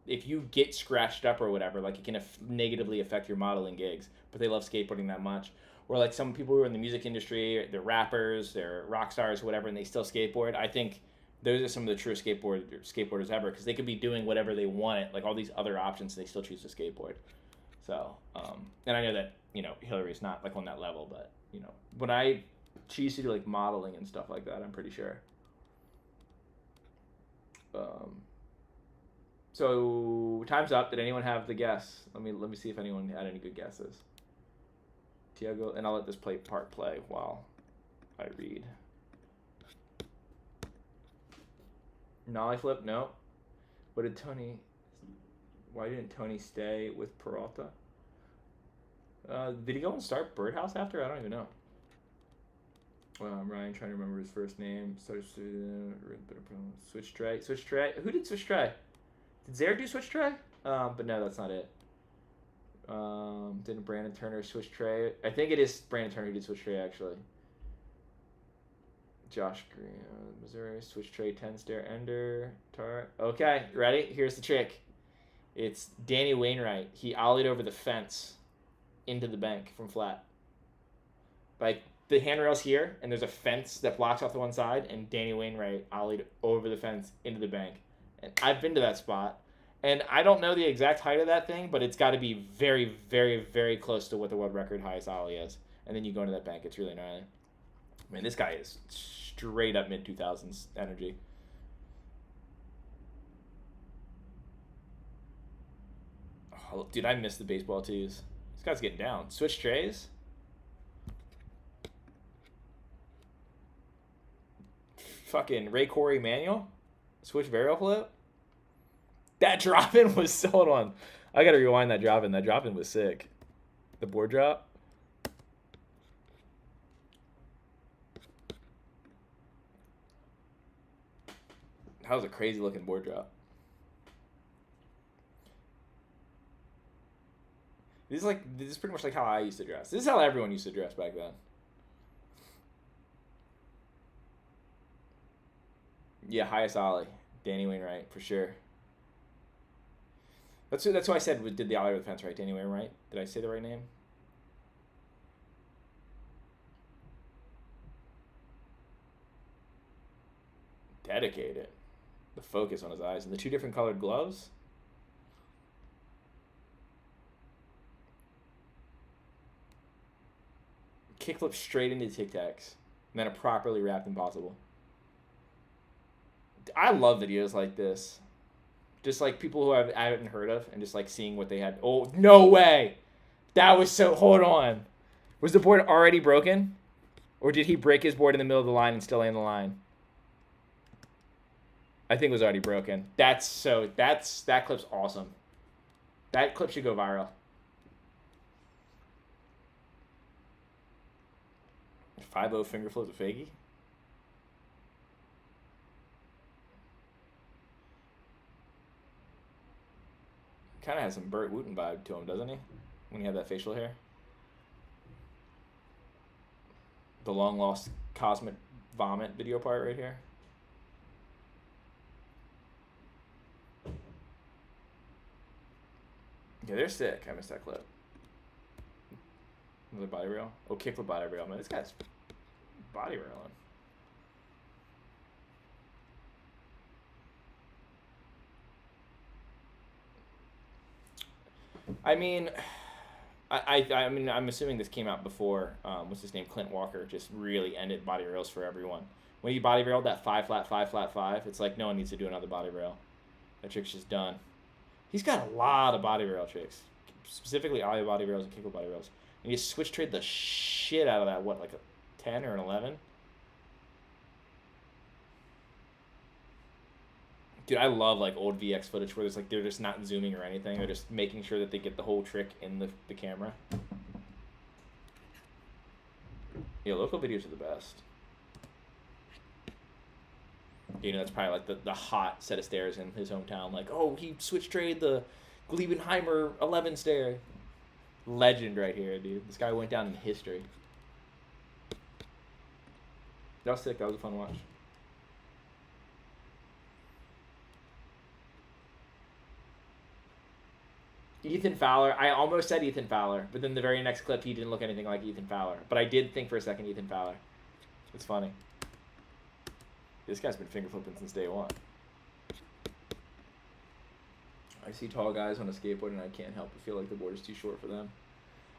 if you get scratched up or whatever, like it can negatively affect your modeling gigs. But they love skateboarding that much. Or like some people who are in the music industry, they're rappers, they're rock stars, whatever, and they still skateboard. I think those are some of the truest skateboarders ever, because they could be doing whatever they want, like all these other options, and they still choose to skateboard. So, and I know that, Hillary's not like on that level, but, she used to do like modeling and stuff like that, I'm pretty sure. So time's up. Did anyone have the guess? Let me see if anyone had any good guesses. Tiago, and I'll let this part play while I read. Nollie flip? No. What did Tony? Why didn't Tony stay with Peralta? Did he go and start Birdhouse after? I don't even know. Ryan trying to remember his first name. Switch tray. Switch tray. Who did switch tray? Did Zare do switch tray? But no, that's not it. Didn't Brandon Turner switch tray? I think it is Brandon Turner who did switch tray actually. Josh Green, Missouri, switch tray, 10 stair ender. Okay, ready? Here's the trick. It's Danny Wainwright. He ollied over the fence into the bank from flat. Like, the handrail's here, and there's a fence that blocks off the one side, and Danny Wainwright ollied over the fence into the bank. And I've been to that spot, and I don't know the exact height of that thing, but it's got to be very, very, very close to what the world record highest ollie is. And then you go into that bank. It's really gnarly. I mean, this guy is straight up mid-2000s energy. Oh, dude, I miss the baseball tees. This guy's getting down. Switch trays. Fucking Ray Corey manual. Switch varial flip. That drop-in was... Hold on. I got to rewind that drop-in. That drop-in was sick. The board drop. That was a crazy looking board drop. This is pretty much like how I used to dress. This is how everyone used to dress back then. Yeah, highest ollie. Danny Wainwright, for sure. That's who I said did the ollie over the fence, right? Danny Wainwright. Did I say the right name? Dedicated. The focus on his eyes and the two different colored gloves. Kickflip straight into Tic Tacs and then a properly wrapped Impossible. I love videos like this. Just like people who I haven't heard of and just like seeing what they had. Oh, no way. That was so... Hold on. Was the board already broken? Or did he break his board in the middle of the line and still lay in the line? I think it was already broken. That clip's awesome. That clip should go viral. 5-0 finger flip to fakie. Kind of has some Burt Wooten vibe to him, doesn't he? When he had that facial hair. The long lost cosmic vomit video part right here. Yeah, they're sick. I missed that clip. Another body rail. Oh, kickflip body rail. Man, this guy's body railing. I mean, I mean, I'm assuming this came out before, what's his name, Clint Walker, just really ended body rails for everyone. When he body railed that 5 flat 5 flat 5, it's like no one needs to do another body rail. That trick's just done. He's got a lot of body rail tricks, specifically ollie body rails and kickflip body rails. And you switch trade the shit out of that, what, like a 10 or an 11? Dude, I love like old VX footage where there's like they're just not zooming or anything. They're just making sure that they get the whole trick in the camera. Yeah, local videos are the best. You know, that's probably like the hot set of stairs in his hometown. Like, oh, he switch traded the Gliebenheimer 11 stair. Legend right here, dude. This guy went down in history. That was sick. That was a fun watch. Ethan Fowler. I almost said Ethan Fowler, but then the very next clip, he didn't look anything like Ethan Fowler. But I did think for a second Ethan Fowler. It's funny. This guy's been finger flipping since day one. I see tall guys on a skateboard, and I can't help but feel like the board is too short for them.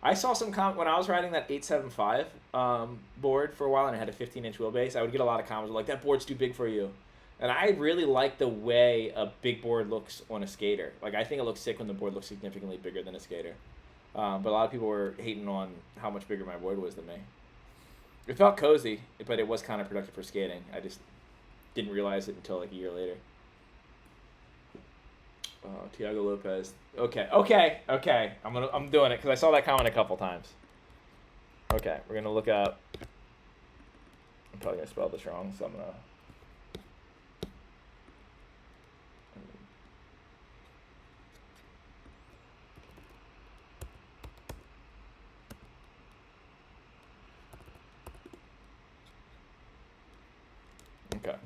I saw some when I was riding that 875 board for a while, and it had a 15-inch wheelbase. I would get a lot of comments like, "That board's too big for you." And I really like the way a big board looks on a skater. Like, I think it looks sick when the board looks significantly bigger than a skater. But a lot of people were hating on how much bigger my board was than me. It felt cozy, but it was counterproductive for skating. I just didn't realize it until like a year later. Tiago Lopez. Okay. I'm doing it because I saw that comment a couple times. Okay, we're gonna look up. I'm probably gonna spell this wrong, so I'm gonna. Okay.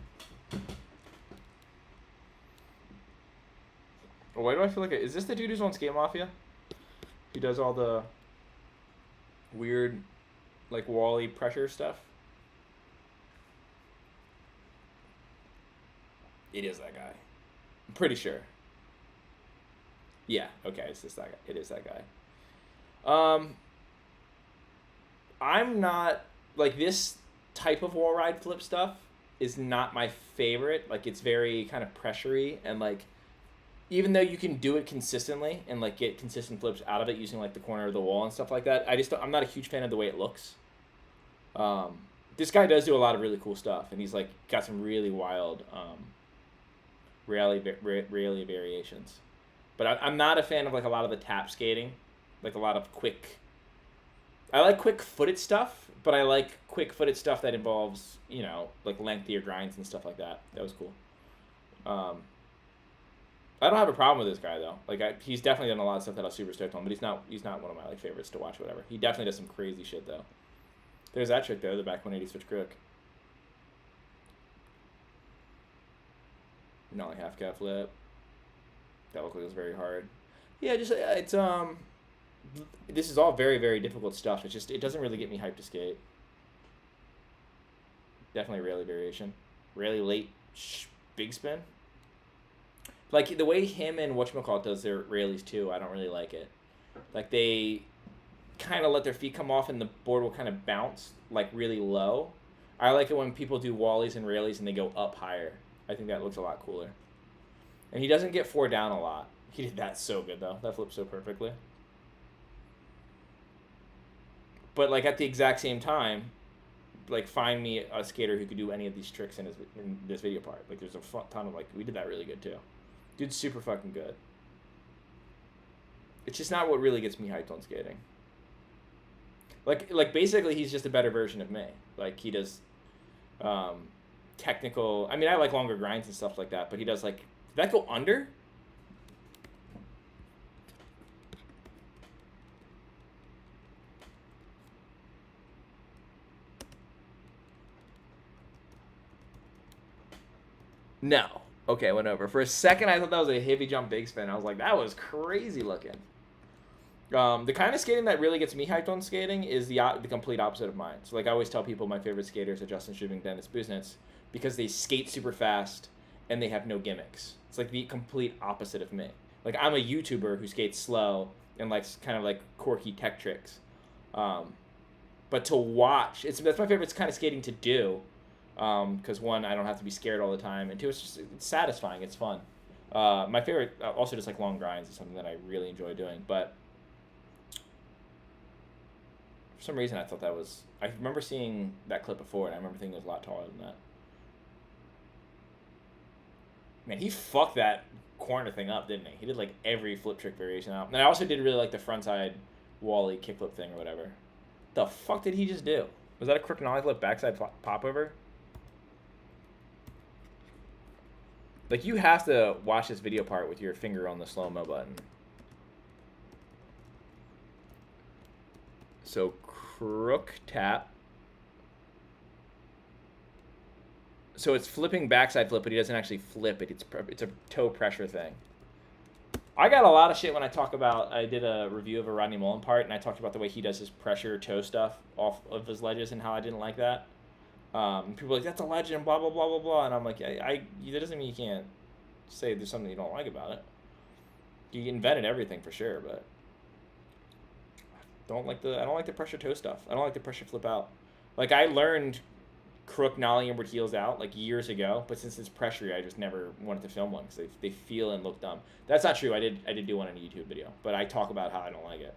Why do I feel like is this the dude who's on Skate Mafia? He does all the weird, like Wally pressure stuff. It is that guy. I'm pretty sure. Yeah. Okay. It's just that guy. It is that guy. I'm not like this type of wall ride flip stuff is not my favorite. Like it's very kind of pressury and like even though you can do it consistently and like get consistent flips out of it using like the corner of the wall and stuff like that, I'm not a huge fan of the way it looks. This guy does do a lot of really cool stuff and he's like got some really wild rally variations. But I'm not a fan of like a lot of the tap skating, like a lot of quick. I like quick-footed stuff, but I like quick-footed stuff that involves, you know, like lengthier grinds and stuff like that. That was cool. I don't have a problem with this guy though. Like he's definitely done a lot of stuff that I was super stoked on, but he's not one of my like favorites to watch. Whatever. He definitely does some crazy shit though. There's that trick there, the back 180 switch crook. Not like half cat flip. That looked like it was very hard. Yeah, just it's this is all very, very difficult stuff. It's just it doesn't really get me hyped to skate. Definitely rally variation. Rally late big spin. Like the way him and whatchamacallit does their rallies too, I don't really like it. Like they kind of let their feet come off and the board will kind of bounce like really low. I like it when people do wallies and rallies and they go up higher. I think that looks a lot cooler. And he doesn't get 4 down a lot. He did that so good though. That flipped so perfectly. But like at the exact same time, like find me a skater who could do any of these tricks in this video part. Like there's a ton of like we did that really good too. Dude's super fucking good. It's just not what really gets me hyped on skating. Like basically he's just a better version of me. Like he does technical. I mean I like longer grinds and stuff like that, but he does like did that go under? No. Okay, went over. For a second, I thought that was a heavy jump big spin. I was like, that was crazy looking. The kind of skating that really gets me hyped on skating is the complete opposite of mine. So, like, I always tell people my favorite skaters are Justin Schubing, Dennis Busenitz, because they skate super fast and they have no gimmicks. It's like the complete opposite of me. Like, I'm a YouTuber who skates slow and likes kind of like quirky tech tricks. But to watch, that's my favorite kind of skating to do. Because one, I don't have to be scared all the time, and two, it's satisfying. It's fun. My favorite, also just like long grinds, is something that I really enjoy doing. But for some reason, I thought that was. I remember seeing that clip before, and I remember thinking it was a lot taller than that. Man, he fucked that corner thing up, didn't he? He did like every flip trick variation out. And I also did really like the frontside wally kickflip thing or whatever. The fuck did he just do? Was that a crook nollie flip backside pop over? Like, you have to watch this video part with your finger on the slow-mo button. So, crook tap. So, it's flipping backside flip, but he doesn't actually flip it. It's a toe pressure thing. I got a lot of shit when I talk about... I did a review of a Rodney Mullen part, and I talked about the way he does his pressure toe stuff off of his ledges and how I didn't like that. People are like, that's a legend, blah, blah, blah, blah, blah. And I'm like, that doesn't mean you can't say there's something you don't like about it. You invented everything for sure, but I don't like the pressure toe stuff. I don't like the pressure flip out. Like, I learned crook nollie inward heels out like years ago, but since it's pressure, I just never wanted to film one because they feel and look dumb. That's not true. I did do one in a YouTube video, but I talk about how I don't like it.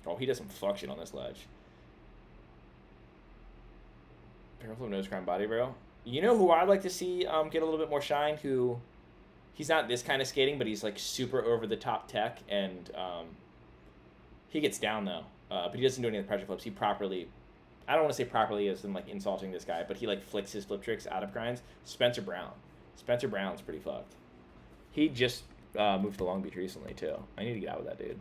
Oh, he does some fuck shit on this ledge. Barrel flip nose grind body barrel. You know who I'd like to see get a little bit more shine? Who, he's not this kind of skating, but he's like super over the top tech, and he gets down though. But he doesn't do any of the pressure flips. He properly, I don't want to say properly as in like insulting this guy, but he like flicks his flip tricks out of grinds. Spencer Brown. Spencer Brown's pretty fucked. He just moved to Long Beach recently too. I need to get out with that dude.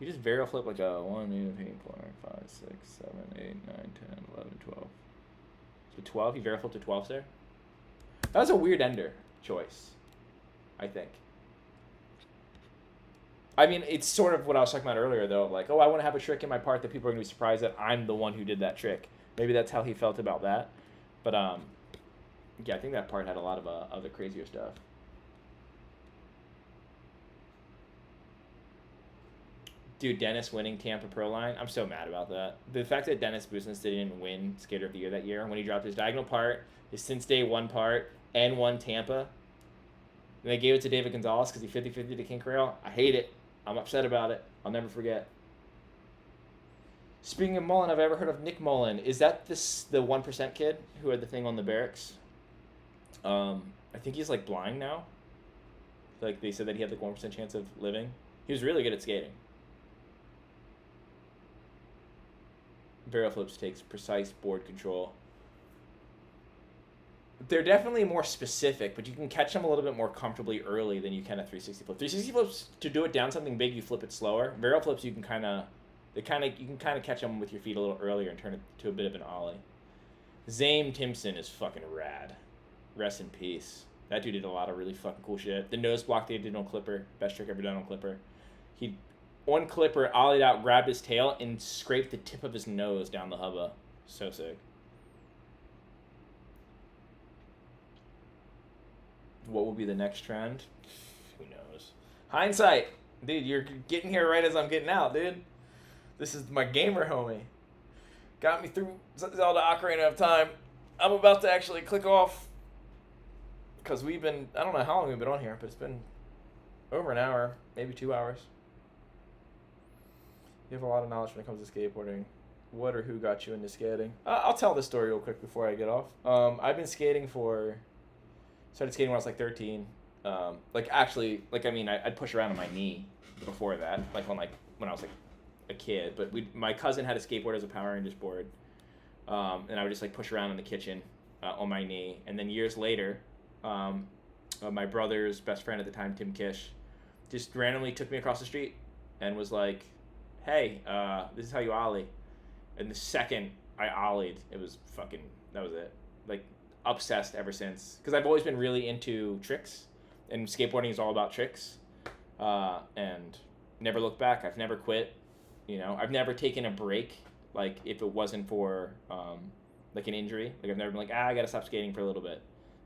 He just varial flip like a 1, 2, 3, 4, 5, 6, 7, 8, 9, 10, 11, 12. So 12? He varial flipped to 12 there? That was a weird ender choice, I think. I mean, it's sort of what I was talking about earlier, though. Like, oh, I want to have a trick in my part that people are going to be surprised that I'm the one who did that trick. Maybe that's how he felt about that. But, yeah, I think that part had a lot of other crazier stuff. Dude, Dennis winning Tampa Pro Line, I'm so mad about that. The fact that Dennis Busnitz didn't win Skater of the Year that year when he dropped his diagonal part, his since day one part, and won Tampa. And they gave it to David Gonzalez because he 50-50 to King Crail. I hate it. I'm upset about it. I'll never forget. Speaking of Mullen, have I ever heard of Nick Mullen? Is that the 1% kid who had the thing on the barracks? I think he's like blind now. Like they said that he had like 1% chance of living. He was really good at skating. Barrel flips takes precise board control. They're definitely more specific, but you can catch them a little bit more comfortably early than you can a 360 flip. 360 flips, to do it down something big, you flip it slower. Barrel flips, you can kind of catch them with your feet a little earlier and turn it to a bit of an ollie. Zane Timpson is fucking rad. Rest in peace. That dude did a lot of really fucking cool shit. The nose block they did on Clipper, best trick ever done on Clipper. He on Clipper, ollied out, grabbed his tail, and scraped the tip of his nose down the hubba. So sick. What will be the next trend? Who knows? Hindsight. Dude, you're getting here right as I'm getting out, dude. This is my gamer homie. Got me through Zelda Ocarina of Time. I'm about to actually click off. Because we've been, I don't know how long we've been on here, but it's been over an hour, maybe 2 hours. You have a lot of knowledge when it comes to skateboarding. What or who got you into skating? I'll tell this story real quick before I get off. I've been skating started skating when I was like 13. I'd push around on my knee before that, like when I was like a kid. But my cousin had a skateboard as a Power Rangers board, and I would just like push around in the kitchen on my knee. And then years later, my brother's best friend at the time, Tim Kish, just randomly took me across the street and was like, hey, this is how you ollie. And the second I ollied, that was it. Like, obsessed ever since. Because I've always been really into tricks, and skateboarding is all about tricks. And never looked back. I've never quit. You know, I've never taken a break, like, if it wasn't for, like, an injury. Like, I've never been like, I gotta stop skating for a little bit.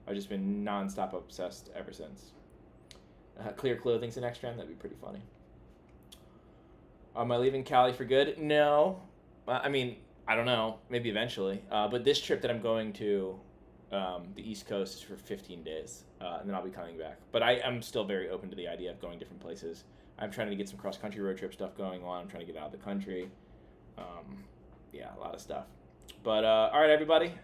I've just been nonstop obsessed ever since. Clear clothing's the next trend. That'd be pretty funny. Am I leaving Cali for good? No. I mean, I don't know. Maybe eventually. But this trip that I'm going to the East Coast is for 15 days. And then I'll be coming back. But I'm still very open to the idea of going different places. I'm trying to get some cross-country road trip stuff going on. I'm trying to get out of the country. Yeah, a lot of stuff. But, all right, everybody.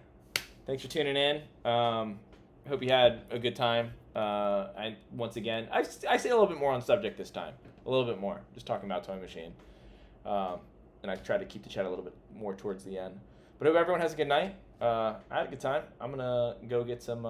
Thanks for tuning in. Hope you had a good time. Once again, I say a little bit more on subject this time. A little bit more. Just talking about Toy Machine. And I tried to keep the chat a little bit more towards the end. But I hope everyone has a good night. I had a good time. I'm going to go get some